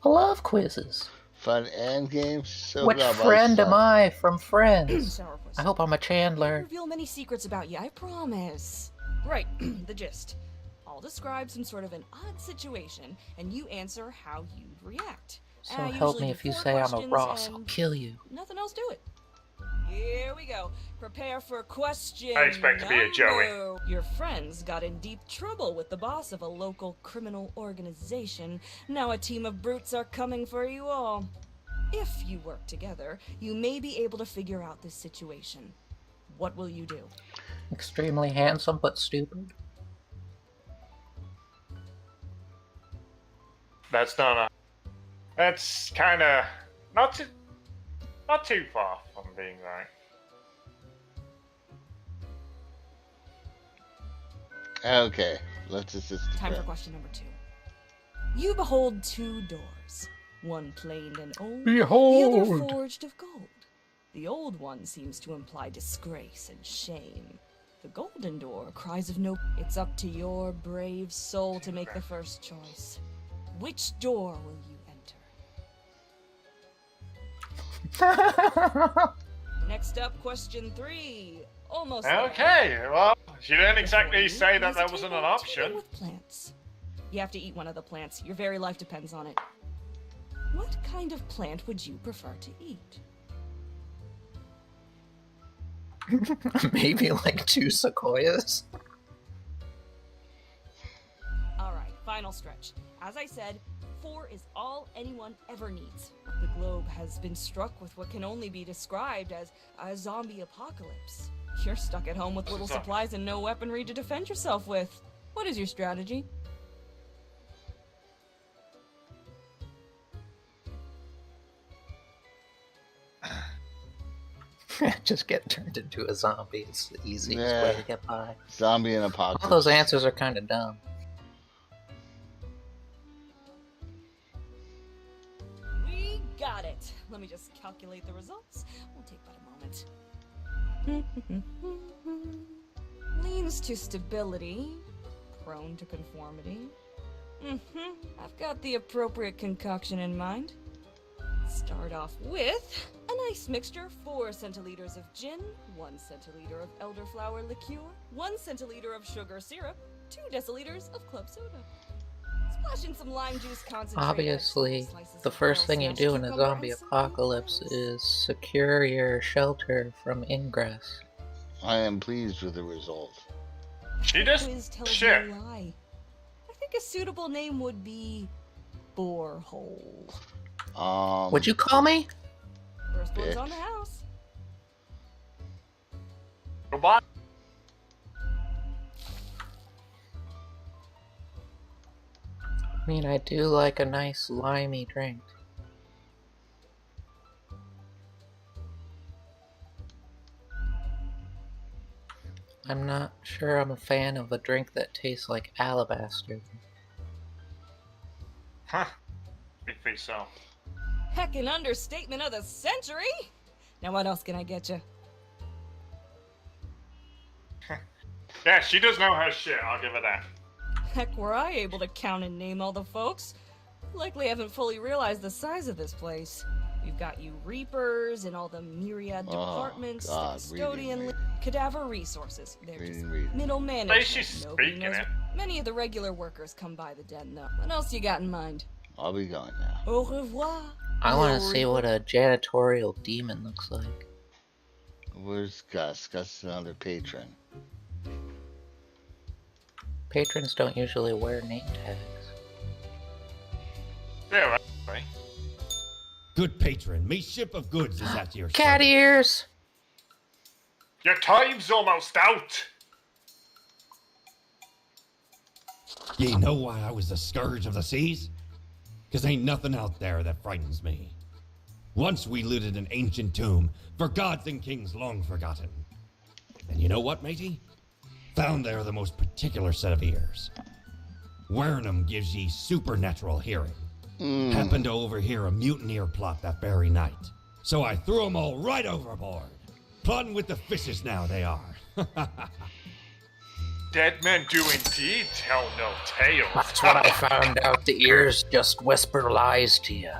I love quizzes. Fun and games. So Which glad by friend am stuff. I from Friends? Sour puss. I hope I'm a I won't Chandler. reveal many secrets about you, I promise. Right, the gist. I'll describe some sort of an odd situation, and you answer how you'd react. So I help usually me do if you 4 say I'm a questions Ross. I'll and kill you. nothing else to it. Here we go. Prepare for question I expect to be a Joey. number- Your friends got in deep trouble with the boss of a local criminal organization. Now a team of brutes are coming for you all. If you work together, you may be able to figure out this situation. What will you do? Extremely handsome but stupid. That's not a. That's kind of not too far from being right. Okay, let's assist the Time for friend. question number 2. You behold 2 doors. One planed and old, the Behold! other forged of gold. The old one seems to imply disgrace and shame. The golden door cries of no. It's up to your brave soul to make the first choice. Which door will you enter? Next up, question 3. Almost there. Okay, well, she didn't exactly Before say you, that use that a wasn't table an teeming option. with plants. You have to eat one of the plants. Your very life depends on it. What kind of plant would you prefer to eat? Maybe like 2 sequoias? Alright, final stretch. As I said, 4 is all anyone ever needs. The globe has been struck with what can only be described as a zombie apocalypse. You're stuck at home with little Zombie. supplies and no weaponry to defend yourself with. What is your strategy? Just get turned into a zombie. It's the easiest Yeah. way to get by. Zombie and All apocalypse. those answers are kind of dumb. We got it. Let me just calculate the results. Won't take but a moment. Leans to stability. Prone to conformity. I've got the appropriate concoction in mind. Start off with a nice mixture: 4 centiliters of gin, 1 centiliter of elderflower liqueur, 1 centiliter of sugar syrup, 2 deciliters of club soda. Splash in some lime juice concentrate. Obviously, slices the of first kale thing you smashed do in a cucumber, zombie and some apocalypse bananas. is secure your shelter from ingress. I am pleased with the result. She just Quiz tells shit. you a lie. I think a suitable name would be Borehole. What'd you call me? First one's Bitch. on the house. Goodbye. I mean, I do like a nice limey drink. I'm not sure I'm a fan of a drink that tastes like alabaster. Huh. Big face so. Heck, an understatement of the century. Now what else can I get you? Yeah, she does know her shit, I'll give her that. Heck, were I able to count and name all the folks? Likely haven't fully realized the size of this place. We've got you Reapers and all the myriad Oh, departments, God, the custodian, reading. cadaver resources. They're just Reading. middle At management. least she's Nobody speaking knows it. Many of the regular workers come by the den, though. What else you got in mind? I'll be going now. Au revoir. I want to see what a janitorial demon looks like. Where's Gus? Gus is another patron. Patrons don't usually wear name tags. Yeah, right. Good patron, me ship of goods is at your Cat service. ears! Your time's almost out. Ye know why I was the scourge of the seas? 'Cause ain't nothing out there that frightens me. Once we looted an ancient tomb for gods and kings long forgotten. And you know what, matey? Found there the most particular set of ears. Wearing 'em gives ye supernatural hearing. Happened to overhear a mutineer plot that very night. So I threw 'em all right overboard. Plotting with the fishes now they are. Dead men do indeed tell no tales. That's what I found out. The ears just whisper lies to you.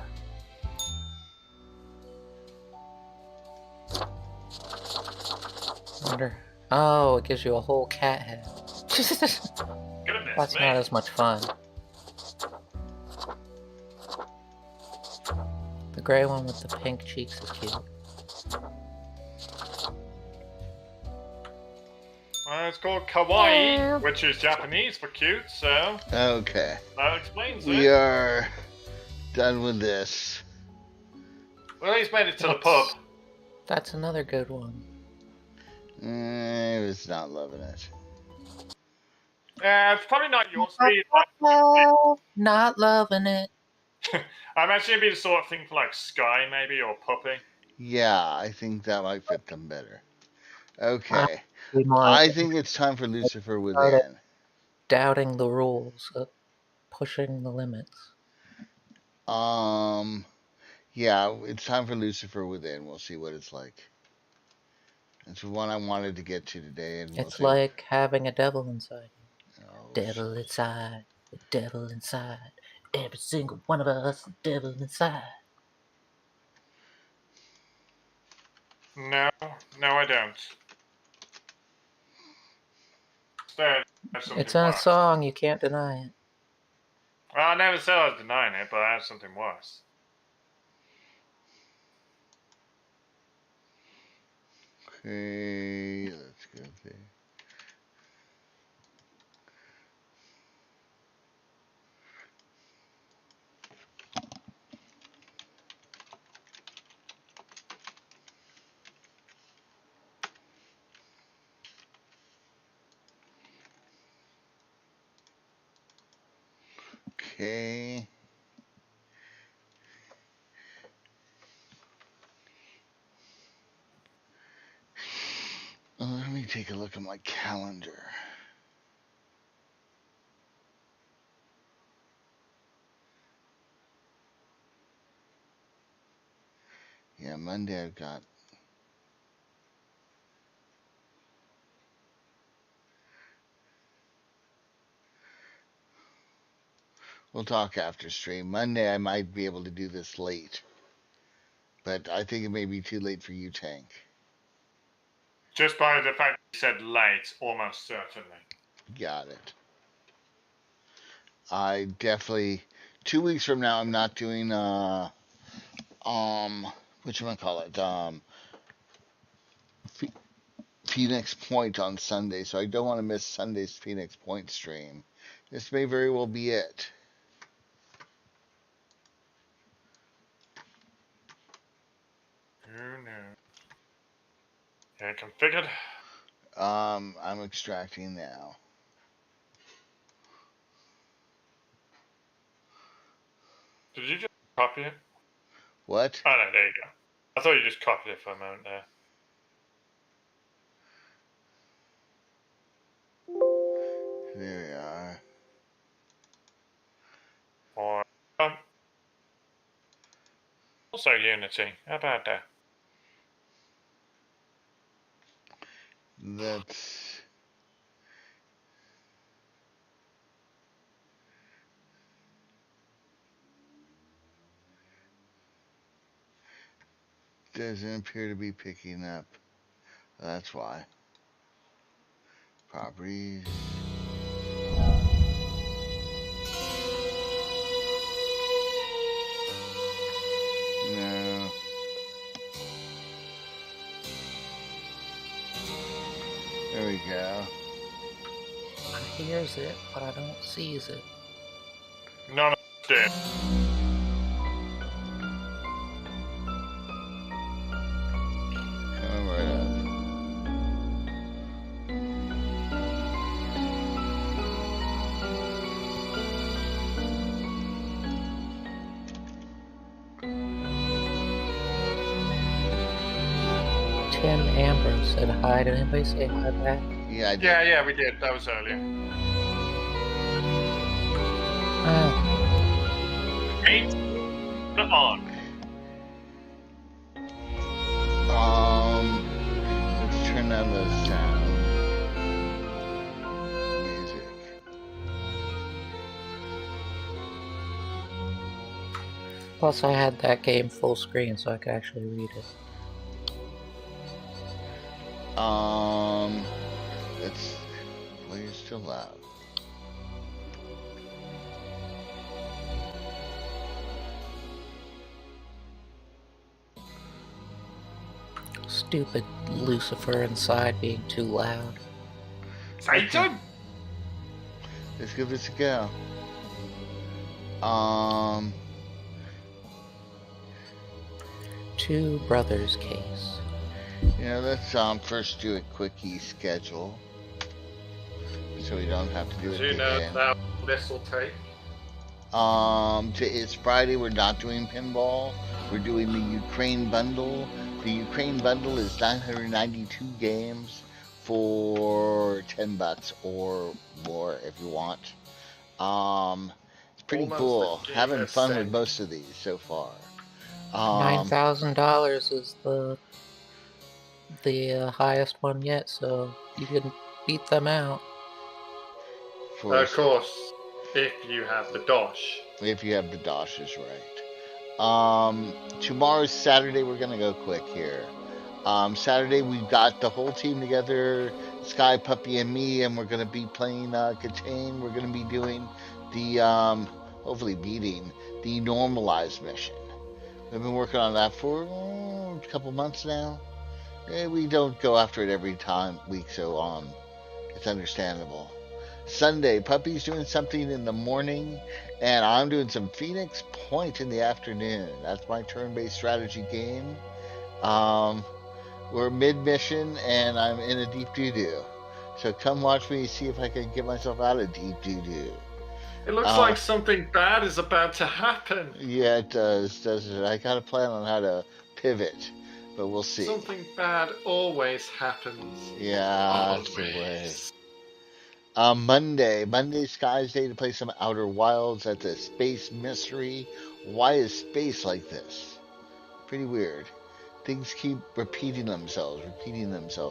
Wonder. Oh, it gives you a whole cat head. Goodness That's me. not as much fun. The gray one with the pink cheeks is cute. Well, it's called kawaii, which is Japanese for cute, so Okay. that explains We it. are done with this. We at least made it to the pub. That's another good one. I was not loving it. It's probably not your speed. Not loving it. I imagine it'd be the sort of thing for like Sky, maybe, or Puppy. Yeah, I think that might fit them better. Okay. Be more I think it's time for Lucifer started Within. doubting the rules, pushing the limits. Yeah, it's time for Lucifer Within. We'll see what it's like. It's the one I wanted to get to today, and we'll It's see. like having a devil inside. Oh, Devil inside, the devil inside. Every single one of us, the devil inside. No, I don't. Instead, there's something It's in a worse. song, you can't deny it. Well, I never said I was denying it, but I have something worse. Okay, let's go there. Okay. Let me take a look at my calendar. Yeah, Monday I've got. We'll talk after stream. Monday I might be able to do this late. But I think it may be too late for you, Tank. Just by the fact you said late, almost certainly. Got it. I definitely 2 weeks from now I'm not doing whatchamacallit, Phoenix Point on Sunday, so I don't want to miss Sunday's Phoenix Point stream. This may very well be it. Who knows? Yeah, configured. I'm extracting now. Did you just copy it? What? Oh no, there you go. I thought you just copied it for a moment there. There we are. Or also Unity. How about that? That's doesn't appear to be picking up. That's why. Properties. go. I hears it, but I don't sees it. None of us did. Coming right up. Tim Amber said hi. Did anybody say hi back? Yeah, I did. Yeah, we did. That was earlier. Oh, 8 on. Let's turn down the sound. Music. plus I had that game full screen so I could actually read it. It's. Well, you're still loud. Stupid Lucifer inside being too loud. Satan! Let's give this a go. Two Brothers case. Let's first do a quickie schedule, so we don't have to do it Do you know again. how this will take? It's Friday. We're not doing pinball. We're doing the Ukraine bundle. The Ukraine bundle is 992 games for $10 or more if you want. It's pretty Almost cool. a game Having a fun with cent. most of these so far. $9,000 is the highest one yet, so you can beat them out. Of course, if you have the dosh. If you have the dosh is right. Tomorrow's Saturday. We're gonna go quick here. Saturday we've got the whole team together, Sky, Puppy, and me, and we're gonna be playing Katane. We're gonna be doing the hopefully beating the normalized mission. We've been working on that for a couple months now. We don't go after it every week, so it's understandable. Sunday, Puppy's doing something in the morning, and I'm doing some Phoenix Point in the afternoon. That's my turn-based strategy game. We're mid-mission, and I'm in a deep doo-doo. So come watch me see if I can get myself out of deep doo-doo. It looks like something bad is about to happen. Yeah, it does, doesn't it? I got a plan on how to pivot, but we'll see. Something bad always happens. Yeah, that's the way. Monday, Sky's Day to play some Outer Wilds at the Space Mystery. Why is space like this? Pretty weird. Things keep repeating themselves,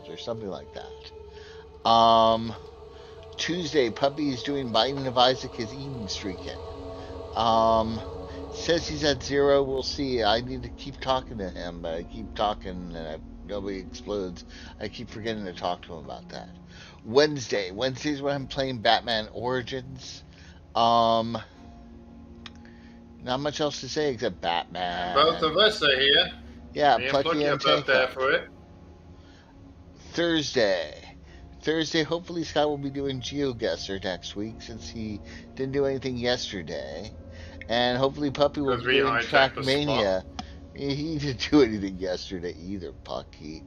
or something like that. Tuesday, Puppy's doing Binding of Isaac is Eden streaking. Says he's at 0. We'll see. I need to keep talking to him, but I keep talking and nobody explodes. I keep forgetting to talk to him about that. Wednesday's when I'm playing Batman Origins. Not much else to say except Batman. Both of us are here. Yeah, Me and Plucky and are both there Tank. for it. Thursday, hopefully Sky will be doing GeoGuessr next week since he didn't do anything yesterday. And hopefully Puppy will be doing Trackmania. He didn't do anything yesterday either, Puppy.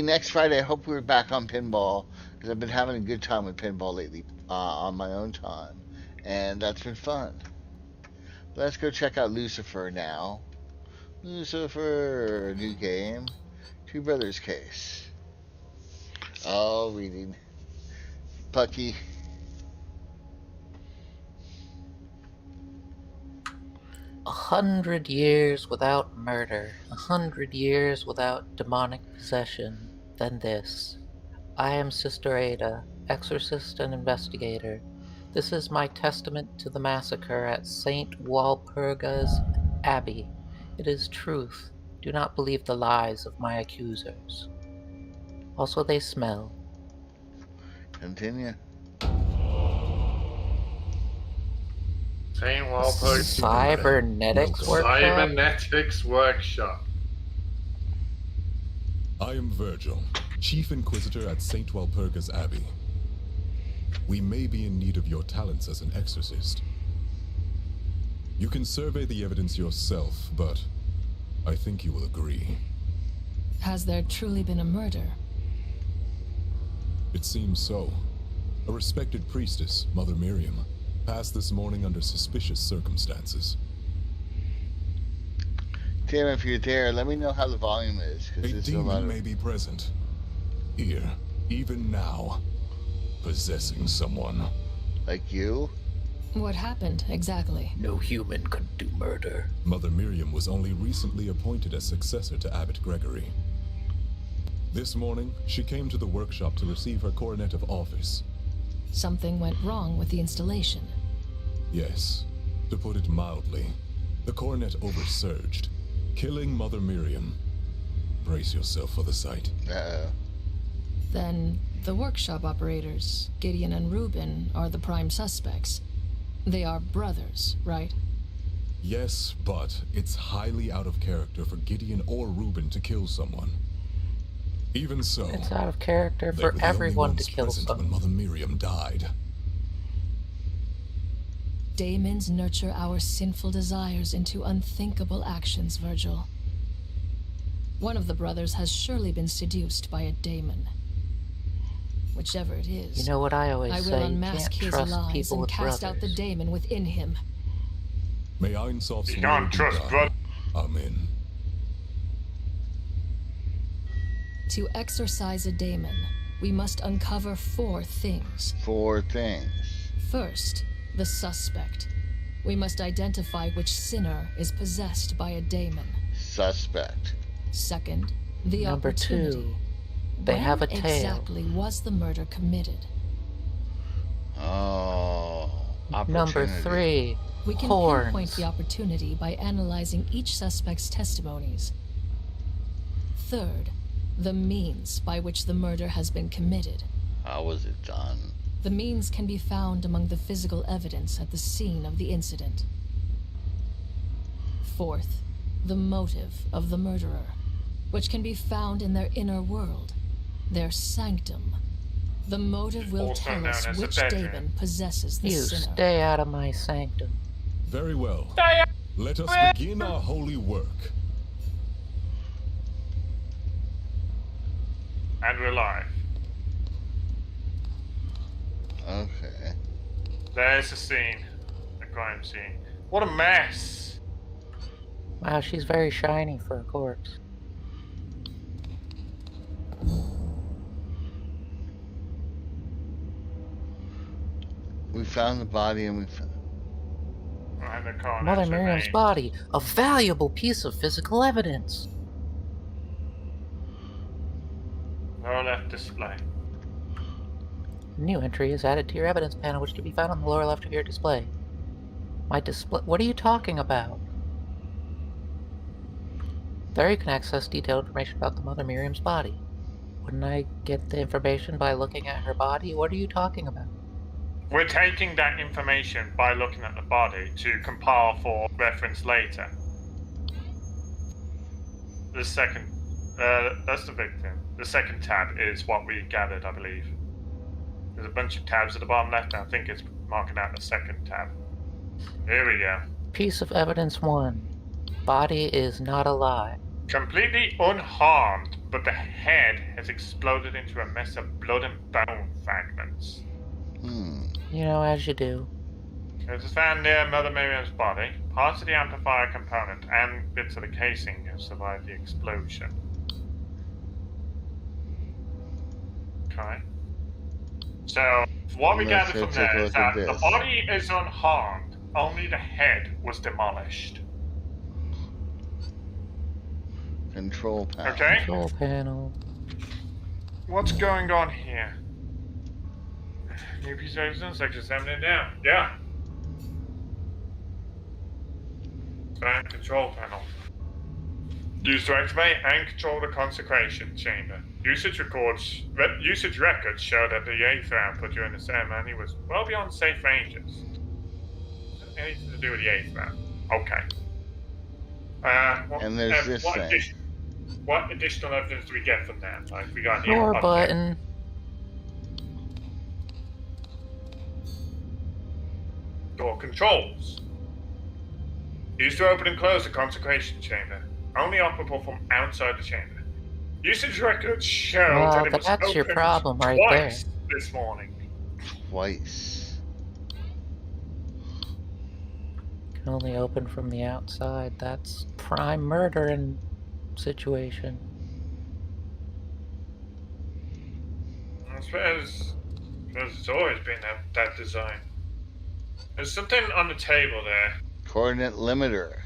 Next Friday, I hope we're back on pinball because I've been having a good time with pinball lately on my own time. And that's been fun. Let's go check out Lucifer now. Lucifer, new game. Two Brothers case. Oh, reading. Pucky. A 100 years without murder, 100 years without demonic possession, then this. I am Sister Ada, exorcist and investigator. This is my testament to the massacre at St. Walpurga's Abbey. It is truth. Do not believe the lies of my accusers. Also, they smell. Continue. St. Walpurgis. Cybernetics Workshop? Cybernetics Workshop. I am Virgil, Chief Inquisitor at St. Walpurgis Abbey. We may be in need of your talents as an exorcist. You can survey the evidence yourself, but I think you will agree. Has there truly been a murder? It seems so. A respected priestess, Mother Miriam, passed this morning under suspicious circumstances. Tim, if you're there, let me know how the volume is. A There's a lot demon of... may be present. Here, even now. Possessing someone. Like you? What happened, exactly? No human could do murder. Mother Miriam was only recently appointed as successor to Abbot Gregory. This morning, she came to the workshop to receive her coronet of office. Something went wrong with the installation. Yes, to put it mildly, the coronet oversurged, killing Mother Miriam. Brace yourself for the sight. Uh-oh. Then, the workshop operators, Gideon and Reuben, are the prime suspects. They are brothers, right? Yes, but it's highly out of character for Gideon or Reuben to kill someone. Even so, It's out of character they for were the only everyone to ones kill present when someone. Mother Miriam died. Daemons nurture our sinful desires into unthinkable actions, Virgil. One of the brothers has surely been seduced by a daemon. Whichever it is, You know what I always I will say, you unmask can't his trust lies people and with cast out the brothers. daemon within him. May Einsoff's You will can't be trust done. brother. Amen. To exorcise a daemon, we must uncover 4 things. 4 things. First, the suspect. We must identify which sinner is possessed by a daemon. Suspect. Second, the Number opportunity. 2, they When have a tail. exactly was the murder committed? Oh. Number Opportunity. 3, We can horns. pinpoint the opportunity by analyzing each suspect's testimonies. Third, the means by which the murder has been committed. How was it done? The means can be found among the physical evidence at the scene of the incident. Fourth, the motive of the murderer, which can be found in their inner world, their sanctum. The motive will Also tell known us as the which bedroom. daemon possesses the You sinner. stay out of my sanctum. Very well. Let us begin our holy work. And we're live. Okay. There's the scene. The crime scene. What a mess! Wow, she's very shiny for a corpse. We found the body and we found... And the cornet's Mother Miriam's remain. body, a valuable piece of physical evidence. Lower left display. A new entry is added to your evidence panel, which can be found on the lower left of your display. My display. What are you talking about? There you can access detailed information about the Mother Miriam's body. Wouldn't I get the information by looking at her body? What are you talking about? We're taking that information by looking at the body to compile for reference later. The second, that's the victim. The second tab is what we gathered, I believe. There's a bunch of tabs at the bottom left, and I think it's marking out the second tab. Here we go. Piece of evidence 1. Body is not alive. Completely unharmed, but the head has exploded into a mess of blood and bone fragments. You know, as you do. It was found near Mother Miriam's body. Parts of the amplifier component and bits of the casing have survived the explosion. Okay. So, what we Let's gathered from take a there is look at that the this. body is unharmed, only the head was demolished. Control panel. Okay? Control panel. What's going on here? New piece of evidence, like just examining it down. Yeah. Back control panel. Used to activate and control the consecration chamber. Usage records show that the aether output during the ceremony was well beyond safe ranges. Anything to do with the aether? Okay. And there's this thing. What additional evidence do we get from that? Like, we got new Door object. button. Door controls. Used to open and close the consecration chamber. Only operable from outside the chamber. Usage records show Well, that it was that's your opened problem right twice this morning. Twice. Can only open from the outside. That's prime murdering situation. I suppose it's always been that design. There's something on the table there. Coordinate limiter.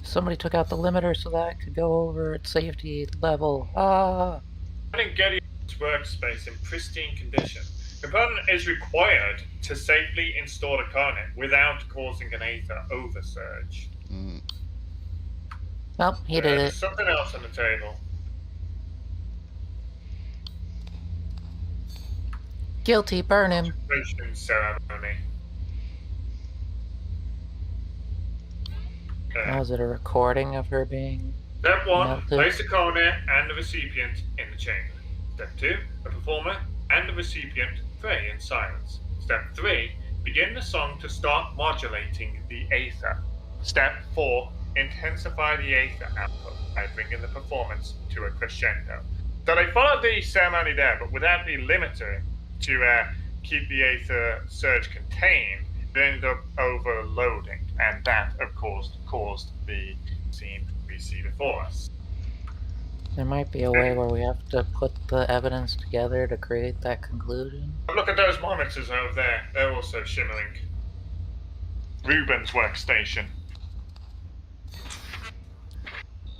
Somebody took out the limiter so that it could go over its safety level. Ah! Finding Gideon's workspace in pristine condition. Component is required to safely install a coordinate without causing an aether oversurge. Mm. Well, he did There's it. something else on the table. Guilty, burn him. Consecration ceremony. Okay. Was it a recording of her being Step 1, melted? place the coordinate and the recipient in the chamber. Step 2, the performer and the recipient pray in silence. Step 3, begin the song to start modulating the aether. Step 4, intensify the aether output by bringing the performance to a crescendo. So they followed the ceremony there, but without the limiter to keep the aether surge contained, they ended up overloading, and that, of course, caused the scene we see before us. There might be a way where we have to put the evidence together to create that conclusion. Look at those monitors over there. They're also shimmering. Ruben's workstation.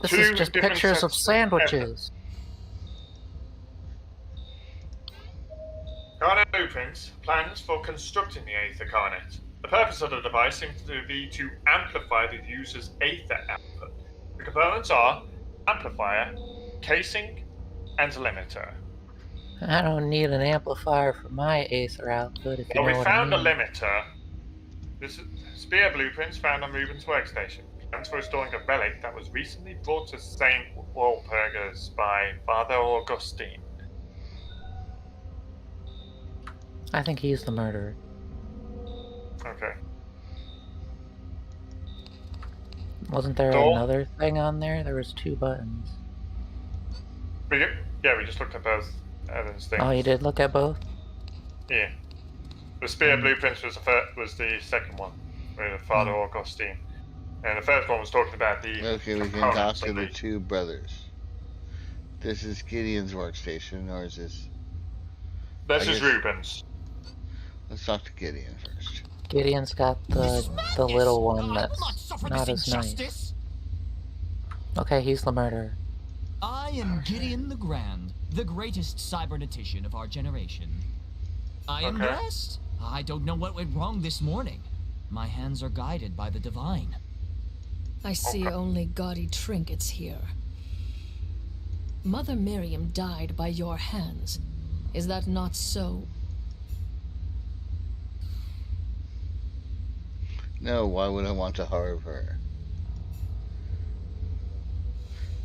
This Two is just different pictures sets of sandwiches. Carnet blueprints, plans for constructing the aether carnet. The purpose of the device seems to be to amplify the user's aether output. The components are amplifier, casing, and limiter. I don't need an amplifier for my aether output, if you Well, know we what I found a mean. limiter. This is spear blueprints found on Ruben's workstation. Plans for restoring a relic that was recently brought to St. Walpurgis by Father Augustine. I think he's the murderer. Okay. Wasn't there Door. another thing on there? There was 2 buttons. We just looked at both evidence things. Oh, you did look at both? Yeah. The spear blueprints was the second one, with Father Augustine. And the first one was talking about the Okay, we can components talk to of the 2 brothers. This is Gideon's workstation, or is this... This I is guess- Ruben's. Let's talk to Gideon first. Gideon's got the little one that's not as nice. Okay, he's the murderer. I am Gideon the Grand, the greatest cybernetician of our generation. I am Okay. blessed. I don't know what went wrong this morning. My hands are guided by the divine. I see only gaudy trinkets here. Mother Miriam died by your hands. Is that not so? No, why would I want to harm her?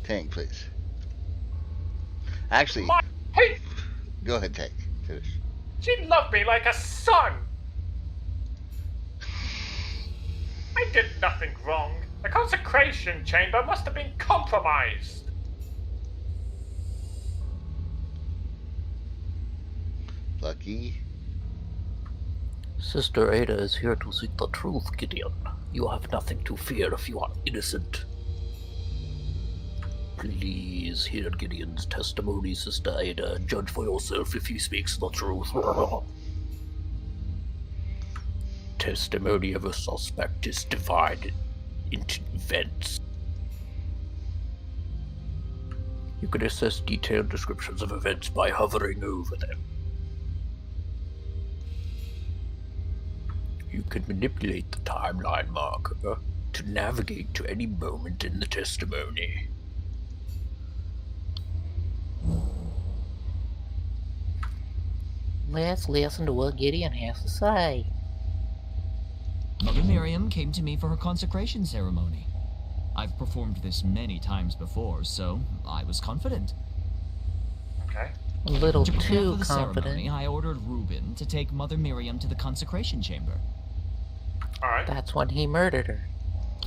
Tank, please. Actually, Hey, go ahead, Tank. Finish. she loved me like a son. I did nothing wrong. The consecration chamber must have been compromised. Lucky. Sister Ada is here to seek the truth, Gideon. You have nothing to fear if you are innocent. Please hear Gideon's testimony, Sister Ada, and judge for yourself if he speaks the truth. Testimony of a suspect is divided into events. You can assess detailed descriptions of events by hovering over them. You can manipulate the timeline marker to navigate to any moment in the testimony. Let's listen to what Gideon has to say. Mother Miriam came to me for her consecration ceremony. I've performed this many times before, so I was confident. Okay. A little To prepare too for the ceremony, confident. I ordered Reuben to take Mother Miriam to the consecration chamber. Alright. That's when he murdered her.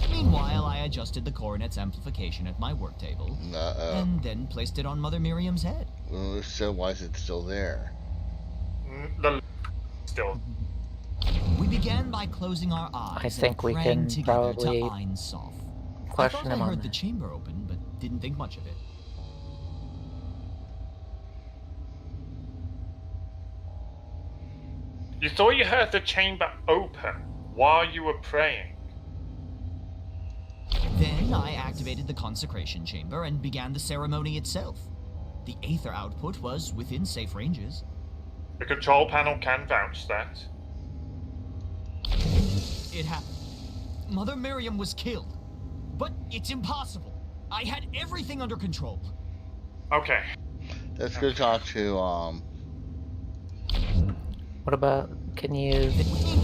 Meanwhile, I adjusted the cornet's amplification at my work table, and then placed it on Mother Miriam's head. Well, so why is it still there? Still. We began by closing our eyes I think and we praying can together probably to Ein Sof. question I thought him I on heard the that. chamber open, but didn't think much of it. You thought you heard the chamber open while you were praying. Then I activated the consecration chamber and began the ceremony itself. The aether output was within safe ranges. The control panel can vouch that. It happened. Mother Miriam was killed. But it's impossible. I had everything under control. Okay. Let's go talk to What about, can you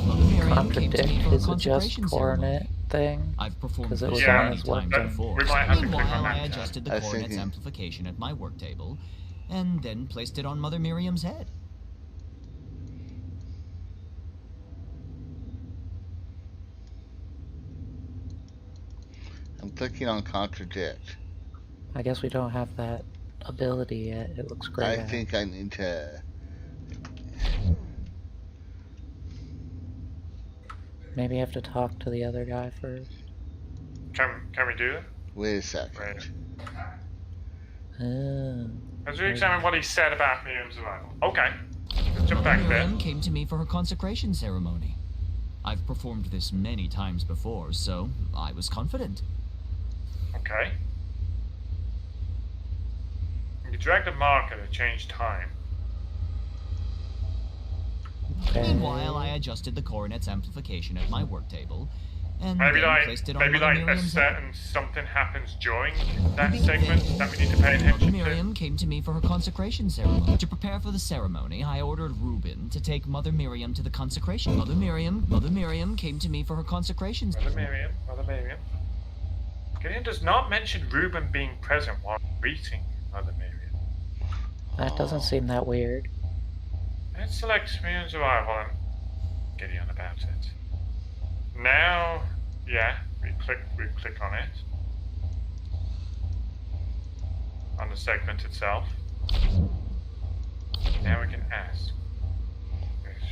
Mother Miriam came to contradict me for a his adjust consecration ceremony. coordinate thing? I've performed 'Cause it this was on many his times weapon. before. We might have to click on Meanwhile, I that. adjusted the I was cornet's thinking- amplification at my work table, and then placed it on Mother Miriam's head. I'm clicking on contradict. I guess we don't have that ability yet. It looks great. I think I need to. Maybe I have to talk to the other guy first. Can we do that? Wait a second. Right. Oh. Let's re-examine what he said about Miriam's arrival. Okay. Let's jump back there. Miriam came to me for her consecration ceremony. I've performed this many times before, so I was confident. Okay. You dragged a marker to change time. Okay. Meanwhile, I adjusted the cornet's amplification at my work table, and Maybe then placed it on maybe Mother like a Miriam's head. certain something happens during that segment that we need to pay Mother attention to. Miriam came to me for her consecration ceremony. To prepare for the ceremony, I ordered Reuben to take Mother Miriam to the consecration. Mother Miriam came to me for her consecration. Mother Miriam. Gideon does not mention Reuben being present while greeting Mother Miriam. That doesn't seem that weird. Let's select Miriam's arrival and Gideon about it. Now, yeah, we click on it. On the segment itself. Now we can ask.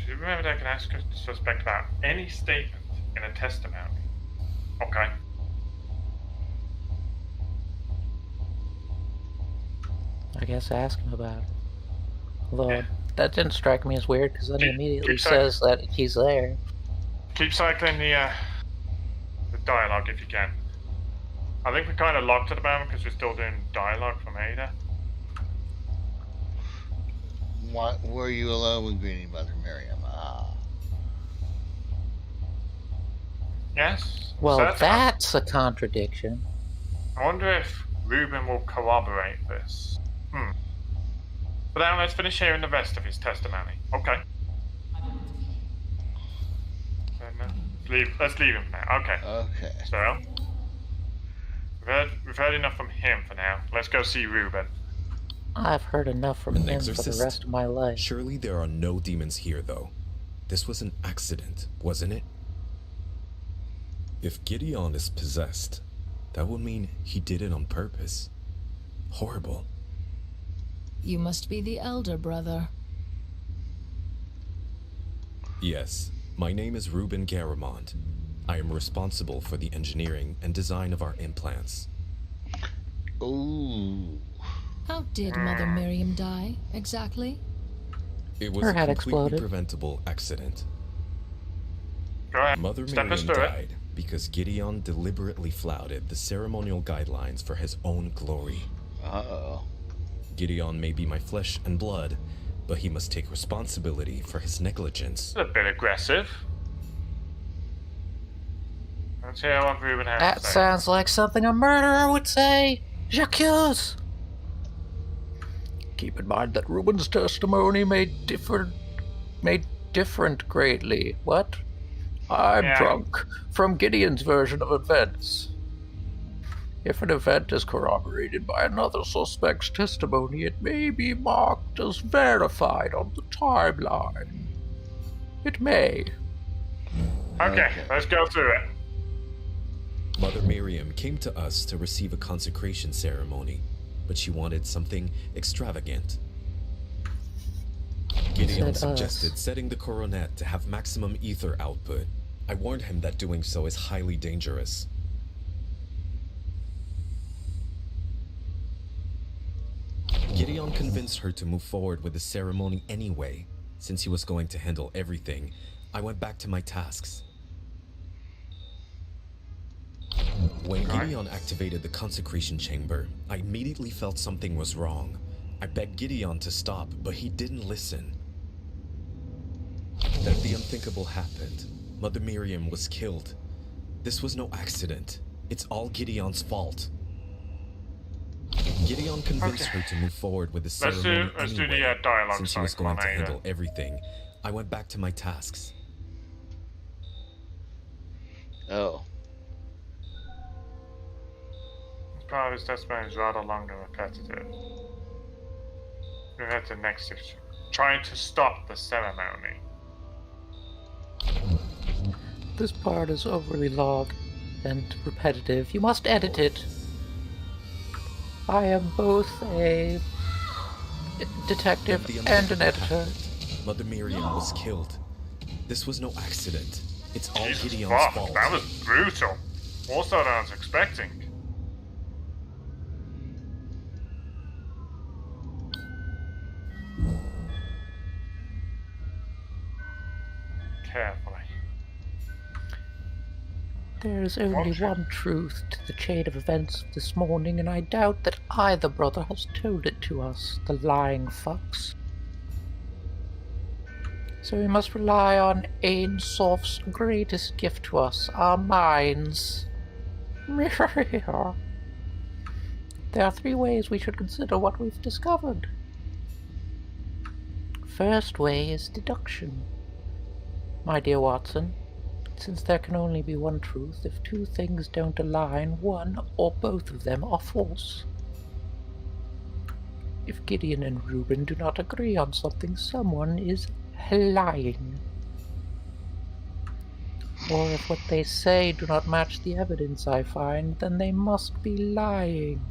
Remember that I can ask a suspect about any statement in a testimony. Okay. I guess ask him about it. Although Yeah. that didn't strike me as weird because then he Keep- immediately keep saying- says that he's there. Keep cycling the dialogue if you can. I think we're kind of locked at the moment because we're still doing dialogue from Ada. What were you alone with greeting Mother Miriam? Yes? Well, So that's a contradiction. I wonder if Reuben will corroborate this. But now let's finish hearing the rest of his testimony. Okay. Let's leave him for now. Okay. Okay. So, we've heard enough from him for now. Let's go see Reuben. I've heard enough from An him for exorcist? the rest of my life. Surely there are no demons here, though. This was an accident, wasn't it? If Gideon is possessed, that would mean he did it on purpose. Horrible. You must be the elder brother. Yes, my name is Reuben Garamond. I am responsible for the engineering and design of our implants. Ooh. How did Mother Miriam die, exactly? It was Her a head completely exploded. preventable accident. Go ahead. Mother Step us Miriam through it. died because Gideon deliberately flouted the ceremonial guidelines for his own glory. Uh-oh. Gideon may be my flesh and blood, but he must take responsibility for his negligence. A bit aggressive. Let's hear what Reuben has That to say. sounds like something a murderer would say. J'accuse. Keep in mind that Reuben's testimony made different greatly. What? I'm Yeah. drunk from Gideon's version of events. If an event is corroborated by another suspect's testimony, it may be marked as verified on the timeline. It may. Okay, let's go through it. Mother Miriam came to us to receive a consecration ceremony, but she wanted something extravagant. Gideon suggested setting the coronet to have maximum ether output. I warned him that doing so is highly dangerous. Gideon convinced her to move forward with the ceremony anyway. Since he was going to handle everything, I went back to my tasks. When Gideon activated the consecration chamber, I immediately felt something was wrong. I begged Gideon to stop, but he didn't listen. Then the unthinkable happened. Mother Miriam was killed. This was no accident. It's all Gideon's fault. Gideon convinced her to move forward with the ceremony Let's do anyway. the dialogue. Since he was going to handle everything, I went back to my tasks. Oh. Part of his testimony is rather long and repetitive. We head to the next section. Trying to stop the ceremony. This part is overly long and repetitive. You must edit it. I am both a detective and an editor. Mother Miriam was killed. This was no accident. It's all Jesus Gideon's fuck, fault. that was brutal. More so than I was expecting. Carefully. There is only one truth to the chain of events of this morning, and I doubt that either brother has told it to us, the lying fucks. So we must rely on Ain Sof's greatest gift to us, our minds. There are 3 ways we should consider what we've discovered. First way is deduction. My dear Watson, since there can only be one truth, if 2 things don't align, one or both of them are false. If Gideon and Reuben do not agree on something, someone is lying. Or if what they say do not match the evidence I find, then they must be lying.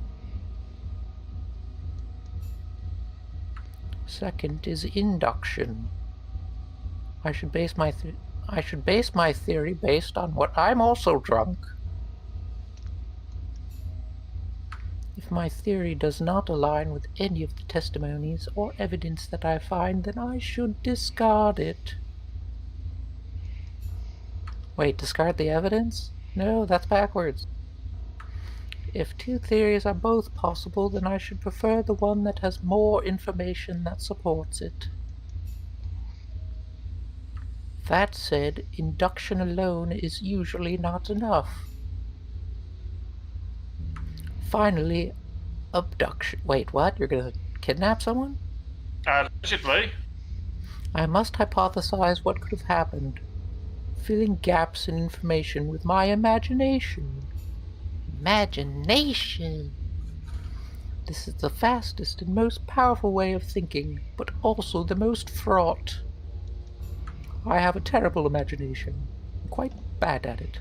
Second is induction. I should base my theory based on what I'm also drunk. If my theory does not align with any of the testimonies or evidence that I find, then I should discard it. Wait, discard the evidence? No, that's backwards. If 2 theories are both possible, then I should prefer the one that has more information that supports it. That said, induction alone is usually not enough. Finally, abduction. Wait, what? You're gonna kidnap someone? Allegedly. I must hypothesize what could have happened, filling gaps in information with my imagination. Imagination! This is the fastest and most powerful way of thinking, but also the most fraught. I have a terrible imagination. I'm quite bad at it.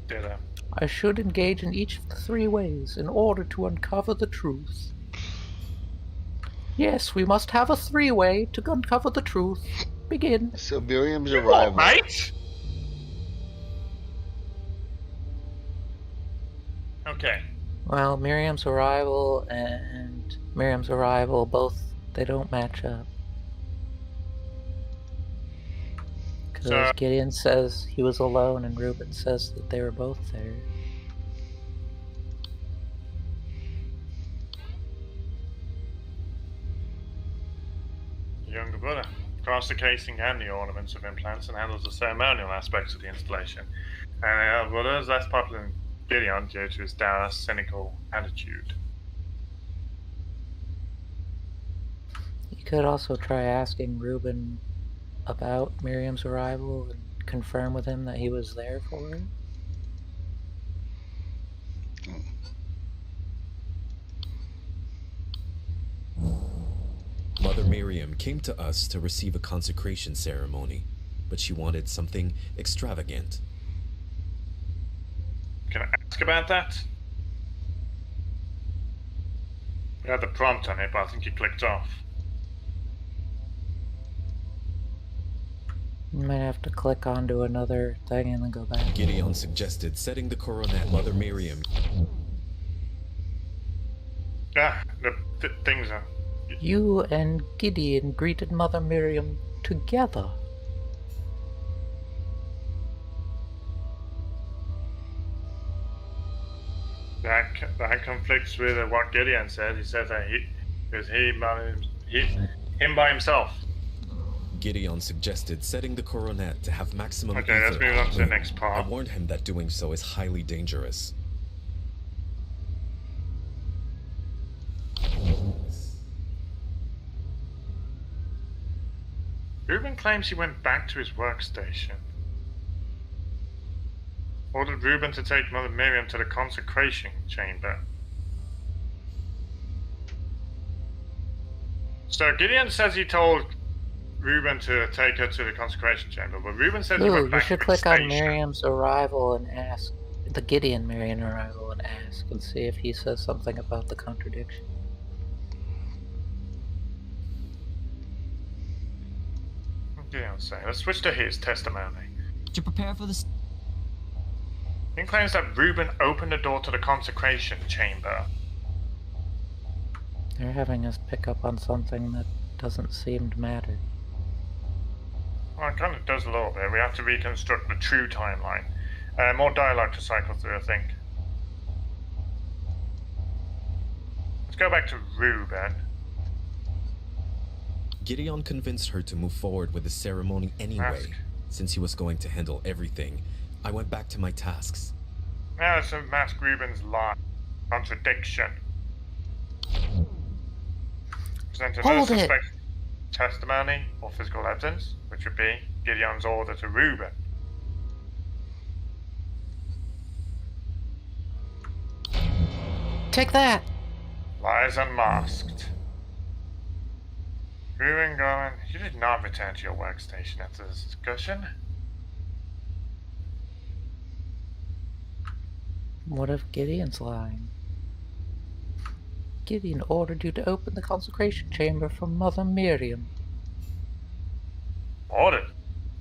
Ditto. I should engage in each of the 3 ways in order to uncover the truth. Yes, we must have a 3-way to uncover the truth. Begin. So Miriam's arrival. Mate? Okay. Well, Miriam's arrival and Miriam's arrival, both, they don't match up. Because Gideon says he was alone and Reuben says that they were both there. Younger brother. Casts the casing and the ornaments of implants and handles the ceremonial aspects of the installation. And brother is less popular than Gideon due to his dour, cynical attitude. You could also try asking Reuben about Miriam's arrival and confirm with him that he was there for her. Mother Miriam came to us to receive a consecration ceremony, but she wanted something extravagant. Can I ask about that? We had the prompt on it, but I think you clicked off. You might have to click onto another thing and then go back. Gideon suggested setting the coronet Mother Miriam. Ah, the things are... You and Gideon greeted Mother Miriam together. That conflicts with what Gideon said. He said that it was him by himself. Gideon suggested setting the coronet to have maximum Okay, let's ether move on to the output. next part. I warned him that doing so is highly dangerous. Reuben claims he went back to his workstation. Ordered Reuben to take Mother Miriam to the consecration chamber. So Gideon says he told Reuben to take her to the consecration chamber, but Reuben says he Ooh, went you back should to his click on station. Miriam's arrival and ask the Gideon Miriam arrival and ask and see if he says something about the contradiction. Gideon saying, let's switch to his testimony. To prepare for this. He claims that Reuben opened the door to the consecration chamber. They're having us pick up on something that doesn't seem to matter. Well, it kind of does a little bit. We have to reconstruct the true timeline. More dialogue to cycle through, I think. Let's go back to Reuben. Gideon convinced her to move forward with the ceremony anyway. Ask. Since he was going to handle everything, I went back to my tasks. Now let's unmask Reuben's lie. Contradiction. Present another Hold it. suspect testimony or physical evidence, which would be Gideon's order to Reuben. Take that! Lies unmasked. Reuben going, you did not return to your workstation after this discussion. What if Gideon's lying? Gideon ordered you to open the consecration chamber for Mother Miriam. Ordered?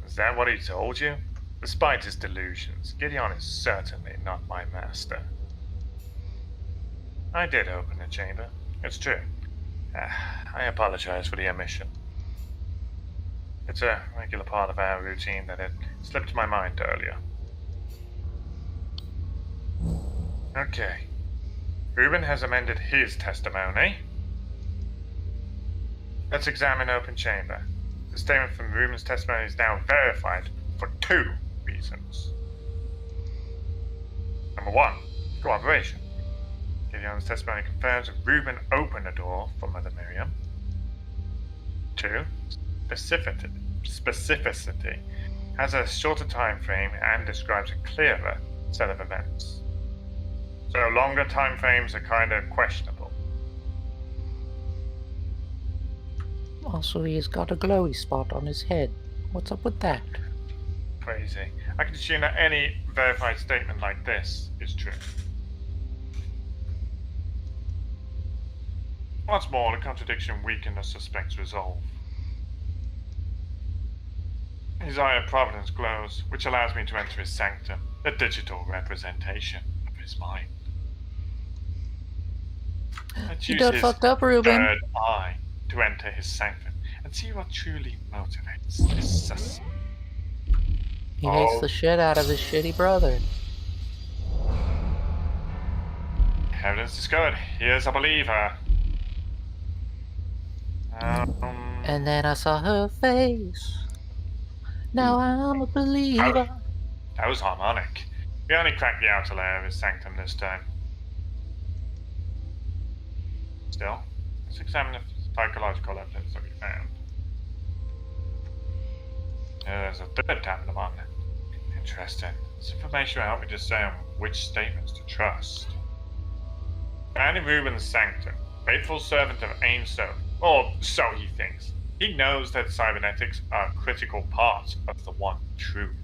Is that what he told you? Despite his delusions, Gideon is certainly not my master. I did open the chamber. It's true. I apologize for the omission. It's a regular part of our routine that it slipped my mind earlier. Okay. Reuben has amended his testimony. Let's examine open chamber. The statement from Reuben's testimony is now verified for 2 reasons. Number 1, cooperation. Gideon's testimony confirms that Reuben opened the door for Mother Miriam. 2, specificity. Has a shorter time frame and describes a clearer set of events. So longer time frames are kind of questionable. Also, he's got a glowy spot on his head. What's up with that? Crazy. I can assume that any verified statement like this is true. What's more, the contradiction weakened the suspect's resolve. His eye of providence glows, which allows me to enter his sanctum, a digital representation of his mind. Let's You use done his fucked up, Reuben. third eye to enter his sanctum and see what truly motivates this suspect. He hates the shit out of his shitty brother. Evidence discovered. Here's a believer. And then I saw her face. Now I'm a believer. That was harmonic. We only cracked the outer layer of his sanctum this time. Still, let's examine the psychological evidence that we found. There's a third tab in the bottom. Interesting. This information will help me discern which statements to trust. Found in Reuben's sanctum, faithful servant of Ain So, Or so he thinks. He knows that cybernetics are a critical part of the one truth.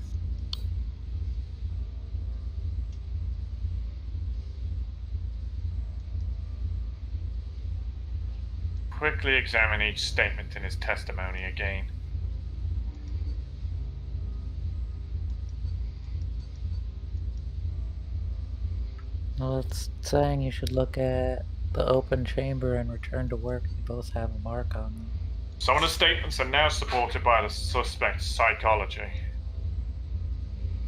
Quickly examine each statement in his testimony again. Well, it's saying you should look at the open chamber and return to work. They both have a mark on them. Some of the statements are now supported by the suspect's psychology.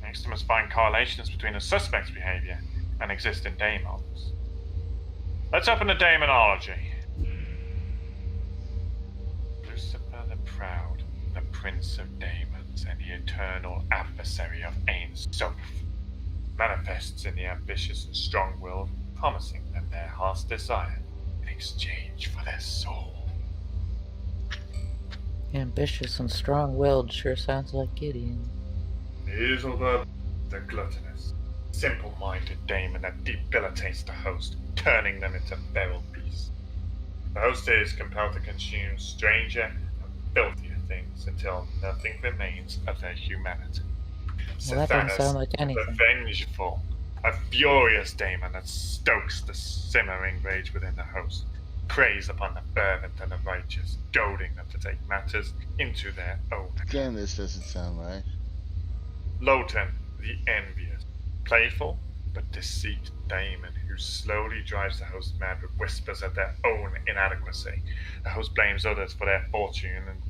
Next, I must find correlations between the suspect's behavior and existing daemons. Let's open the daemonology. Lucifer the Proud, the Prince of Daemons, and the eternal adversary of Ein Sof, manifests in the ambitious and strong-willed, promising them their heart's desire in exchange for their soul. Ambitious and strong-willed sure sounds like Gideon. Beelzebub, the gluttonous, simple-minded daemon that debilitates the host, turning them into feral beasts. The host is compelled to consume stranger and filthier things until nothing remains of their humanity. Well, that doesn't sound like anything. The vengeful, a furious daemon that stokes the simmering rage within the host, preys upon the fervent and the righteous, goading them to take matters into their own hands. Again, this doesn't sound right. Lotan, the envious, playful but deceit daemon who slowly drives the host mad with whispers at their own inadequacy. The host blames others for their fortune and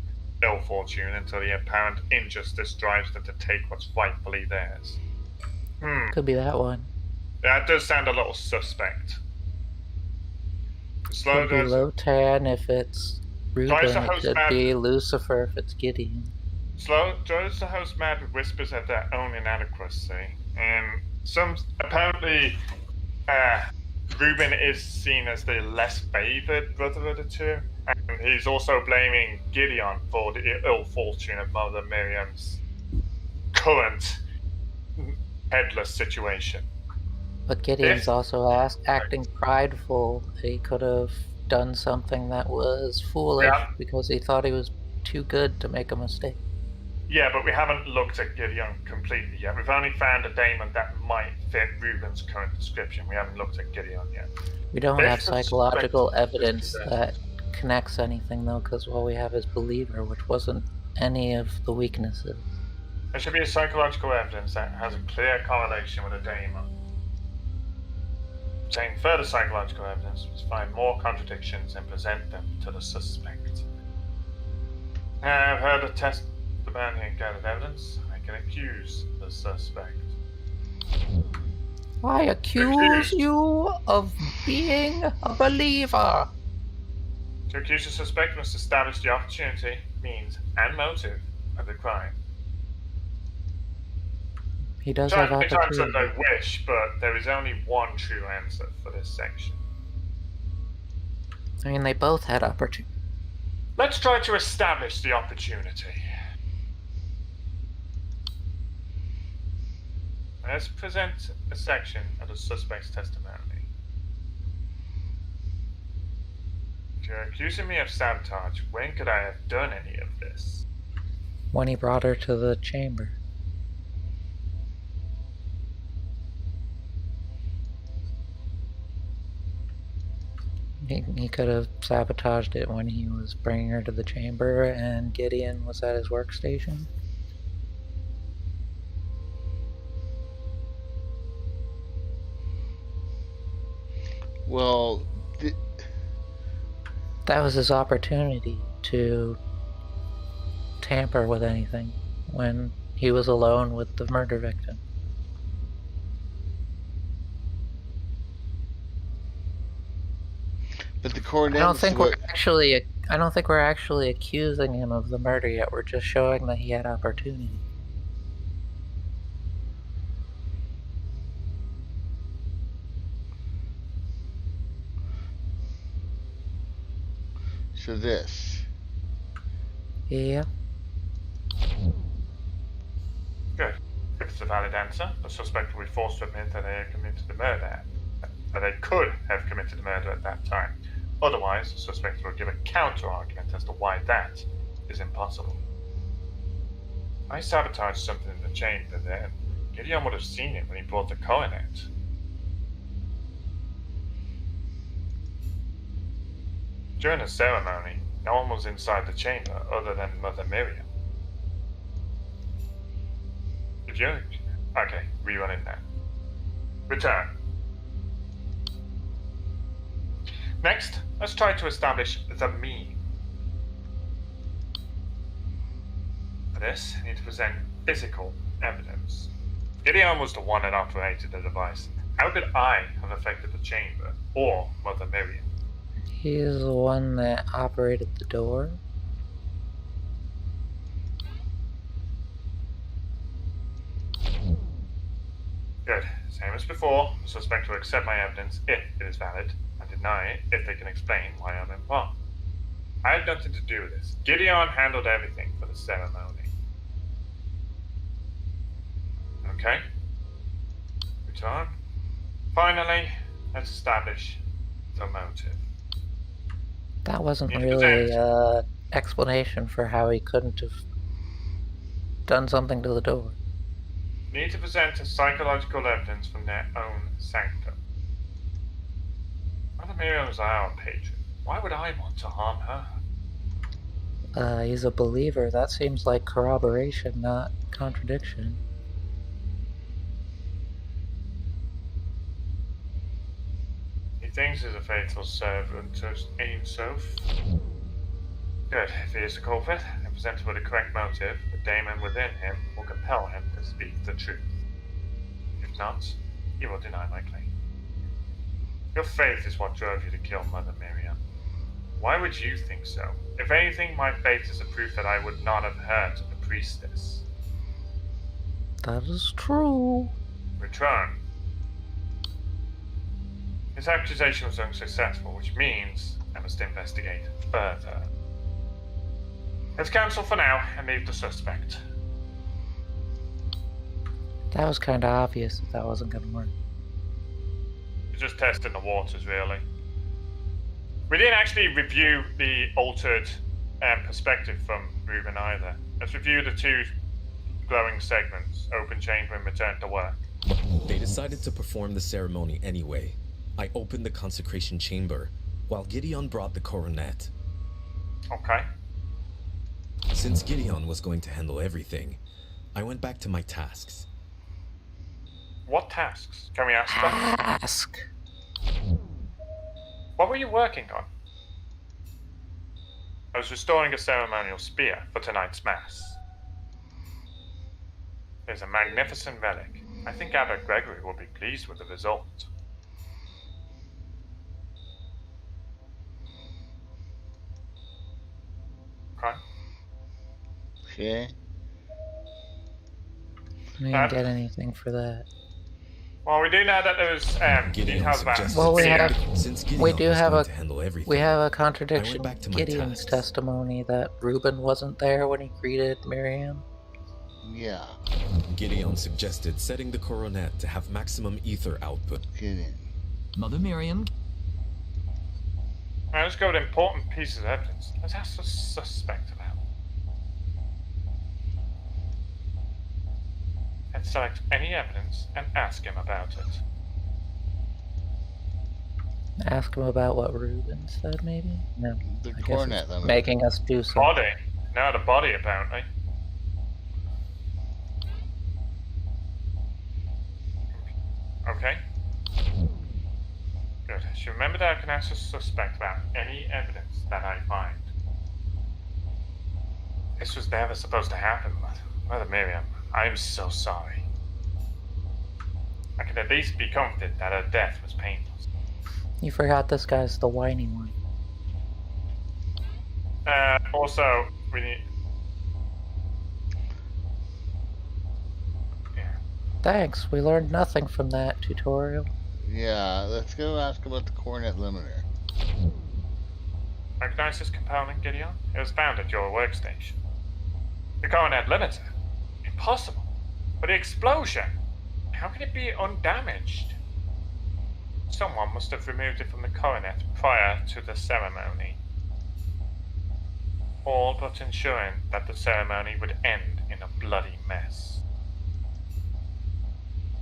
ill fortune until the apparent injustice drives them to take what's rightfully theirs. Could be that one. That does sound a little suspect. Could be Lotan if it's Reuben. It could be Lucifer if it's Gideon. Slow drives the host mad with whispers at their own inadequacy. And apparently, Reuben is seen as the less favored brother of the two. And he's also blaming Gideon for the ill fortune of Mother Miriam's current headless situation. But Gideon's also acting prideful. He could have done something that was foolish because he thought he was too good to make a mistake. Yeah, but we haven't looked at Gideon completely yet. We've only found a daemon that might fit Reuben's current description. We haven't looked at Gideon yet. We don't have psychological evidence that connects anything, though, because all we have is Believer, which wasn't any of the weaknesses. There should be a psychological evidence that has a clear correlation with a daemon. Obtain further psychological evidence, must find more contradictions and present them to the suspect. Now I've heard the testimony and gathered evidence. I can accuse the suspect. I accuse you of being a believer. To accuse the suspect must establish the opportunity, means, and motive of the crime. He does have opportunity. Sometimes I wish, but there is only one true answer for this section. I mean, they both had opportunity. Let's try to establish the opportunity. Let's present a section of the suspect's testimony. If you're accusing me of sabotage, when could I have done any of this? When he brought her to the chamber. He could have sabotaged it when he was bringing her to the chamber and Gideon was at his workstation. Well, that was his opportunity to tamper with anything when he was alone with the murder victim. But the court. I don't think we're actually accusing him of the murder yet. We're just showing that he had opportunity. So this. Yeah. Good. If it's a valid answer, the suspect will be forced to admit that they had committed the murder. That they could have committed the murder at that time. Otherwise, the suspect will give a counter-argument as to why that is impossible. I sabotaged something in the chamber then. Gideon would have seen it when he brought the coronet. During the ceremony, no one was inside the chamber other than Mother Miriam. If you... Okay, rerun it now. Return. Next, let's try to establish the mean. For this, I need to present physical evidence. Gideon was the one that operated the device. How could I have affected the chamber, or Mother Miriam? He's the one that operated the door. Good. Same as before, the suspect will accept my evidence if it is valid, and deny it if they can explain why I'm in wrong. I had nothing to do with this. Gideon handled everything for the ceremony. Okay. Return. Finally, let's establish the motive. That wasn't Need to really present. an explanation for how he couldn't have done something to the door. Need to present a psychological evidence from their own sanctum. Mother Miriam is our patron. Why would I want to harm her? He's a believer. That seems like corroboration, not contradiction. He thinks he's a faithful servant to Ein Sof. Good. If he is the culprit and presented with the correct motive, the daemon within him will compel him to speak the truth. If not, he will deny my claim. Your faith is what drove you to kill Mother Miriam. Why would you think so? If anything, my faith is a proof that I would not have hurt the priestess. That is true. Return. His accusation was unsuccessful, which means I must investigate further. Let's cancel for now and leave the suspect. That was kind of obvious that wasn't going to work. We're just testing the waters, really. We didn't actually review the altered perspective from Ruben either. Let's review the two glowing segments, open chamber and return to work. They decided to perform the ceremony anyway. I opened the consecration chamber, while Gideon brought the coronet. Okay. Since Gideon was going to handle everything, I went back to my tasks. What tasks? Can we ask them? Ask. What were you working on? I was restoring a ceremonial spear for tonight's mass. There's a magnificent relic. I think Abbot Gregory will be pleased with the result. Okay. Okay. We didn't get anything for that. Well, we do know that there was details about. Well, we have. Since Gideon We do was have going a. to handle everything, We have a I went contradiction. back to my Gideon's tasks. testimony that Reuben wasn't there when he greeted Miriam. Yeah. Gideon suggested setting the coronet to have maximum ether output. Get in. Mother Miriam. Now, let's go with important pieces of evidence. Let's ask the suspect about it. Let's select any evidence and ask him about it. Ask him about what Reuben said, maybe? No. The I guess coronet, it's then. making us do something. Body. No, the body, apparently. Okay. Good. So remember that I can ask the suspect about any evidence that I find. This was never supposed to happen, Mother Miriam. I am so sorry. I can at least be comforted that her death was painless. You forgot this guy's the whiny one. Also, we need... Yeah. Thanks, we learned nothing from that tutorial. Yeah, let's go ask about the coronet limiter. Recognize this component, Gideon? It was found at your workstation. The coronet limiter? Impossible. But the explosion? How can it be undamaged? Someone must have removed it from the coronet prior to the ceremony, all but ensuring that the ceremony would end in a bloody mess.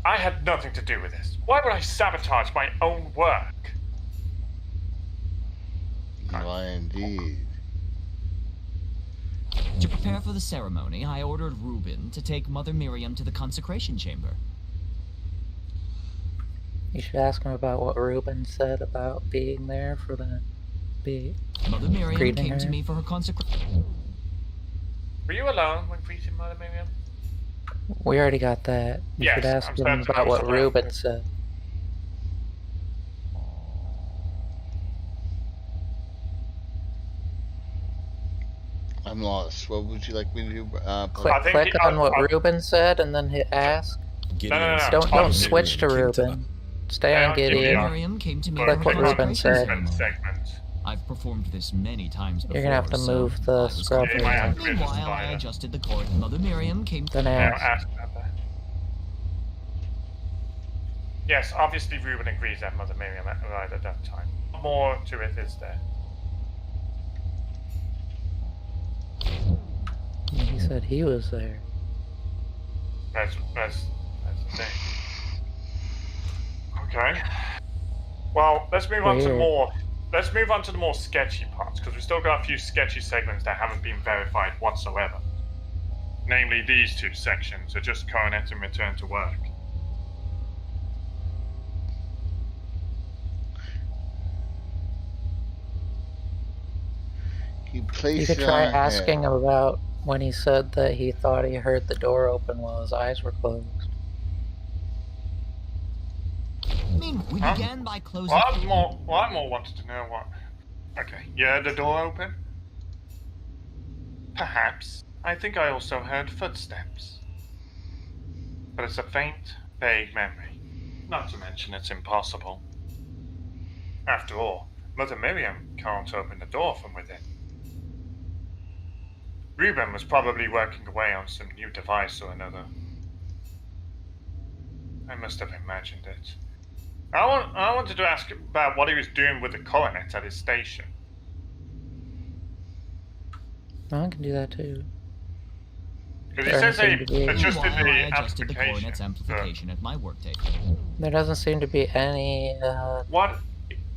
I had nothing to do with this. Why would I sabotage my own work? Why indeed? To prepare for the ceremony, I ordered Reuben to take Mother Miriam to the consecration chamber. You should ask him about what Reuben said about being there for the Mother Miriam greeting came to her. me for her consecration. Were you alone when greeting Mother Miriam? We already got that. You Yes, should ask I'm him certain I about was what alone. Reuben said. I'm lost. What would you like me to do? Click on what Reuben said and then hit ask. Gideon said Don't Mother switch to Miriam came Reuben. Stay on Mother Gideon. Miriam came to me Click for what her Reuben consecration said. ceremony. I've performed this many times before. You're gonna have to so move the I was scrub confident. around. Meanwhile, I adjusted the cord. Mother Miriam came. Then ask. Yes, obviously Reuben agrees that Mother Miriam arrived at that time. What more to it is there? He said he was there. That's the thing. Okay. Well, let's move on to Weird. Let's move on to the more sketchy parts, because we've still got a few sketchy segments that haven't been verified whatsoever. Namely, these two sections are just coronet and return to work. He placed You could it try on her asking head. him about when he said that he thought he heard the door open while his eyes were closed. I mean, we began by closing. I more wanted to know what. Okay, you heard the door open? Perhaps. I think I also heard footsteps. But it's a faint, vague memory. Not to mention it's impossible. After all, Mother Miriam can't open the door from within. Reuben was probably working away on some new device or another. I must have imagined it. I wanted to ask about what he was doing with the coronet at his station. No, I can do that too. Because he says they adjusted Meanwhile, the I adjusted the amplification. coordinates amplification at my work table. There doesn't seem to be any What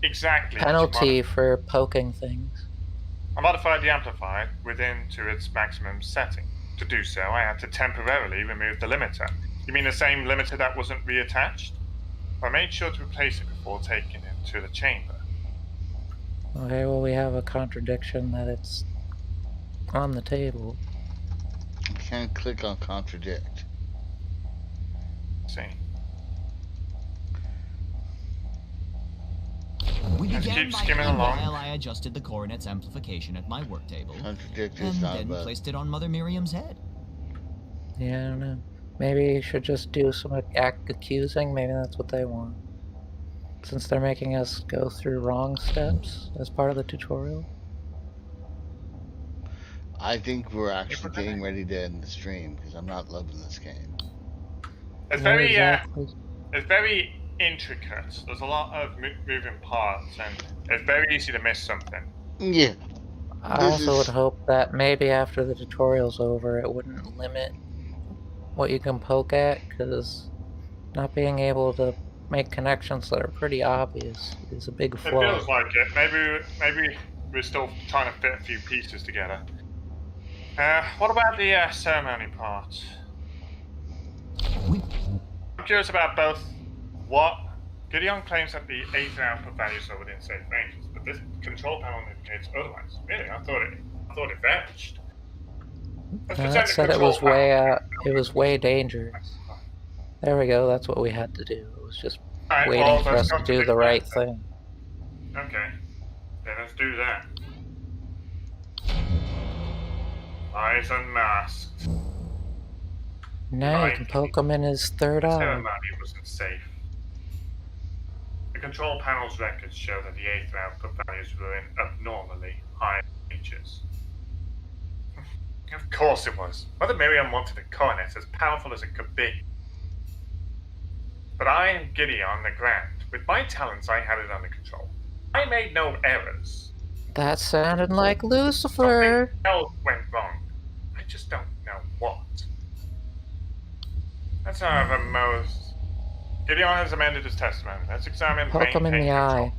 exactly did you penalty for poking things. I modified the amplifier within to its maximum setting. To do so, I had to temporarily remove the limiter. You mean the same limiter that wasn't reattached? I made sure to replace it before taking it to the chamber. Okay, well we have a contradiction that it's on the table. You can't click on contradict. See. We Just began keep by skimming along. while I adjusted the coordinates amplification at my work table. Contradict and is not then about. placed it on Mother Miriam's head. Yeah, I don't know. Maybe you should just do some act accusing. Maybe that's what they want. Since they're making us go through wrong steps as part of the tutorial. I think we're actually getting ready to end the stream because I'm not loving this game. It's What very, exactly? it's very intricate. There's a lot of moving parts, and it's very easy to miss something. Yeah. I also would hope that maybe after the tutorial's over, it wouldn't limit what you can poke at, because not being able to make connections that are pretty obvious is a big It flaw. feels like it. Maybe we're still trying to fit a few pieces together. What about the ceremony part? I'm curious about both what Gideon claims that the Aether output values are within safe ranges, but this control panel indicates otherwise. Really, I thought it vanished. Let's pretend That the said it control was panel- way it was way dangerous. There we go, that's what we had to do. It was just Alright, waiting well, for let's us to do the right thing. Okay, then let's do that. Eyes unmasked. Now you can poke him in his third The eye. ceremony wasn't safe. The control panel's records show that the Aether output values were in abnormally high ranges. Of course it was. Mother Miriam wanted a coronet as powerful as it could be. But I and Gideon the Grand With my talents, I had it under control. I made no errors. That sounded like Something Lucifer. else went wrong. I just don't know what. Let's however most. Gideon has amended his testimony. Let's examine Poke him in maintain the control. eye.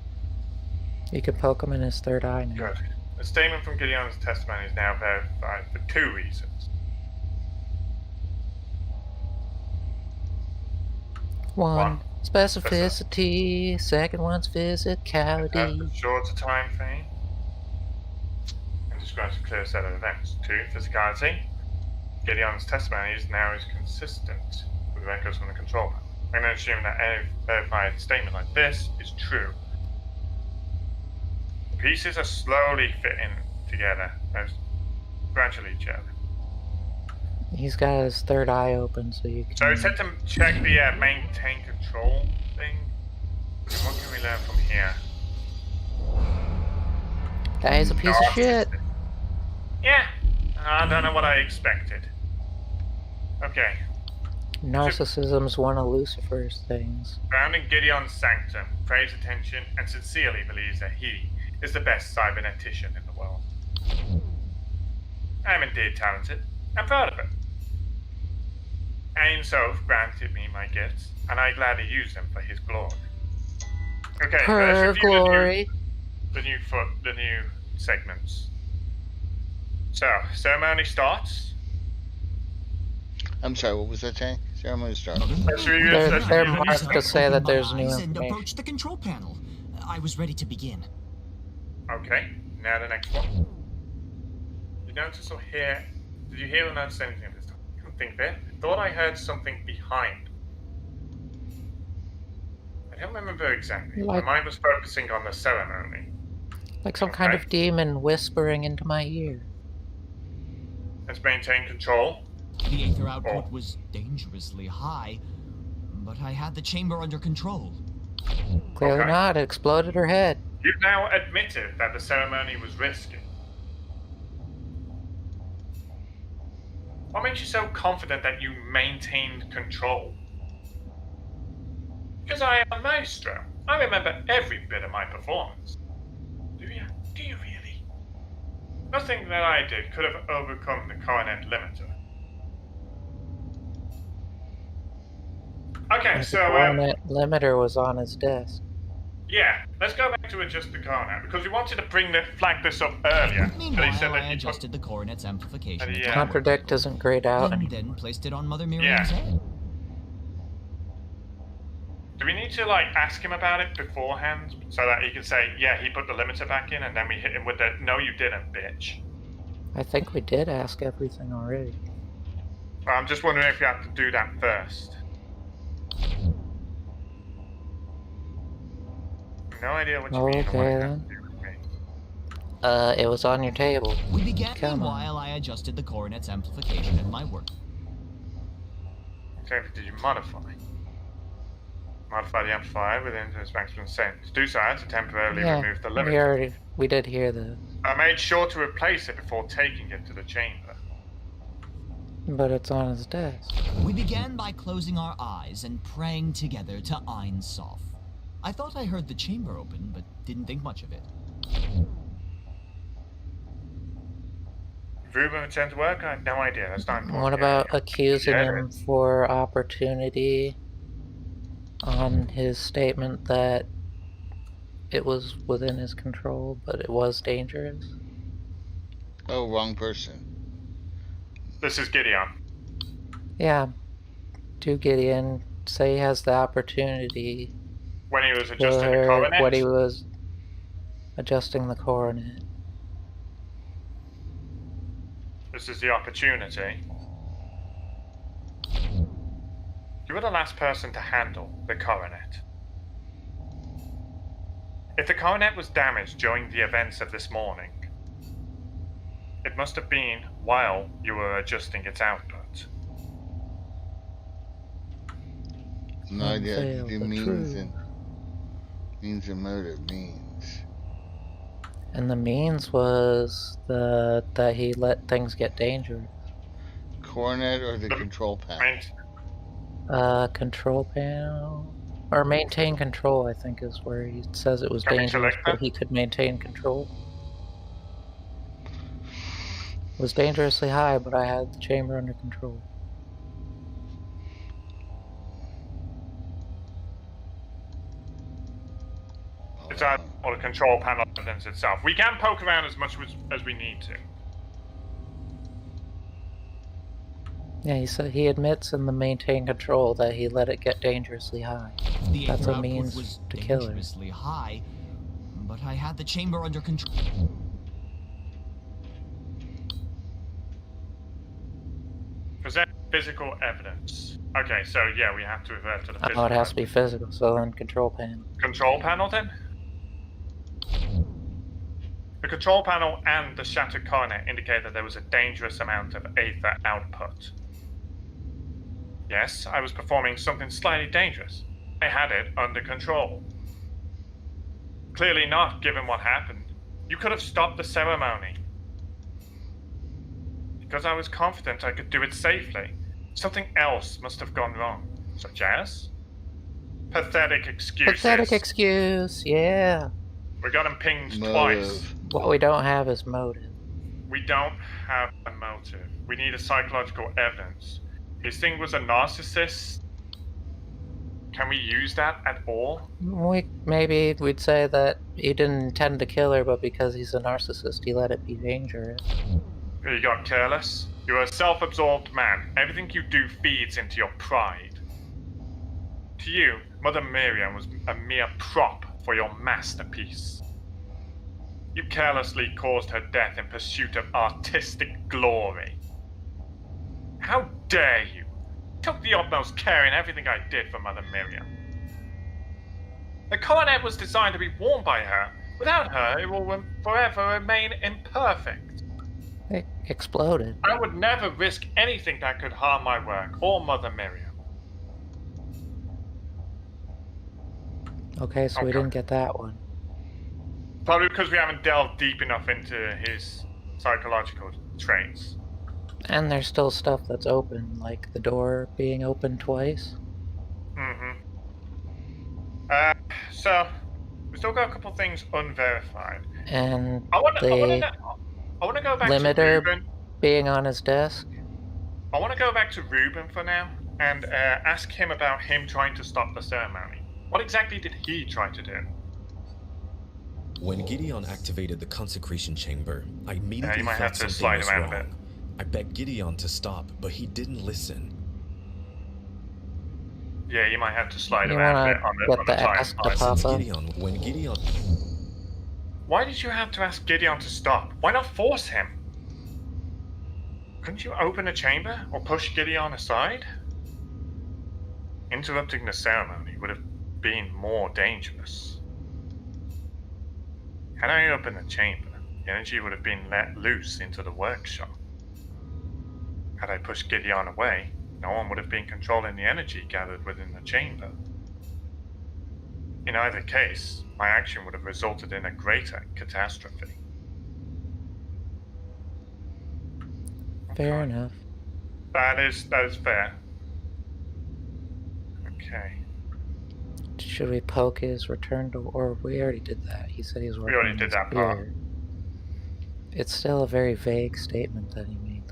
You can poke him in his third eye now. Good. The statement from Gideon's testimony is now verified for 2 reasons. One, specificity. Second one's Has physicality. a shorter time frame and describes a clear set of events. 2, physicality. Gideon's testimony is now consistent with records from the control panel. I'm going to assume that any verified statement like this is true. The pieces are slowly fitting together, most gradually each other. He's got his third eye open, so you can. So it's set to check the maintain control thing. And what can we learn from here? That is a piece of shit. Yeah, I don't know what I expected. Okay. Narcissism's one of Lucifer's things. Found in Gideon's sanctum, pays attention and sincerely believes that he is the best cybernetician in the world. I am indeed talented and proud of it. Ein Sof granted me my gifts, and I gladly use them for his glory. Okay, Her let's review glory. the new segments. So, ceremony starts. I'm sorry, what was that saying? Ceremony starts. They're marked to say that there's new And information. approached the control panel. I was ready to begin. Okay, now the next one. You notice or hear? Did you hear or notice anything this time? I couldn't think of it. I thought I heard something behind. I don't remember exactly. Like- My mind was focusing on the ceremony. Like some kind of demon whispering into my ear. Let's maintain control. The aether output was dangerously high, but I had the chamber under control. Clearly not. It exploded her head. You've now admitted that the ceremony was risky. What makes you so confident that you maintained control? Because I am a maestro. I remember every bit of my performance. Do you? Do you really? Nothing that I did could have overcome the coronet limiter. Okay, The so coronet limiter was on his desk. yeah, let's go back to adjust the coronet because we wanted to flag this up earlier. But he Meanwhile, said I that you adjusted the coronet's amplification. Yeah. Contradict isn't grayed out. And then placed it on Mother Miriam's Yeah. head. Do we need to ask him about it beforehand so that he can say, yeah, he put the limiter back in, and then we hit him with the no, you didn't, bitch? I think we did ask everything already. I'm just wondering if you have to do that first. No idea what you mean. or what Okay it has then. to do with me. It was on your table. We began Come on. while I adjusted the coronet's amplification in my work. Okay, but did you modify? Modify the amplifier within its maximum sense. To do so, I had to temporarily Yeah, remove the we limiter. did hear that. I made sure to replace it before taking it to the chamber. But it's on his desk. We began by closing our eyes and praying together to Ein Sof. I thought I heard the chamber open, but didn't think much of it. If Ruben returned to work, I had no idea. That's not important. What about accusing Yeah. him for opportunity on his statement that it was within his control, but it was dangerous? Oh, wrong person. This is Gideon. Yeah. To Gideon, say he has the opportunity When he was adjusting the for coronet. what he was adjusting the coronet. This is the opportunity. You were the last person to handle the coronet. If the coronet was damaged during the events of this morning, it must have been while you were adjusting its output. No idea. Unveil The the means truth. and motive means. And the means was that he let things get dangerous. Coronet or the control panel? Control panel. Or maintain control, I think, is where he says it was Can we dangerous, select but that? he could maintain control. It was dangerously high, but I had the chamber under control. It's out or the control panel evidence itself. We can poke around as much as we need to. Yeah, he said he admits in the maintain control that he let it get dangerously high. The That's Aether a output means was to kill her. dangerously high, but I had the chamber under control. Present physical evidence. Okay, so yeah, we have to revert to the physical. Oh, it has to be physical, so then control panel. Control panel then? The control panel and the shattered coronet indicate that there was a dangerous amount of Aether output. Yes, I was performing something slightly dangerous. I had it under control. Clearly not, given what happened. You could have stopped the ceremony. Because I was confident I could do it safely. Something else must have gone wrong. Such as? Pathetic excuses. Pathetic excuse, yeah. We got him pinged Motive. twice. What we don't have is motive. We don't have a motive. We need a psychological evidence. His thing was a narcissist. Can we use that at all? Maybe we'd say that he didn't intend to kill her, but because he's a narcissist, he let it be dangerous. You got careless. You're a self-absorbed man. Everything you do feeds into your pride. To you, Mother Miriam was a mere prop for your masterpiece. You carelessly caused her death in pursuit of artistic glory. How dare you? Took the utmost care in everything I did for Mother Miriam. The coronet was designed to be worn by her. Without her, it will forever remain imperfect. It exploded. I would never risk anything that could harm my work or Mother Miriam. Okay, so we didn't get that one. Probably because we haven't delved deep enough into his psychological traits. And there's still stuff that's open, like the door being opened twice. Mm-hmm. So, we still got a couple things unverified. And I want to go back to limiter Ruben. being on his desk. I want to go back to Ruben for now and ask him about him trying to stop the ceremony. What exactly did he try to do? When Gideon activated the consecration chamber, I immediately you might have felt to something slide was him out a wrong. bit. I begged Gideon to stop, but he didn't listen. Yeah, you might have to slide You him out a wanna bit on get the the ass to timeline. pop up? When Gideon... Why did you have to ask Gideon to stop? Why not force him? Couldn't you open a chamber or push Gideon aside? Interrupting the ceremony would have been more dangerous. Had I opened the chamber, the energy would have been let loose into the workshop. Had I pushed Gideon away, no one would have been controlling the energy gathered within the chamber. In either case, my action would have resulted in a greater catastrophe. Fair enough. That is fair. Okay. Should we poke his return to, or we already did that? He said he was working already on did his that part. spear. It's still a very vague statement that he made.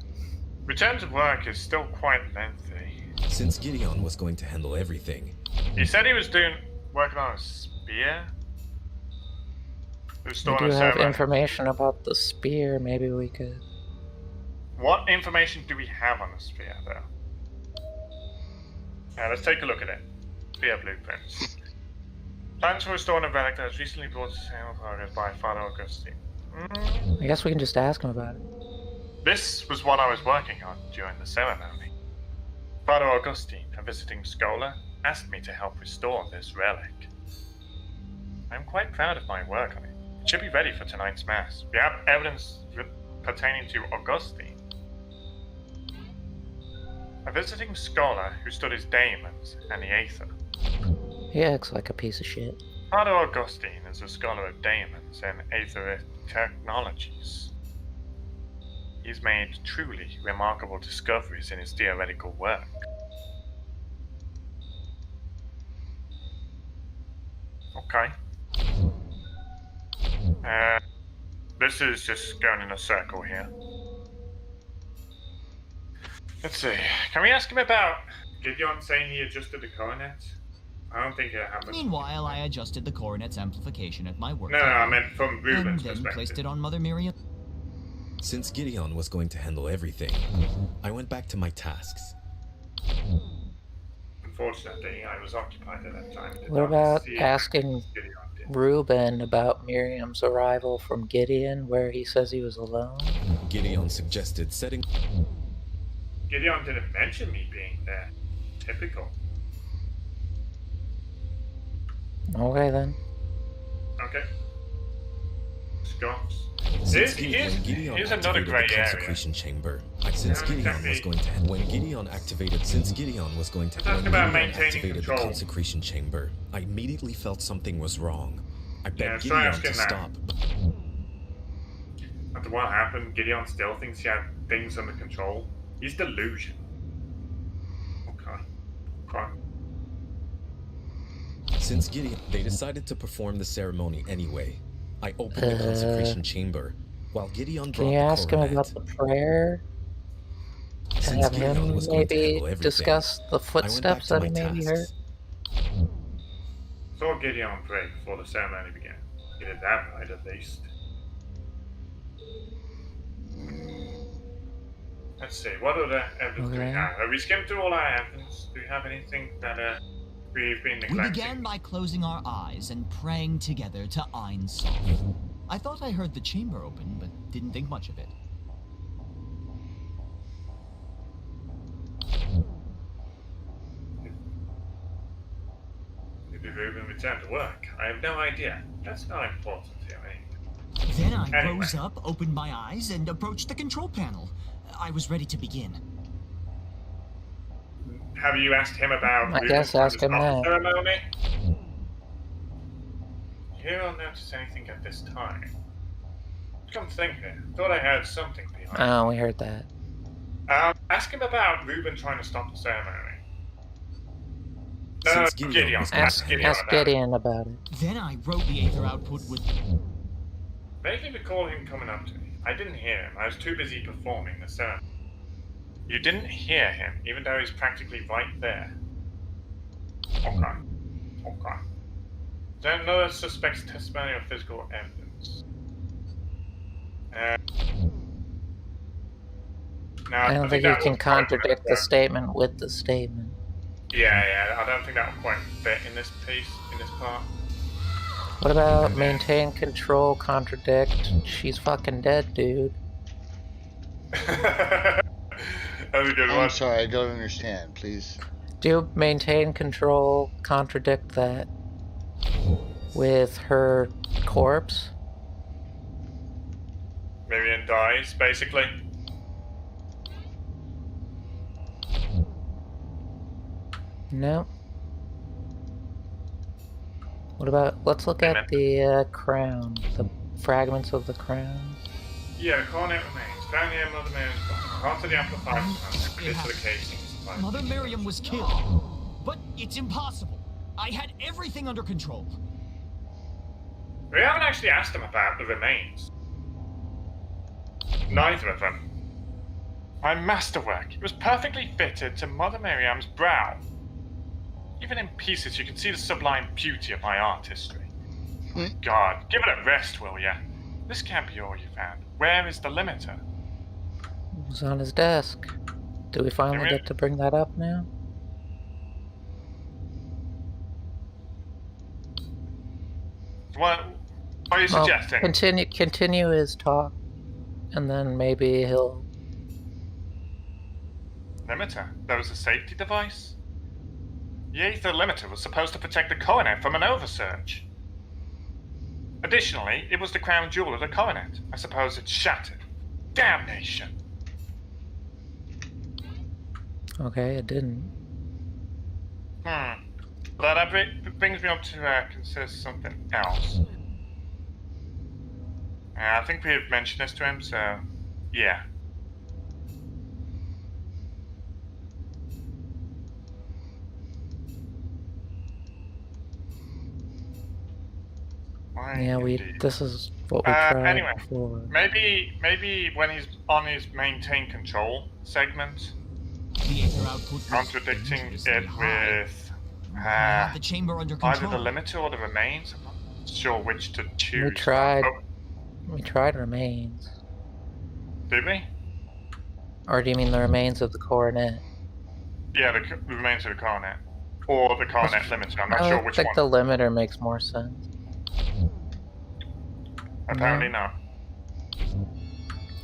Return to work is still quite lengthy. Since Gideon was going to handle everything, He said he was working on a spear. He was still We on do a have server. information about the spear. Maybe we could. What information do we have on the spear, though? Let's take a look at it. Spear blueprints. Plans for restoring a relic that was recently brought to San Progress by Father Augustine. I guess we can just ask him about it. This was what I was working on during the ceremony. Father Augustine, a visiting scholar, asked me to help restore this relic. I'm quite proud of my work on it. It should be ready for tonight's mass. We have evidence pertaining to Augustine. A visiting scholar who studies daemons and the Aether. He acts like a piece of shit. Father Augustine is a scholar of daemons and Aetheric technologies. He's made truly remarkable discoveries in his theoretical work. Okay. This is just going in a circle here. Let's see. Can we ask him about Gideon saying he adjusted the coronet? I don't think it happened. Meanwhile, I adjusted the coronet's amplification at my work. No, I meant from and Ruben's then perspective. placed it on Mother Miriam. Since Gideon was going to handle everything, I went back to my tasks. Unfortunately, I was occupied at that time. Did What not about see asking Gideon did. Reuben about Miriam's arrival from Gideon, where he says he was alone? Gideon suggested setting... Gideon didn't mention me being there. Typical. Okay then. Okay. Scots. Since Here's Gideon another activated grey the area. consecration chamber, since Gideon was going to when Gideon activated the consecration chamber, I immediately felt something was wrong. I begged Gideon to stop. After what happened, Gideon still thinks he had things under control. He's delusional. Okay. Since Gideon, they decided to perform the ceremony anyway. I opened the consecration chamber, while Gideon brought Can you ask him about the prayer? And have him maybe discuss the footsteps that he maybe heard? Saw Gideon pray before the ceremony began. He did that right, at least. Let's see, what other evidence do we have? Have we skimmed through all our evidence? Do we have anything that we've been neglecting? We began by closing our eyes and praying together to Ein Sof. I thought I heard the chamber open, but didn't think much of it. Did Reuben return to work? I have no idea. That's not important here, eh? Then I rose up, opened my eyes, and approached the control panel. I was ready to begin. Have you asked him about I guess ask him that. ceremony? You don't notice anything at this time. Come think of it. Thought I heard something behind. Oh, we heard that. Ask him about Reuben trying to stop the ceremony. Gideon. Ask Gideon about it. Then I wrote the Aether output with... Vaguely recall him coming up to me. I didn't hear him. I was too busy performing the ceremony. You didn't hear him, even though he's practically right there. Okay. Don't know that suspects testimony or physical evidence. Now, I don't think you can contradict the statement with the statement. Yeah, I don't think that will quite fit in this piece, in this part. What about maintain control, contradict? She's fucking dead, dude. That's a good one. I'm sorry, I don't understand. Please. Do maintain control, contradict that with her corpse? Miriam dies, basically. No. What about, let's look at the crown, the fragments of the crown. Yeah, the coronet remains. Found near Mother Mary's body. Part of the amplifier into the casing. Mother Miriam was killed. But it's impossible. I had everything under control. We haven't actually asked him about the remains. Neither of them. My masterwork. It was perfectly fitted to Mother Miriam's brow. Even in pieces, you can see the sublime beauty of my artistry. God, give it a rest, will ya? This can't be all you found. Where is the limiter? It was on his desk. Do we finally get to bring that up now? What are you suggesting? Continue his talk, and then maybe he'll... Limiter? That was a safety device? The Aether limiter was supposed to protect the coronet from an oversurge. Additionally, it was the crown jewel of the coronet. I suppose it's shattered. Damnation! Okay, it didn't. Well, that brings me up to consider something else. I think we have mentioned this to him, so yeah. Yeah, Indeed. this is what we tried Anyway, before. maybe when he's on his maintain control segment, The Aether output was contradicting dangerously it high. with I had the chamber under either control. the limiter or the remains. I'm not sure which to choose. We tried. We tried remains. Did we? Or do you mean the remains of the coronet? Yeah, the remains of the coronet. Or the coronet limiter. I'm not sure which I think one. the limiter makes more sense. Apparently not.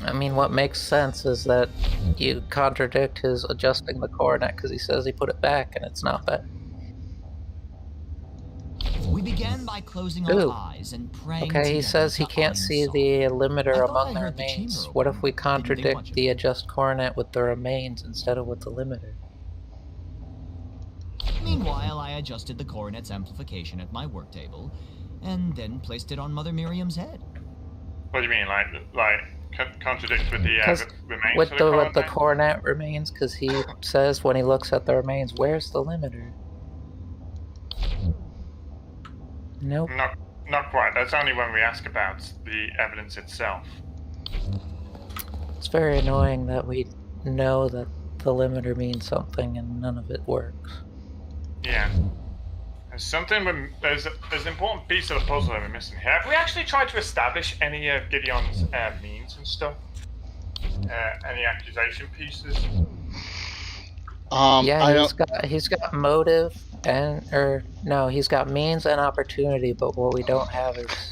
I mean, what makes sense is that you contradict his adjusting the coronet because he says he put it back and it's not back. We began by closing Ooh. our eyes and praying Okay, he together says he to can't Ein see Sof. the I limiter thought among I the heard the remains. chamber What if we open. Didn't think much contradict of the it. adjust coronet with the remains instead of with the limiter? Meanwhile, I adjusted the coronet's amplification at my work table, and then placed it on Mother Miriam's head. What do you mean, like contradict with the remains With of the the coronet? coronet remains, because he says when he looks at the remains, where's the limiter? Nope. Not quite. That's only when we ask about the evidence itself. It's very annoying that we know that the limiter means something and none of it works. Yeah. There's an important piece of the puzzle that we're missing here. Have we actually tried to establish any of Gideon's means and stuff? Any accusation pieces? Yeah, he's got motive he's got means and opportunity, but what we don't have is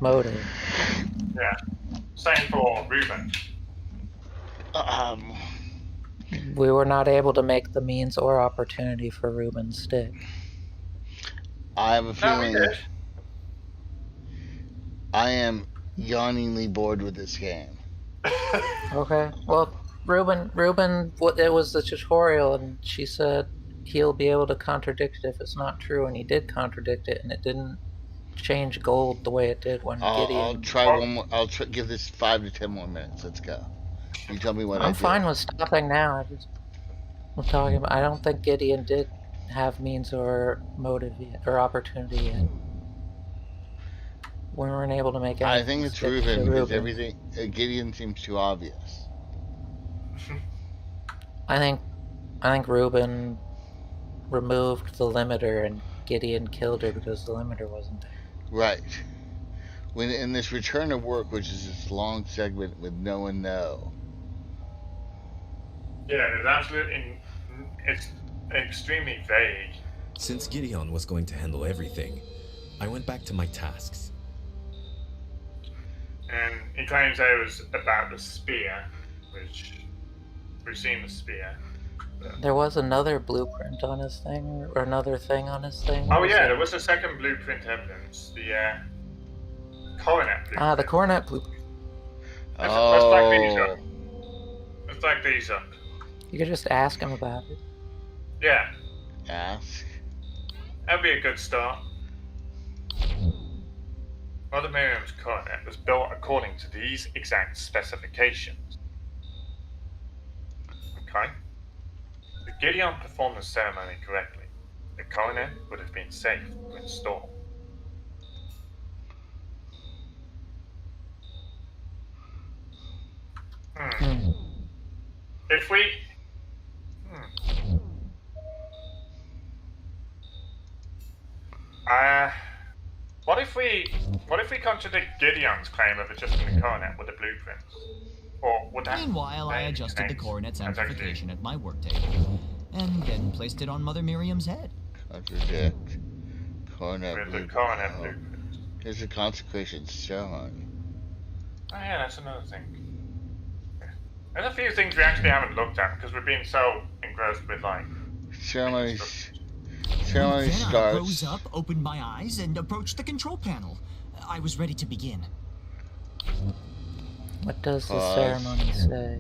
motive. Yeah. Same for Reuben. We were not able to make the means or opportunity for Reuben stick. I have a No, we feeling did. I am yawningly bored with this game. Okay. Well, Reuben, it was the tutorial, and she said he'll be able to contradict it if it's not true, and he did contradict it, and it didn't change gold the way it did when Gideon. I'll try one more. Give this 5 to 10 more minutes. Let's go. You tell me what I do. I'm fine with stopping now. I'm talking about. I don't think Gideon did have means or motive yet, or opportunity yet. We weren't able to make anything. I think it's Reuben because everything. Gideon seems too obvious. I think Reuben removed the limiter and Gideon killed her because the limiter wasn't there. Right. When in this return of work, which is this long segment with no one know. Yeah, it's extremely vague. Since Gideon was going to handle everything, I went back to my tasks. And he claims that it was about the spear, which we've seen the spear. There was another blueprint on his thing, or another thing on his thing. Oh yeah, there was a second blueprint evidence. The coronet blueprint. The coronet blueprint. Let's stack these up. Let's stack these up. You could just ask him about it. Yeah. Ask. That'd be a good start. Mother Miriam's coronet was built according to these exact specifications. Okay? If Gideon performed the ceremony correctly, the coronet would have been safe to install. If we... What if we contradict Gideon's claim of adjusting the coronet with the blueprints? Or would that... Meanwhile, I adjusted the coronet's amplification at my work table, and then placed it on Mother Miriam's head. Contradict. Coronet With blueprint. the coronet blueprint. Here's the consecration ceremony. Oh yeah, that's another thing. There's a few things we actually haven't looked at because we've been so engrossed with like... Ceremony Then I starts. rose up, opened my eyes, and approached the control panel. I was ready to begin. What does the ceremony say?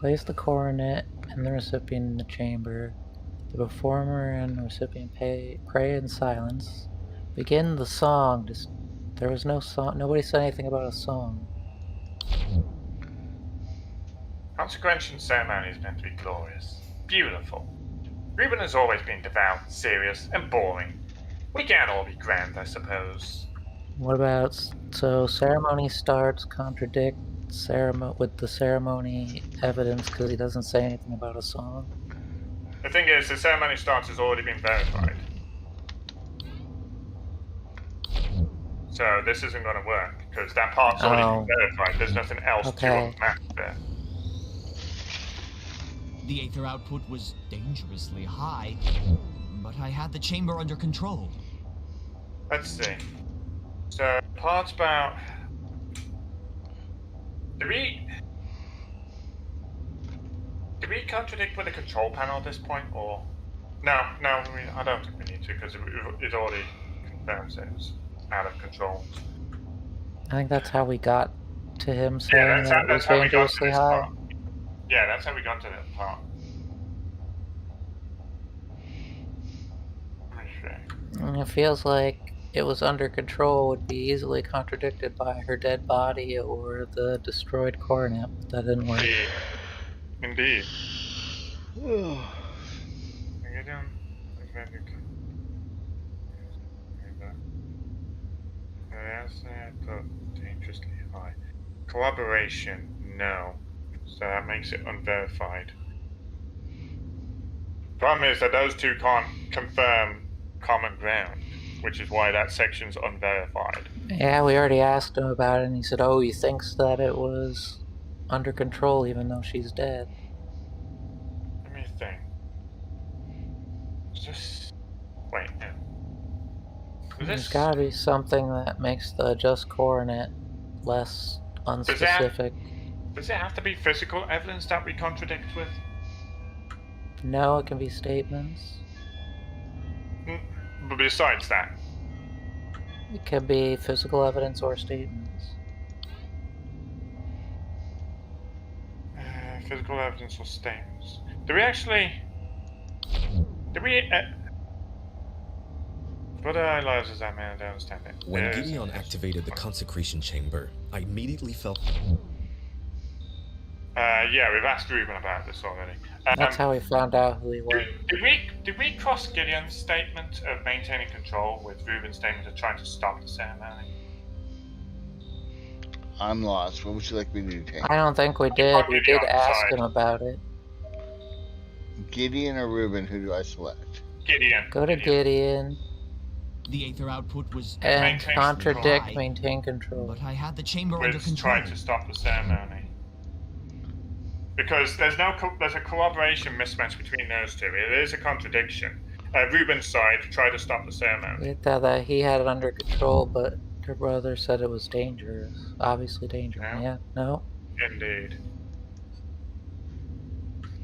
Place the coronet and the recipient in the chamber. The performer and the recipient pray in silence. Begin the song. There was no song. Nobody said anything about a song. Consecration ceremony is meant to be glorious, beautiful. Reuben has always been devout, serious, and boring. We can't all be grand, I suppose. What about so ceremony starts contradict with the ceremony evidence because he doesn't say anything about a song. The thing is, the ceremony starts has already been verified. So this isn't going to work, because that part's already been verified. There's nothing else to unmap there. The Aether output was dangerously high, but I had the chamber under control. Let's see. So, parts about... Did we contradict with the control panel at this point, or... No, I don't think we need to, because it already confirms it was out of control. I think that's how we got to him saying that it was dangerously high. Yeah, that's how we got to that part. It feels like it was under control would be easily contradicted by her dead body or the destroyed coronet. That didn't work. Indeed. Dangerously high. Collaboration, no. So that makes it unverified. Problem is that those two can't confirm common ground, which is why that section's unverified. Yeah, we already asked him about it, and he said, oh, he thinks that it was under control even though she's dead. Let me think. Just... Wait, no. There's gotta be something that makes the just coronet less unspecific. Does it have to be physical evidence that we contradict with? No, it can be statements. But besides that? It can be physical evidence or statements. Physical evidence or statements. Do we actually... Do we... What I realize is that, man, I don't understand it. When Gideon activated the consecration chamber, I immediately felt... Yeah, we've asked Ruben about this already. That's how we found out who he was. Did we cross Gideon's statement of maintaining control with Ruben's statement of trying to stop the ceremony? I'm lost. What would you like me to do, Tank? I don't think we did. We did ask him about it. Gideon or Ruben, who do I select? Gideon. Go to Gideon. The Aether output was... And contradict, maintain control. But I had the chamber under control. Trying to stop the ceremony. Because there's a corroboration mismatch between those two. It is a contradiction. Ruben's side tried to stop the ceremony. He thought that he had it under control, but her brother said it was dangerous. Obviously dangerous. No. Yeah, no. Indeed.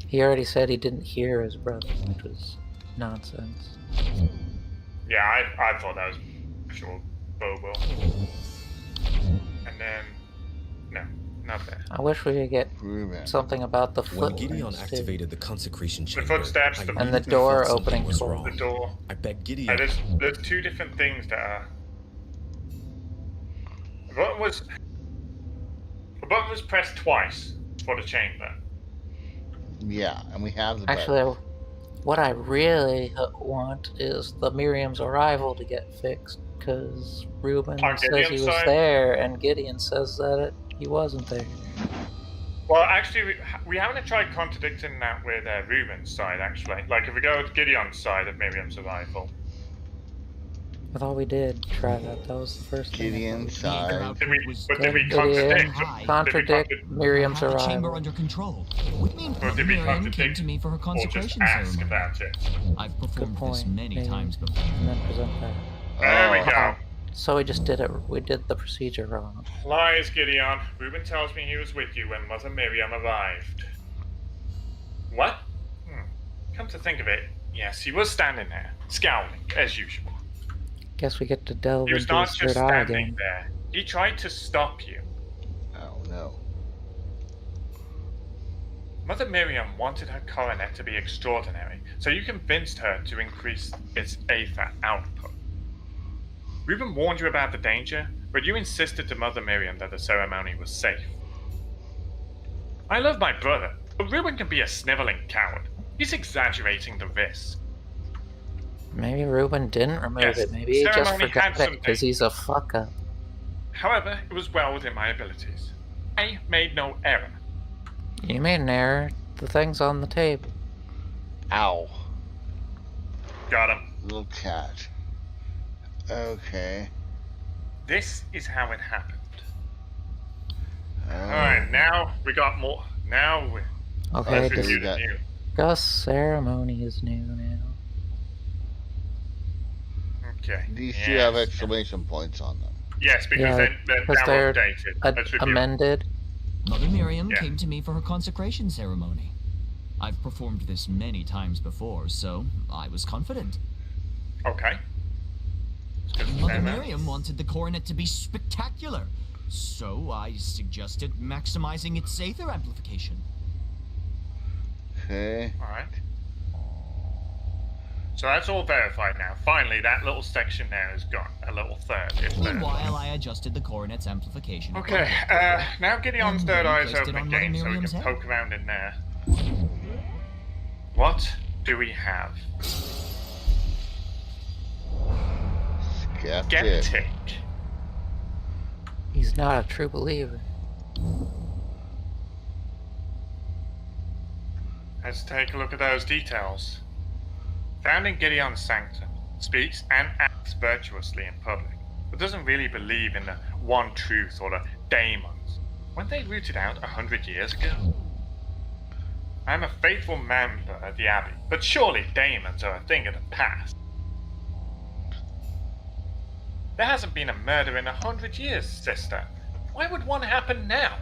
He already said he didn't hear his brother, which was nonsense. Yeah, I thought that was actual bobo. And then... No. Not there. I wish we could get something about the footsteps. When Gideon activated the consecration chamber, the footsteps, and the door opening was wrong. The door. I begged Gideon. There's two different things that are. The button was pressed twice for the chamber. Yeah, and we have the Actually, button. What I really want is the Miriam's arrival to get fixed, because Ruben says he was there, and Gideon says that he wasn't there. Well, actually, we haven't tried contradicting that with Ruben's side, actually. Like, if we go with Gideon's side of Miriam's arrival. I thought we did try that. That was the first thing. Gideon's side. Did we contradict Miriam's arrival? Chamber under control. What do you mean Miriam came to me for her consecration ceremony? About it? I've performed this many times before. And then present that. There we go. So we just did it. We did the procedure wrong. Lies, Gideon. Ruben tells me he was with you when Mother Miriam arrived. What? Come to think of it, yes, he was standing there, scowling, as usual. Guess we get to delve into his third eye again. He was not just standing there. He tried to stop you. Oh, no. Mother Miriam wanted her coronet to be extraordinary, so you convinced her to increase its Aether output. Ruben warned you about the danger, but you insisted to Mother Miriam that the ceremony was safe. I love my brother, but Ruben can be a sniveling coward. He's exaggerating the risk. Maybe Ruben didn't remove Yes, it. Maybe he just ceremony forgot had it some because he's a fuck up. However, it was well within my abilities. I made no error. You made an error. The thing's on the table. Ow. Got him. Little cat. Okay. This is how it happened. Oh. Alright, now we got more. Now we Okay, Okay, this we got- Gus ceremony is new now. Okay. These yes. two have exclamation points on them. Yes, because Yeah, they're because now they're updated. Let's review. amended. Mother Miriam Yeah. came to me for her consecration ceremony. I've performed this many times before, so I was confident. Okay. It's good to Mother know that. Miriam wanted the coronet to be spectacular, so I suggested maximizing its Aether amplification. Okay. Alright. So that's all verified now. Finally, that little section there is gone. A little third is verified. Meanwhile, I adjusted the coronet's amplification. Okay, now Gideon's And third then eye is placed open it on again, Mother so we Miriam's can head. poke around in there. What do we have? Skeptic. Skeptic. He's not a true believer. Let's take a look at those details. Found in Gideon's sanctum, speaks and acts virtuously in public, but doesn't really believe in the one truth or the daemons. Weren't they rooted out 100 years ago? I am a faithful member of the Abbey, but surely daemons are a thing of the past. There hasn't been a murder in 100 years, sister. Why would one happen now?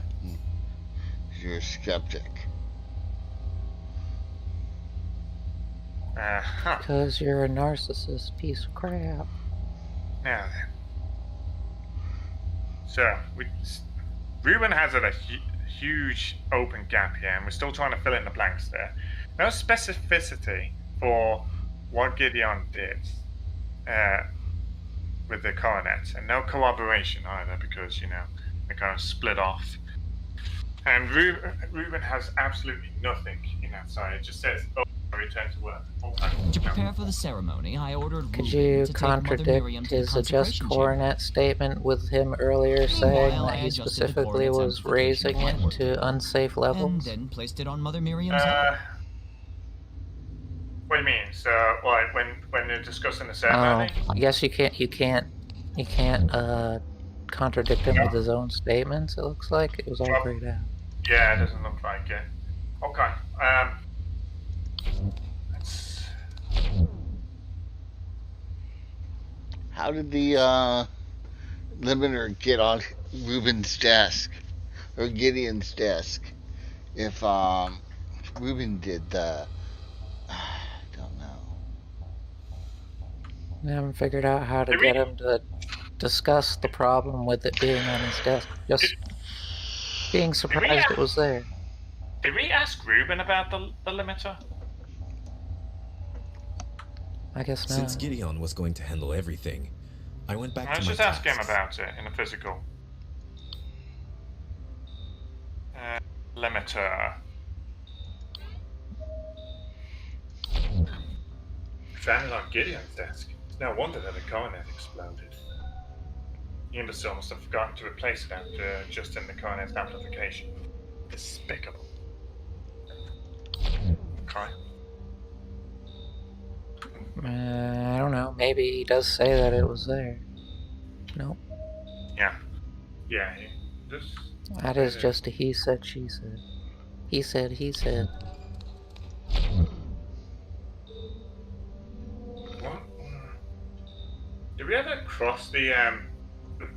You're a skeptic. Uh-huh. Because you're a narcissist piece of crap. Now then. So, Ruben has a huge open gap here, and we're still trying to fill in the blanks there. No specificity for what Gideon did with the coronet, and no corroboration either, because, you know, they kind of split off. And Ruben has absolutely nothing in that side. It just says, oh, return to work. Okay. To prepare for the ceremony, I ordered Could Ruben you to take Mother Miriam contradict to the his adjust consecration chamber. coronet statement with him earlier saying Meanwhile, that I he adjusted the specifically coronet's was amplification raising it upward. to unsafe And levels? then placed it on Mother Miriam's head. What do you mean? So, like, when they're discussing the ceremony? Oh, I guess you can't contradict him with his own statements. It looks like it was all grayed out. Yeah, it doesn't look like it. Okay. How did the limiter get on Ruben's desk or Gideon's desk? If Ruben did the, I don't know. I haven't figured out how to get him to discuss the problem with it being on his desk. Just being surprised it was there. Did we ask Ruben about the limiter? I guess not. Since Gideon was going to handle everything, I went back Let's to my just ask him tasks. about it in a physical. Limiter. Found it on Gideon's desk. It's no wonder that the coronet exploded. The imbecile must have forgotten to replace it after adjusting the coronet's amplification. Despicable. Okay. I don't know. Maybe he does say that it was there. Nope. Yeah. Yeah, just... That is just a he said, she said. He said, he said. What? Did we ever cross the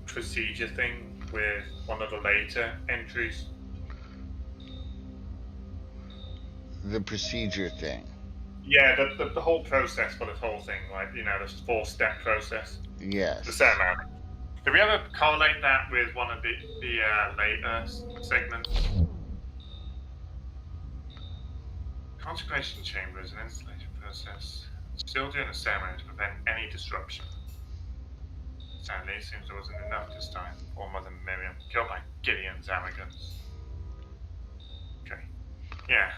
procedure thing with one of the later entries? The procedure thing. Yeah, the whole process for this whole thing, like, you know, this 4-step process. Yes. The ceremony. Did we ever correlate that with one of the later segments? Consecration chamber is an installation process. Still doing the ceremony to prevent any disruption. Sadly, it seems there wasn't enough this time for Mother Miriam, killed by Gideon's arrogance. Okay. Yeah.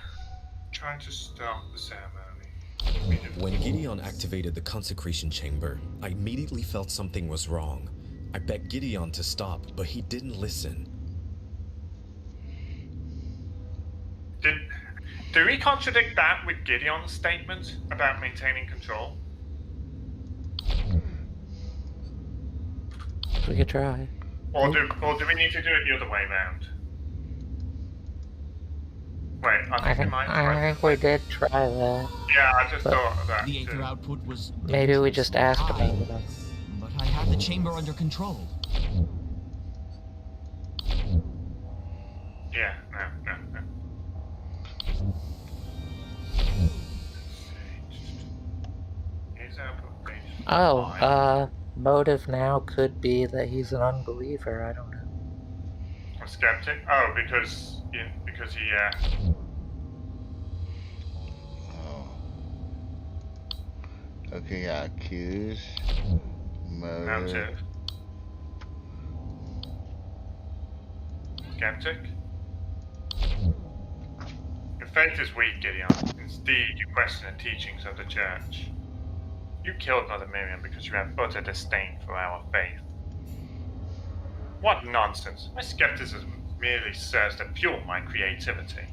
Trying to stop the ceremony. When Gideon activated the consecration chamber, I immediately felt something was wrong. I begged Gideon to stop, but he didn't listen. Do we contradict that with Gideon's statement about maintaining control? We could try. Or do we need to do it the other way around? Wait, I think we did try that. Yeah, I just thought of that. The Aether output was... Maybe we just asked about it. But I had the chamber under control. Yeah, no. Oh, motive now could be that he's an unbeliever. I don't know. A skeptic? Oh, because he. Oh. Okay, yeah, accuse. Motive. Skeptic? Your faith is weak, Gideon. Indeed, you question the teachings of the church. You killed Mother Miriam because you have utter disdain for our faith. What nonsense! My skepticism merely serves to fuel my creativity.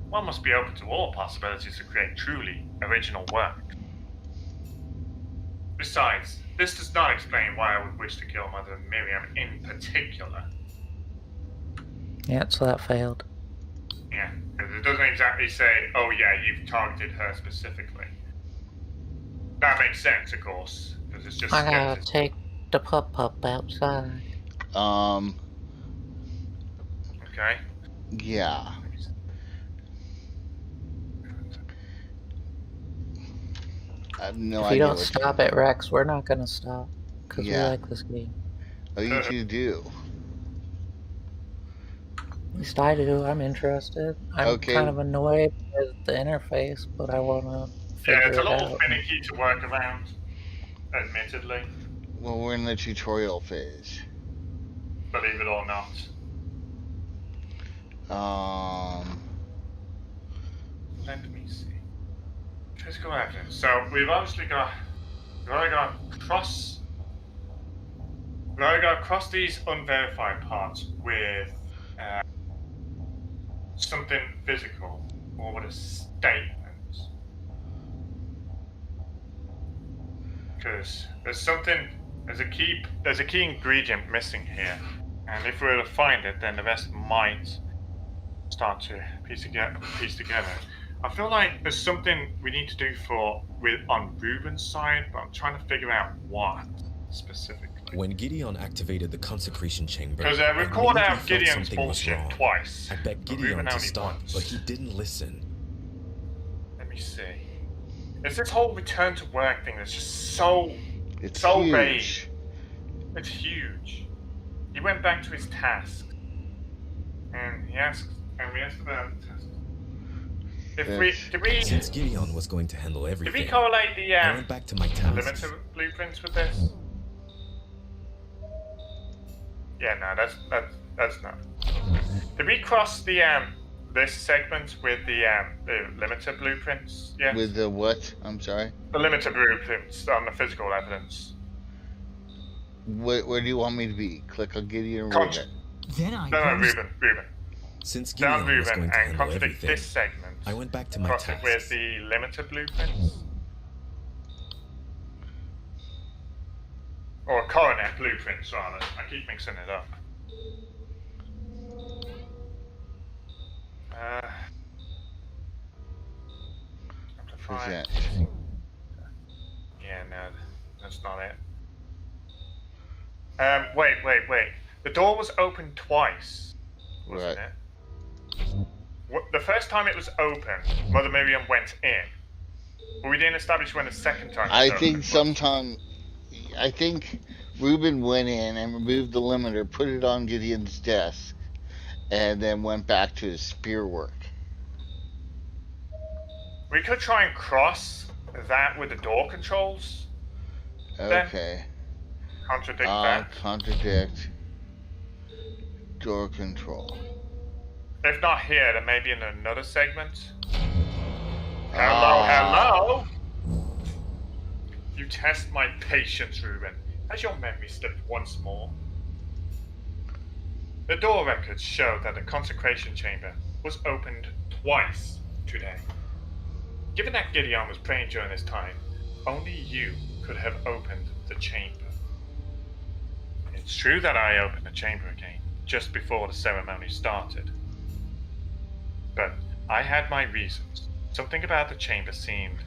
One must be open to all possibilities to create truly original work. Besides, this does not explain why I would wish to kill Mother Miriam in particular. Yeah, so that failed. Yeah, because it doesn't exactly say, oh yeah, you've targeted her specifically. That makes sense, of course, because it's just I gotta take the pup outside. Okay. Yeah. I have no if idea. you don't stop it, Rex, we're not gonna stop. Because we like this game. Oh, you two do. At least I do. I'm interested. I'm kind of annoyed with the interface, but I wanna figure it out. Yeah, it's a little finicky to work around, admittedly. Well, we're in the tutorial phase. Believe it or not. Let me see. Physical evidence. So we've obviously got cross these unverified parts with something physical or with a statement. Because there's a key ingredient missing here, and if we were to find it, then the rest might start to piece together. I feel like there's something we need to do on Ruben's side, but I'm trying to figure out what specifically. When Gideon activated the consecration chamber, Because we called out Gideon's bullshit twice. I begged Gideon to stop, but he didn't listen. Let me see. It's this whole return to work thing that's just so huge. vague. It's huge. He went back to his task, and we asked about the task. Since Gideon was going to handle everything, did we correlate the I went back to my task. limiter blueprints with this? Yeah, no, that's not. Did we cross the this segment with the limiter blueprints? Yeah. With the what? I'm sorry. The limiter blueprints on the physical evidence. Where do you want me to be? Click on Gideon or Ruben? No, Ruben. Since Gideon was going to handle everything, this segment. I went back to my cross task. It with the limiter blueprints. Or coronet blueprints, rather. I keep mixing it up. Present. Yeah, no, that's not it. Wait. The door was opened twice, wasn't it? The first time it was open, Mother Miriam went in. But we didn't establish when the second time it was I think Ruben went in and removed the limiter, put it on Gideon's desk, and then went back to his spear work. We could try and cross that with the door controls. Okay. Contradict that. Contradict. Door control. If not here, then maybe in another segment. Hello. test my patience, Reuben. Has your memory slipped once more? The door records show that the consecration chamber was opened twice today. Given that Gideon was praying during this time, only you could have opened the chamber. It's true that I opened the chamber again, just before the ceremony started. But I had my reasons. Something about the chamber seemed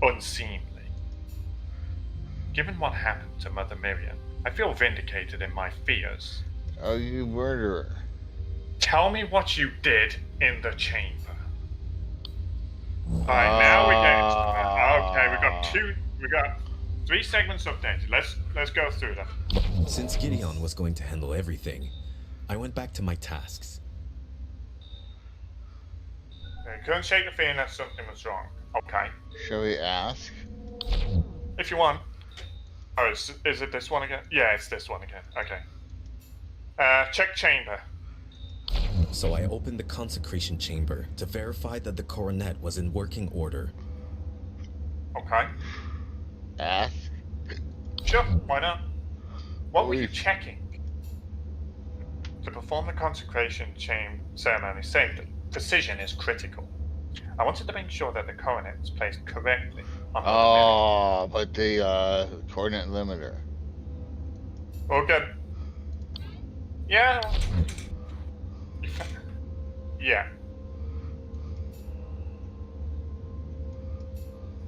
unseemly. Given what happened to Mother Miriam, I feel vindicated in my fears. Oh, you murderer. Tell me what you did in the chamber. Alright, now we get into that. Okay, we got 3 segments updated. Let's go through them. Since Gideon was going to handle everything, I went back to my tasks. You couldn't shake the feeling that something was wrong. Okay. Shall we ask? If you want. Oh, is it this one again? Yeah, it's this one again. Okay. Check chamber. So I opened the consecration chamber to verify that the coronet was in working order. Okay. Ask? Sure, why not? What were you checking? To perform the consecration ceremony safely, precision is critical. I wanted to make sure that the coronet is placed correctly on the Oh, but the coordinate limiter. Well, good. Yeah. Yeah.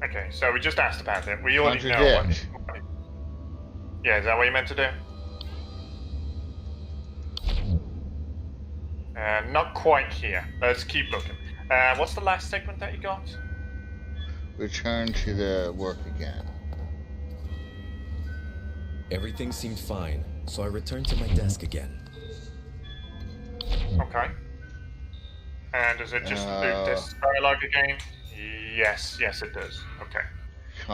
Okay, so we just asked about it. We already know what. Yeah, is that what you meant to do? Not quite here. Let's keep looking. What's the last segment that you got? Return to the work again. Everything seemed fine, so I returned to my desk again. Okay. And does it just loop this dialogue again? Yes, it does. Okay.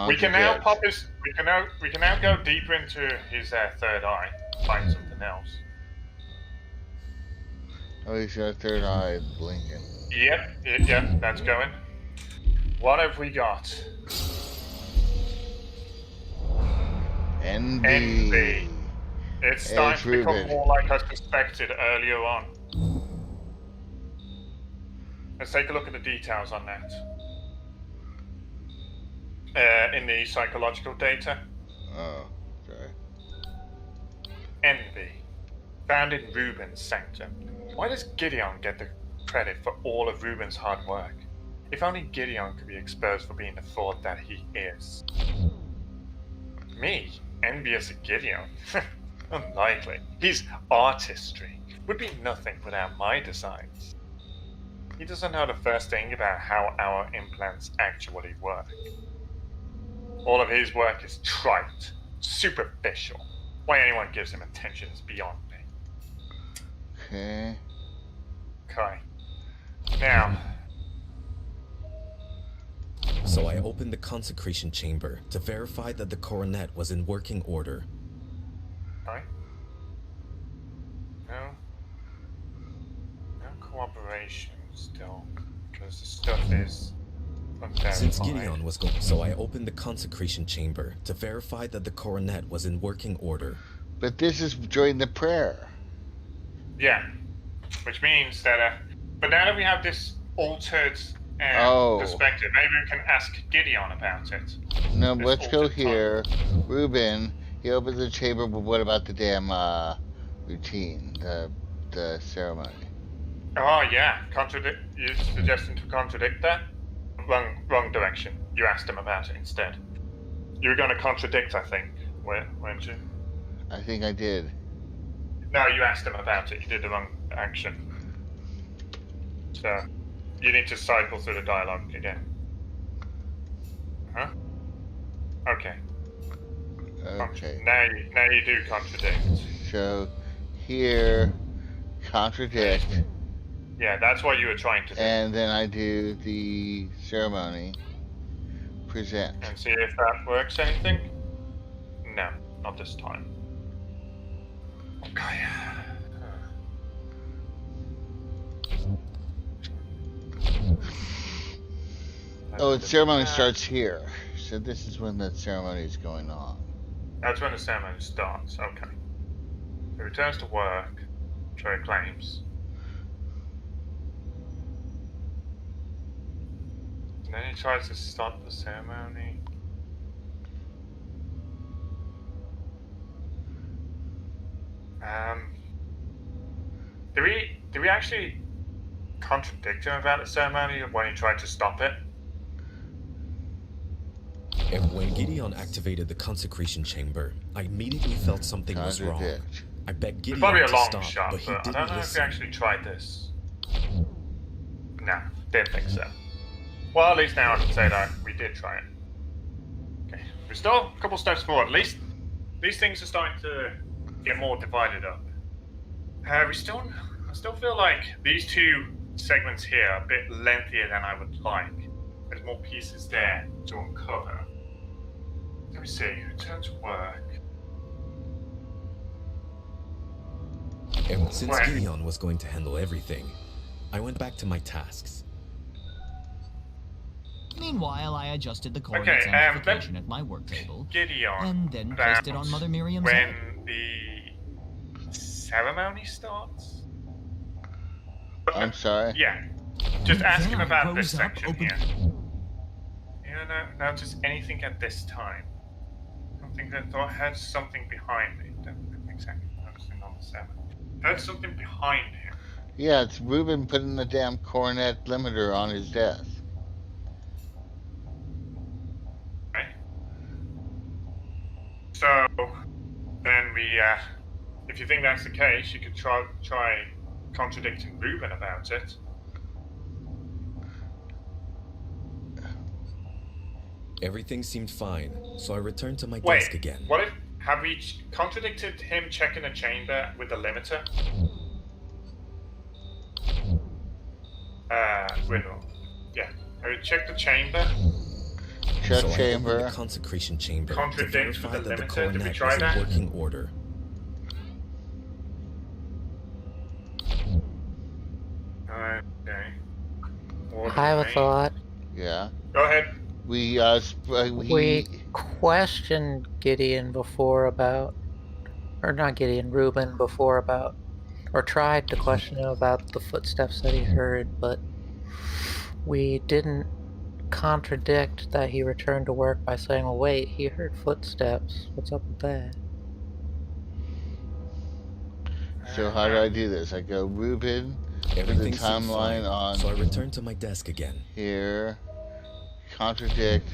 We can now pop his. We can now go deeper into his third eye. Find something else. Oh, he's got a third eye blinking. Yep, that's going. What have we got? Envy. It's starting to become more like I suspected earlier on. Let's take a look at the details on that. In the psychological data. Oh, okay. Envy. Found in Reuben's sanctum. Why does Gideon get the credit for all of Reuben's hard work? If only Gideon could be exposed for being the fraud that he is. Me? Envious of Gideon? Unlikely. His artistry would be nothing without my designs. He doesn't know the first thing about how our implants actually work. All of his work is trite, superficial. Why anyone gives him attention is beyond me. Okay. Now. So I opened the consecration chamber to verify that the coronet was in working order. Okay. No cooperation still, because the stuff is unverified. Since Gideon was gone, so I opened the consecration chamber to verify that the coronet was in working order. But this is during the prayer. Yeah, which means that. But now that we have this altered perspective, maybe we can ask Gideon about it. No, let's go here. Reuben, he opens the chamber, but what about the damn routine, the ceremony? Oh yeah, you're suggesting to contradict that? Wrong direction. You asked him about it instead. You were going to contradict, I think, weren't you? I think I did. No, you asked him about it. You did the wrong action. So, you need to cycle through the dialogue again. Huh? Okay. Okay. Now you do contradict. So, here, contradict. Yeah, that's what you were trying to do. And then I do the ceremony. Present. And see if that works anything? No, not this time. Okay. Oh, the ceremony starts here. So this is when the ceremony is going on. That's when the ceremony starts. Okay. He returns to work. Trey claims. And then he tries to stop the ceremony. Did we actually contradict him about the ceremony when he tried to stop it? And when Gideon activated the consecration chamber, I immediately felt something was wrong. Contradict. I begged It's Gideon probably a to long stop, shot, but he but I didn't don't know if we listen. actually tried this. No, didn't think so. Well, at least now I can say that we did try it. Okay, we're still a couple steps forward. At least these things are starting to get more divided up. I still feel like these two segments here are a bit lengthier than I would like. There's more pieces there to uncover. Let me see. Return to work. And since Wait. Gideon was going to handle everything, I went back to my tasks. Meanwhile, I adjusted the coordinates Okay, amplification at my work table, Gideon. and then placed it on Mother Miriam's when head. the ceremony starts. I'm sorry. Yeah. Just ask Then him I about this rose up, section opened- here. No, just anything at this time. Something that thought had something behind me. Don't exactly focusing on the ceremony. Had something behind him. Yeah, it's Ruben putting the damn coronet limiter on his desk. Okay. So then if you think that's the case, you could try contradicting Ruben about it. Everything seemed fine, so I returned to my Wait, desk again. what if have we contradicted him checking the chamber with the limiter? Yeah. Have we checked the chamber? Check So I opened chamber. the consecration chamber to Contradicts verify with the that the limiter. Did we coronet try was in that? working order. Okay. I have a thought. Yeah. Go ahead. We questioned Gideon before about, or not Gideon, Reuben before about, or tried to question him about the footsteps that he heard, but we didn't contradict that he returned to work by saying, well, wait, he heard footsteps. What's up with that? So how do I do this? I go Ruben, put the Everything seemed timeline fine, on so I returned to my desk again. here. Contradict.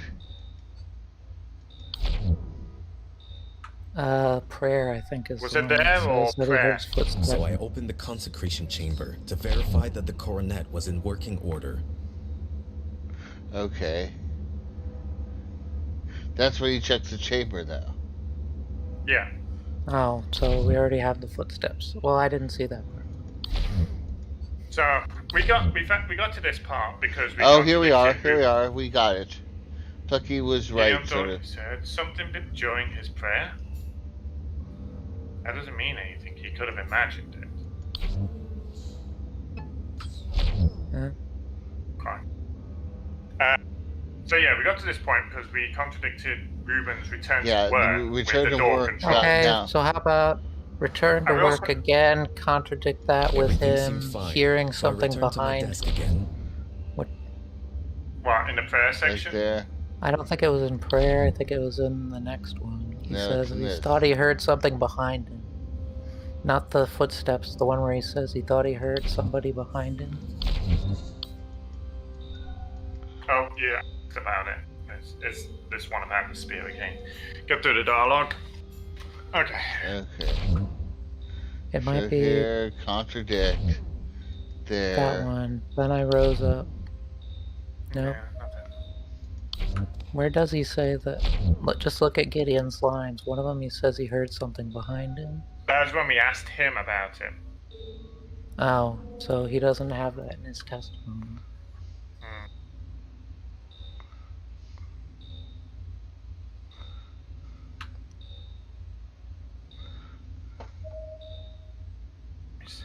Prayer, I think, is Was the it one that there or says that he prayer? heard footsteps. So I opened the consecration chamber to verify that the coronet was in working order. Okay. That's where you check the chamber, though. Yeah. Oh, so we already have the footsteps. Well, I didn't see that part. So we got to this part because we. Oh, here we are. contradicted Here we Ruben. are. We got it. Tucky was Gideon right, thought sort he of. said something during his prayer. That doesn't mean anything. He could have imagined it. Huh? Okay. So yeah, we got to this point because we contradicted Ruben's return Yeah, to work the with return the to door work. control. Okay, now. so how about return to I also- work again, contradict that with Everything him seemed fine, hearing so I something returned to my behind. desk again. What in the prayer Right section? there. I don't think it was in prayer, I think it was in the next one. He No, says it's in he this. thought he heard something behind him. Not the footsteps, the one where he says he thought he heard somebody behind him. Oh yeah, it's about it. It's this one about the spear again. Get through the dialogue. Okay. Okay. It might So be here, contradict. There. that one. Then I rose up. Nope. Yeah, nothing. Where does he say that? Just look at Gideon's lines. One of them he says he heard something behind him. That was when we asked him about it. Oh, so he doesn't have that in his testimony. Let me see.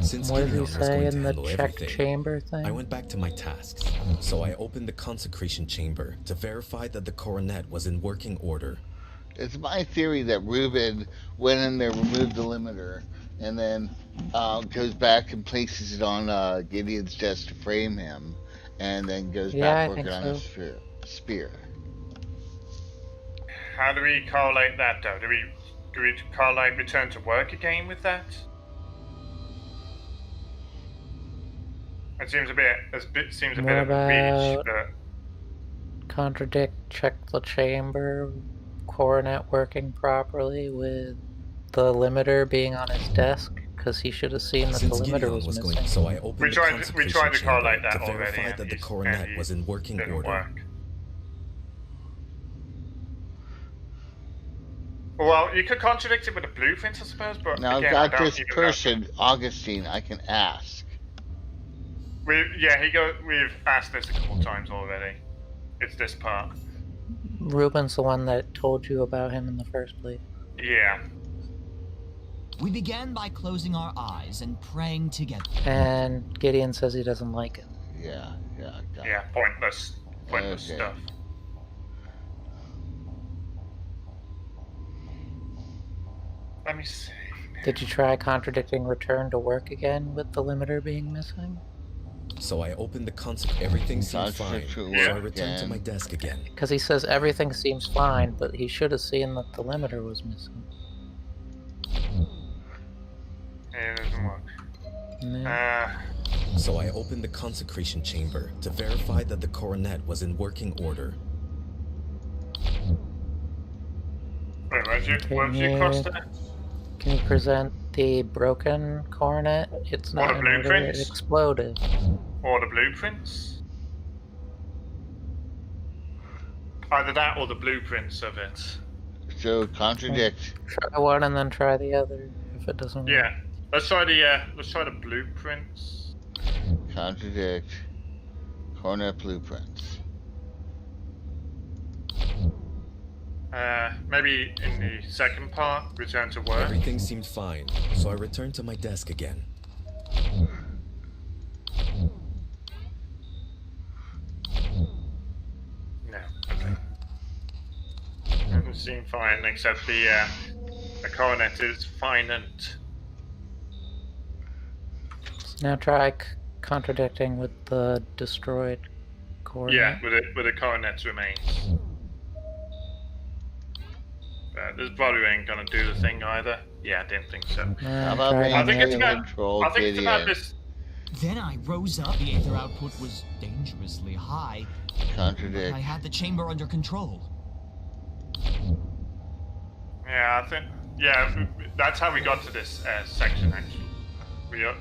Since What did he Gideon was say going to in the handle check everything, chamber thing? I went back to my tasks. So I opened the consecration chamber to verify that the coronet was in working order. It's my theory that Ruben went in there, removed the limiter, and then goes back and places it on Gideon's desk to frame him, and then goes Yeah, back I working think on so. his spear. How do we correlate that, though? Do we correlate return to work again with that? It seems a bit of What a reach, about but contradict, check the chamber, coronet working properly with the limiter being on his desk? Because he should have seen that Since the limiter Gideon was was missing. going, so I opened we the tried consecration to chamber correlate that to already, verify and that the and coronet he was in working didn't order. work. Well, you could contradict it with a blueprint, I suppose, but Now again, I've I got don't this even person, Augustine, I can ask. we've asked this a couple times already. It's this part. Ruben's the one that told you about him in the first place. Yeah. We began by closing our eyes and praying together. And Gideon says he doesn't like it. Yeah, got Yeah, pointless Okay. stuff. Let me see. Did you try contradicting return to work again with the limiter being missing? So I opened the everything seemed fine. So I returned to my desk again. Because he says everything seems fine, but he should have seen that the limiter was missing. Yeah, it doesn't work. So I opened the consecration chamber to verify that the coronet was in working order. Wait, where'd you cross that? Can you present the broken coronet? It's Or not the in order, it blueprints? exploded. Or the blueprints? Either that or the blueprints of it. So contradict. Try one and then try the other if it doesn't work. Yeah. Let's try the blueprints. Contradict. Coronet blueprints. Maybe in the second part, return to work. Everything seemed fine, so I returned to my desk again. No. Okay. Everything seemed fine except the coronet is finite. Now try contradicting with the destroyed coronet. Yeah, with the coronet's remains. This probably ain't gonna do the thing either. Yeah, I didn't think so. How about I think it's manual about. control I think it's about Gideon? this. Then I rose up. The aether output was dangerously high. Contradict. I had the chamber under control. Yeah, I think. Yeah, that's how we got to this section. Actually,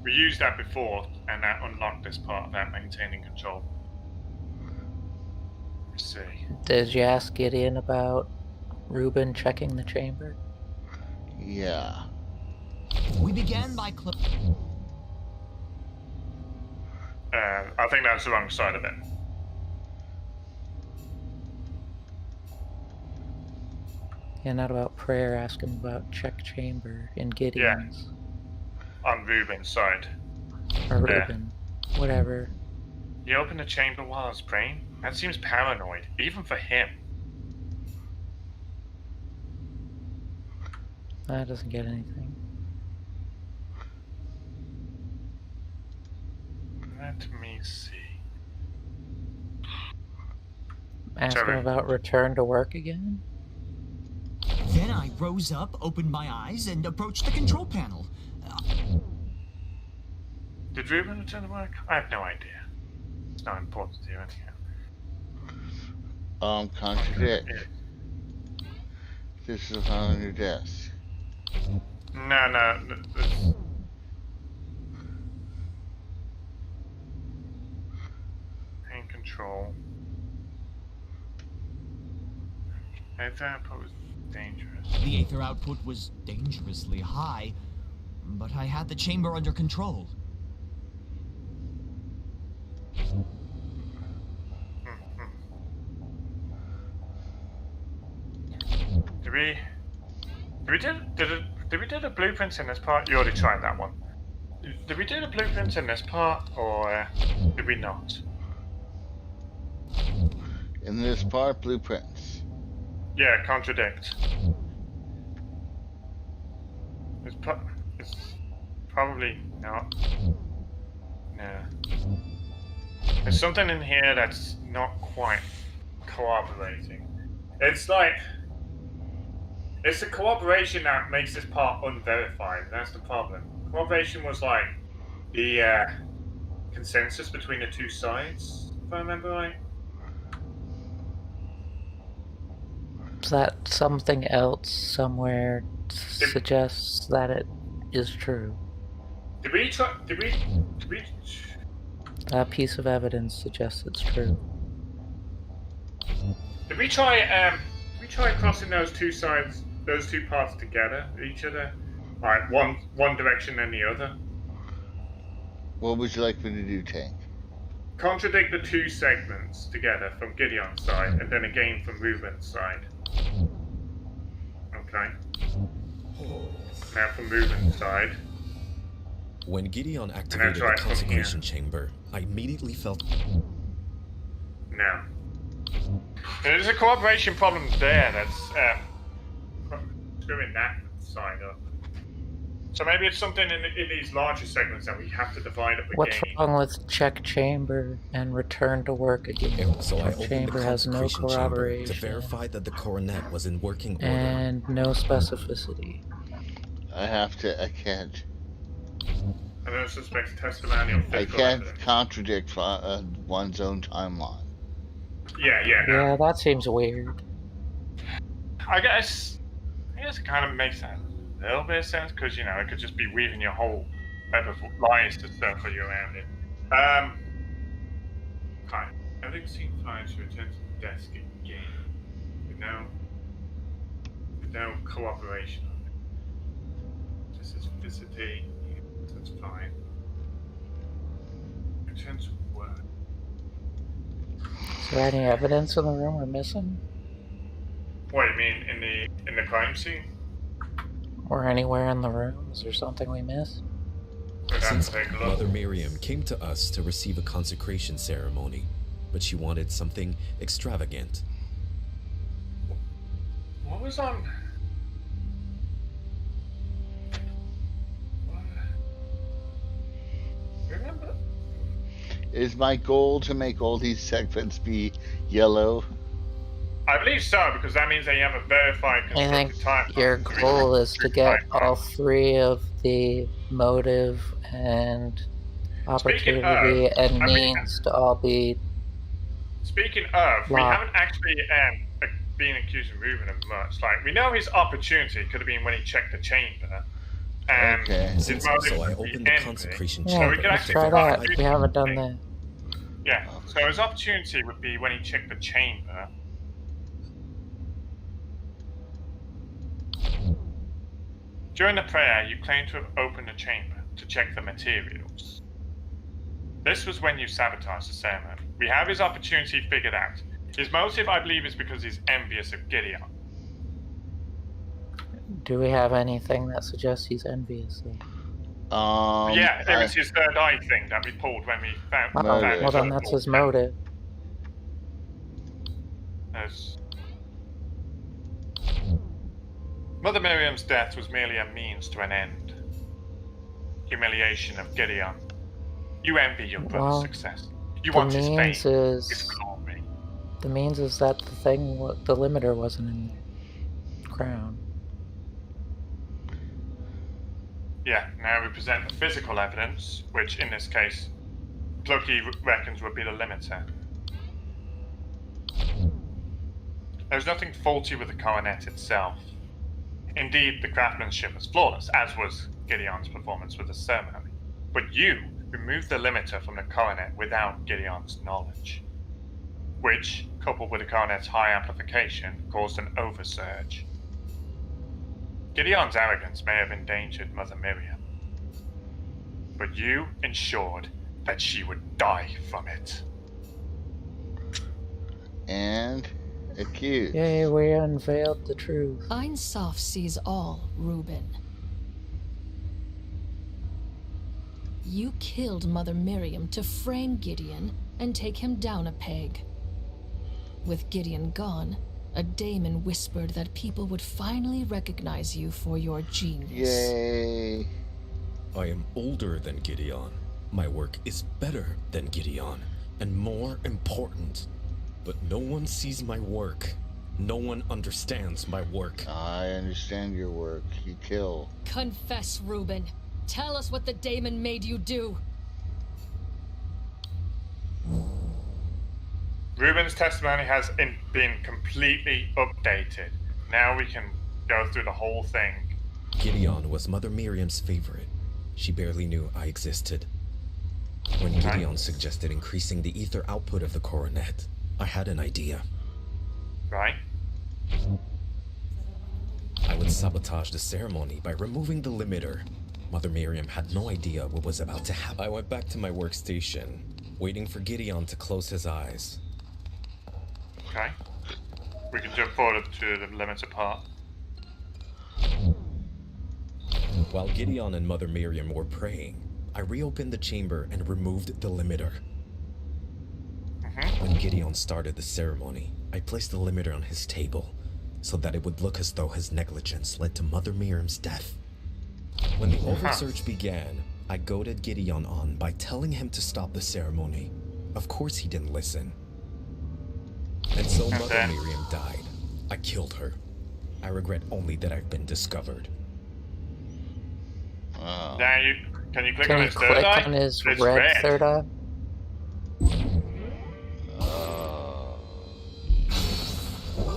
we used that before, and that unlocked this part about maintaining control. Let's see. Did you ask Gideon about Ruben checking the chamber? Yeah. We began by I think that's the wrong side of it. Yeah, not about prayer, ask him about check chamber in Gideon's. On Ruben's side. Or There. Ruben. Whatever. He opened the chamber while I was praying? That seems paranoid, even for him. That doesn't get anything. Let me see. Ask him Sorry. about return to work again? Then I rose up, opened my eyes, and approached the control panel. Did Ruben return to work? I have no idea. It's not important here anyhow. Contradict. This is on your desk. No. In control. Aether output was dangerous. The aether output was dangerously high, but I had the chamber under control. Did we do the blueprints in this part? You already tried that one. Did we do the blueprints in this part, or did we not? In this part, blueprints. Yeah, contradict. It's probably not. No. There's something in here that's not quite cooperating. It's like... It's the cooperation that makes this part unverified. That's the problem. Cooperation was like the consensus between the two sides, if I remember right. That something else somewhere suggests that it is true. Did we? That piece of evidence suggests it's true. Did we try crossing those two sides, those two parts together, each other, like one direction and the other? What would you like me to do, Tank? Contradict the two segments together from Gideon's side, and then again from Reuben's side. Okay. Now from Reuben's side. When Gideon activated the consecration chamber, I immediately felt... No. There's a cooperation problem there that's screwing that side up. So maybe it's something in these larger segments that we have to divide up again. What's wrong with check chamber and return to work again? So I Check opened chamber the has no consecration chamber corroboration to verify that the coronet was in working order. and no specificity. I can't. I don't suspect testimonial. I can't contradict one's own timeline. Yeah, that seems weird. I guess it kind of makes a little bit of sense, because, you know, it could just be weaving your whole web of lies to circle you around it. Fine. Everything seems fine to return to the desk again. With no cooperation on it. Specificity, that's fine. Return to work. Is there any evidence in the room we're missing? What do you mean, in the crime scene? Or anywhere in the room? Is there something we missed? Since Mother Miriam came to us to receive a consecration ceremony, but she wanted something extravagant. What was on? Remember? Is my goal to make all these segments be yellow? I believe so, because that means that you have a verified I think constructed time. your goal is to get all three of the motive and opportunity and means to all be. Speaking of, we locked. haven't actually been accusing Reuben of much. Like, we know his opportunity could have been when he checked the chamber. Okay. His motive So I would be opened the envy. consecration Yeah, chamber. we could let's actually try provide that. We haven't done that. Yeah, so his opportunity would be when he checked the chamber. During the prayer, you claim to have opened the chamber to check the materials. This was when you sabotaged the ceremony. We have his opportunity figured out. His motive, I believe, is because he's envious of Gideon. Do we have anything that suggests he's envious? Yeah, it was his third eye thing that we pulled when we found. Well, then that's his motive. Mother Miriam's death was merely a means to an end. Humiliation of Gideon. You envy your brother's success. You want his fame, his glory. The means is that the limiter wasn't in the crown. Yeah, now we present the physical evidence, which in this case, Plucky reckons would be the limiter. There's nothing faulty with the coronet itself. Indeed, the craftsmanship was flawless, as was Gideon's performance with the ceremony. But you removed the limiter from the coronet without Gideon's knowledge, which, coupled with the coronet's high amplification, caused an oversurge. Gideon's arrogance may have endangered Mother Miriam, but you ensured that she would die from it. And accused. Yay, we unveiled the truth. Ein Sof sees all, Reuben. You killed Mother Miriam to frame Gideon and take him down a peg. With Gideon gone, a daemon whispered that people would finally recognize you for your genius. Yay. I am older than Gideon. My work is better than Gideon, and more important. But no one sees my work. No one understands my work. I understand your work. You kill. Confess, Reuben. Tell us what the daemon made you do. Reuben's testimony has been completely updated. Now we can go through the whole thing. Gideon was Mother Miriam's favorite. She barely knew I existed. When Gideon suggested increasing the ether output of the coronet, I had an idea. Right? I would sabotage the ceremony by removing the limiter. Mother Miriam had no idea what was about to happen. I went back to my workstation, waiting for Gideon to close his eyes. Okay. We can jump forward to the limiter part. While Gideon and Mother Miriam were praying, I reopened the chamber and removed the limiter. When Gideon started the ceremony, I placed the limiter on his table, so that it would look as though his negligence led to Mother Miriam's death. When the oversearch began, I goaded Gideon on by telling him to stop the ceremony. Of course he didn't listen. And so Mother Miriam died. I killed her. I regret only that I've been discovered. Wow. Now can you click Can on you his third click eye? on his It's red third eye?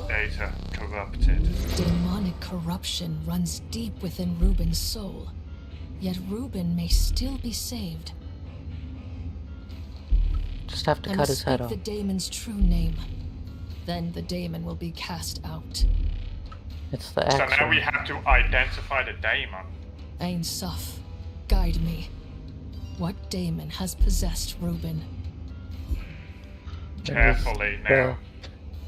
Data corrupted. Demonic corruption runs deep within Reuben's soul. Yet Reuben may still be saved. Just have to I cut must his head speak off. the daemon's true name. Then the daemon will be cast out. It's the So X. now we have to identify the daemon. Ain Soph, guide me. What daemon has possessed Reuben? Carefully now.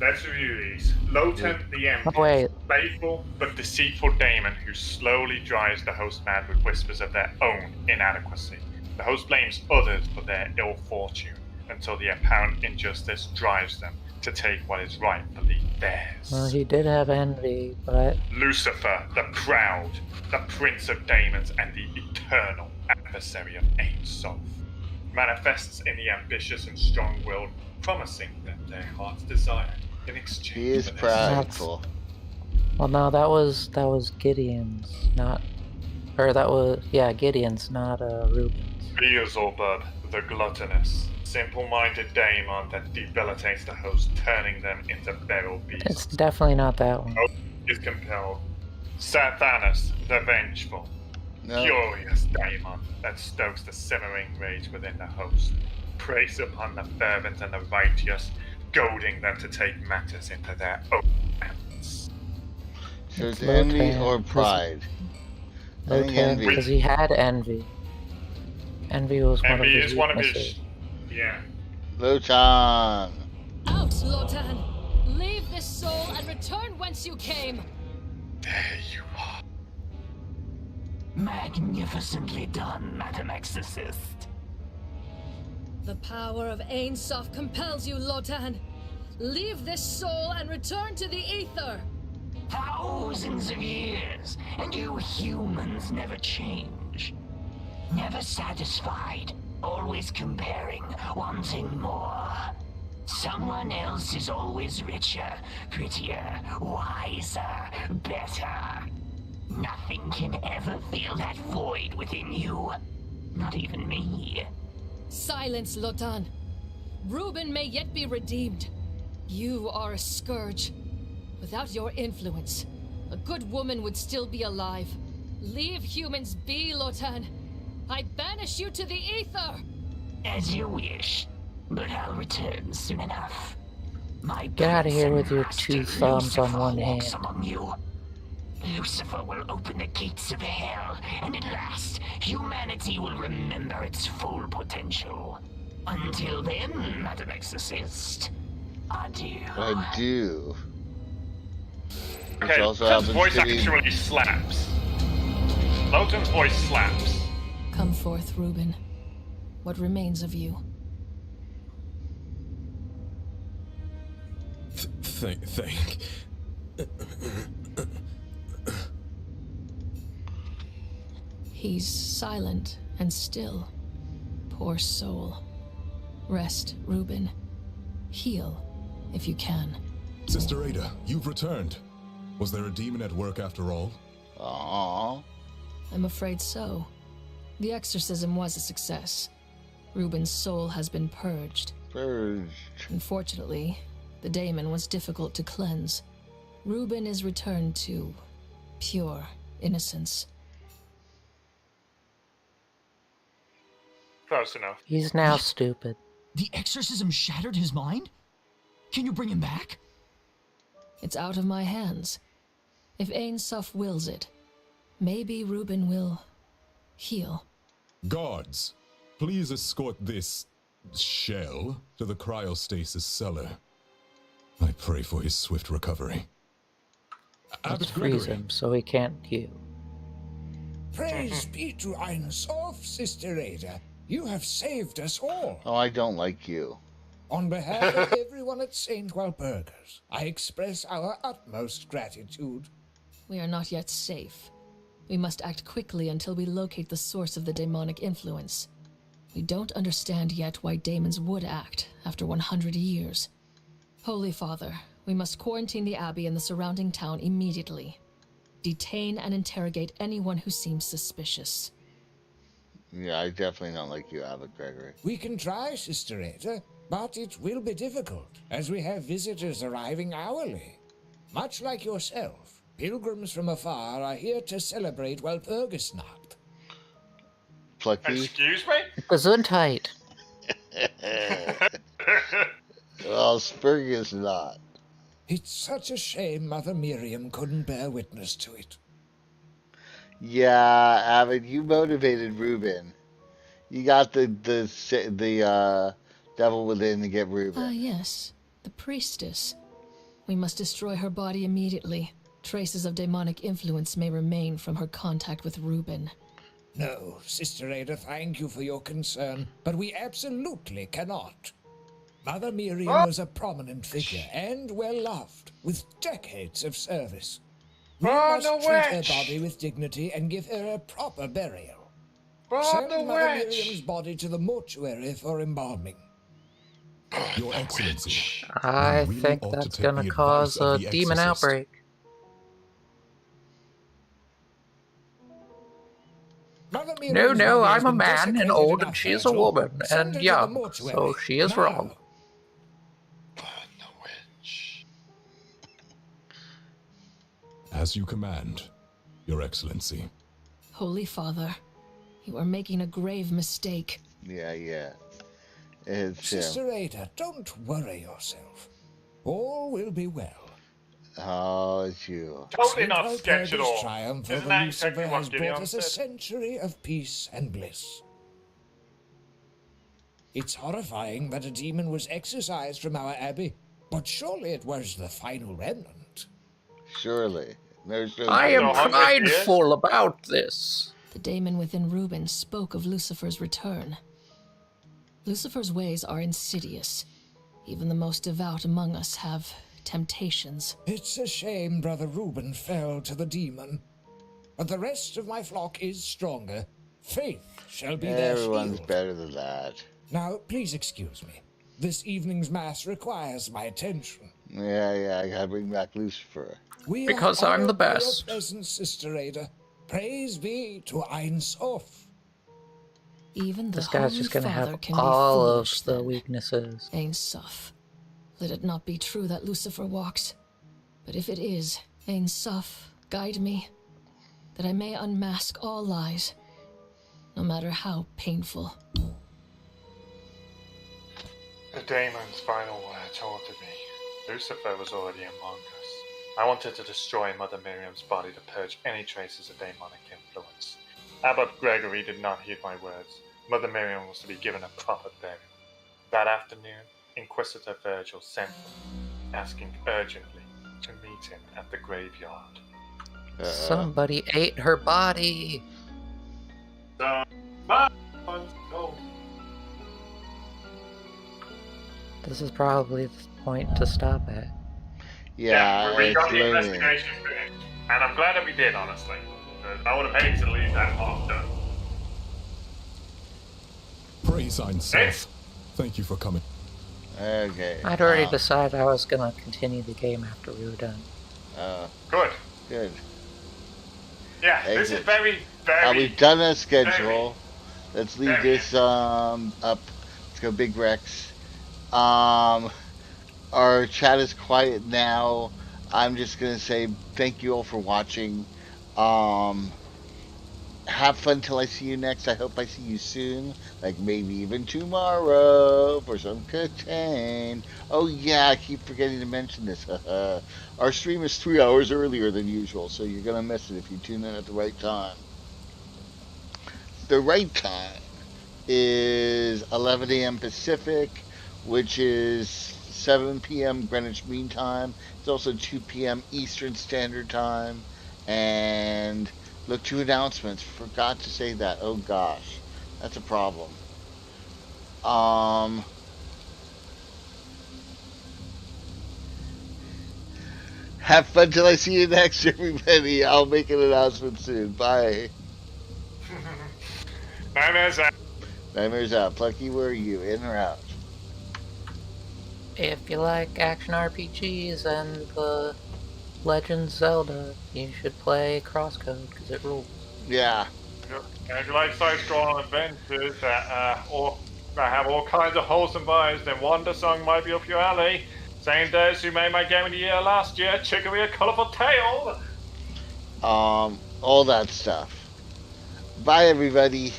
Let's review these. Lotan the Envious, Oh, wait. faithful but deceitful daemon who slowly drives the host mad with whispers of their own inadequacy. The host blames others for their ill fortune until the apparent injustice drives them to take what is rightfully theirs. Well, he did have envy, but Lucifer, the proud, the prince of daemons and the eternal adversary of Ain Soph, manifests in the ambitious and strong-willed, promising them their heart's desire in exchange He is for their prideful. well, no, that was Gideon's, not, or that was Gideon's, not Reuben's. Beelzebub, the gluttonous, simple-minded daemon that debilitates the host, turning them into feral beasts. It's definitely not that one. Host is compelled. Sathanas, the vengeful, furious daemon that stokes the simmering rage within the host, preys upon the fervent and the righteous, goading them to take matters into their own hands. So it's envy Lotan. or pride? I think Okay, envy. because he had envy. Envy was one of Envy his is one of weaknesses. his... Yeah. Lotan. Out, Lotan! Leave this soul and return whence you came! There you are. Magnificently done, Madam Exorcist. The power of Ain Soph compels you, Lotan! Leave this soul and return to the ether! Thousands of years, and you humans never change. Never satisfied, always comparing, wanting more. Someone else is always richer, prettier, wiser, better. Nothing can ever fill that void within you. Not even me. Silence, Lotan. Reuben may yet be redeemed. You are a scourge. Without your influence, a good woman would still be alive. Leave humans be, Lotan. I banish you to the ether! As you wish, but I'll return soon enough. My Get out of here with your master, two thumbs on Lucifer, one walks hand. among you. Lucifer will open the gates of hell, and at last, humanity will remember its full potential. Until then, Madam Exorcist, adieu. Adieu. Which Okay, also Lotan's happens voice to be... actually slaps. Lotan's voice slaps. Come forth, Reuben. what remains of you. Thank. He's silent and still. Poor soul. Rest, Reuben. Heal, if you can. Sister Ada, you've returned. Was there a demon at work after all? Aww. I'm afraid so. The exorcism was a success. Reuben's soul has been purged. Unfortunately, the daemon was difficult to cleanse. Reuben is returned to pure innocence. Close enough. He's now stupid. The exorcism shattered his mind? Can you bring him back? It's out of my hands. If Ain Suf wills it, maybe Reuben will heal. Guards, please escort this shell to the cryostasis cellar. I pray for his swift recovery. Let's freeze him so he can't heal. Praise be to Ain Suf, Sister Ada. You have saved us all. Oh, I don't like you. On behalf of everyone at St. Walpurgis, I express our utmost gratitude. We are not yet safe. We must act quickly until we locate the source of the demonic influence. We don't understand yet why demons would act after 100 years. Holy Father, we must quarantine the abbey and the surrounding town immediately. Detain and interrogate anyone who seems suspicious. Yeah, I definitely don't like you, Abbot Gregory. We can try, Sister Ada, but it will be difficult, as we have visitors arriving hourly. Much like yourself, pilgrims from afar are here to celebrate Walpurgisnacht. Plucky. Excuse me? Gesundheit. Well, Spurgus not. It's such a shame Mother Miriam couldn't bear witness to it. Yeah, Abbott, you motivated Reuben. You got the devil within to get Reuben. Ah, yes. The priestess. We must destroy her body immediately. Traces of demonic influence may remain from her contact with Reuben. No, Sister Ada, thank you for your concern, but we absolutely cannot. Mother Miriam was a prominent figure and well-loved, with decades of service. We must treat her body with dignity and give her a proper burial. Send Mother Miriam's body to the mortuary for embalming. Your Excellency. I think that's gonna cause a demon outbreak. No, I'm a man and old, and she is a woman and young, so she is wrong. As you command, Your Excellency. Holy Father, you are making a grave mistake. Yeah. It's Sister Ada, don't worry yourself. All will be well. Oh, it's you. Totally not sketch at all. Triumph Isn't over that Lucifer exactly has what brought Gideon us a said? century of peace and bliss. It's horrifying that a demon was exorcised from our abbey, but surely it was the final remnant. Surely. I am prideful about this. The daemon within Reuben spoke of Lucifer's return. Lucifer's ways are insidious. Even the most devout among us have temptations. It's a shame Brother Reuben fell to the demon. But the rest of my flock is stronger. Faith shall be their Everyone's shield. better than that. Now, please excuse me. This evening's mass requires my attention. Yeah, I gotta bring back Lucifer. We Because are I'm the honored by your best. presence, Sister Ada. Praise be to Ain Suf. Even the This guy's Holy just gonna Father have can be all of foolish, the then. weaknesses. Ain Suf. Let it not be true that Lucifer walks. But if it is, Ain Suf, guide me, that I may unmask all lies, no matter how painful. The daemon's final words haunted me. Lucifer was already among us. I wanted to destroy Mother Miriam's body to purge any traces of demonic influence. Abbot Gregory did not heed my words. Mother Miriam was to be given a proper burial. That afternoon, Inquisitor Virgil sent for me, asking urgently to meet him at the graveyard. Somebody ate her body. This is probably the point to stop at. Yeah, we got it's the learning. investigation finished. And I'm glad that we did, honestly. I would have hated to leave that half done. Praise Ein Sof. Thank you for coming. Okay. I'd already decided I was gonna continue the game after we were done. Good. Good. Yeah, this is very, very... we've done a schedule. Let's leave this up. Let's go Big Rex. Our chat is quiet now. I'm just gonna say thank you all for watching. Have fun till I see you next. I hope I see you soon, like maybe even tomorrow for some content. Oh yeah, I keep forgetting to mention this. Our stream is 3 hours earlier than usual, so you're gonna miss it if you tune in at the right time. The right time is 11 a.m. Pacific, which is 7 p.m. Greenwich Mean Time. It's also 2 p.m. Eastern Standard Time. And look to announcements. Forgot to say that. Oh gosh, that's a problem. Have fun till I see you next, everybody. I'll make an announcement soon. Bye. Nightmares out. Nightmares out. Plucky, where are you? In or out? If you like action RPGs and the Legend Zelda, you should play Crosscode because it rules. Yeah. And if you like side-scrolling adventures that have all kinds of wholesome vibes, then Wonder Song might be up your alley. Same devs who made my game of the year last year, Chicory A Colorful Tale. All that stuff. Bye, everybody.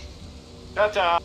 Ta-ta.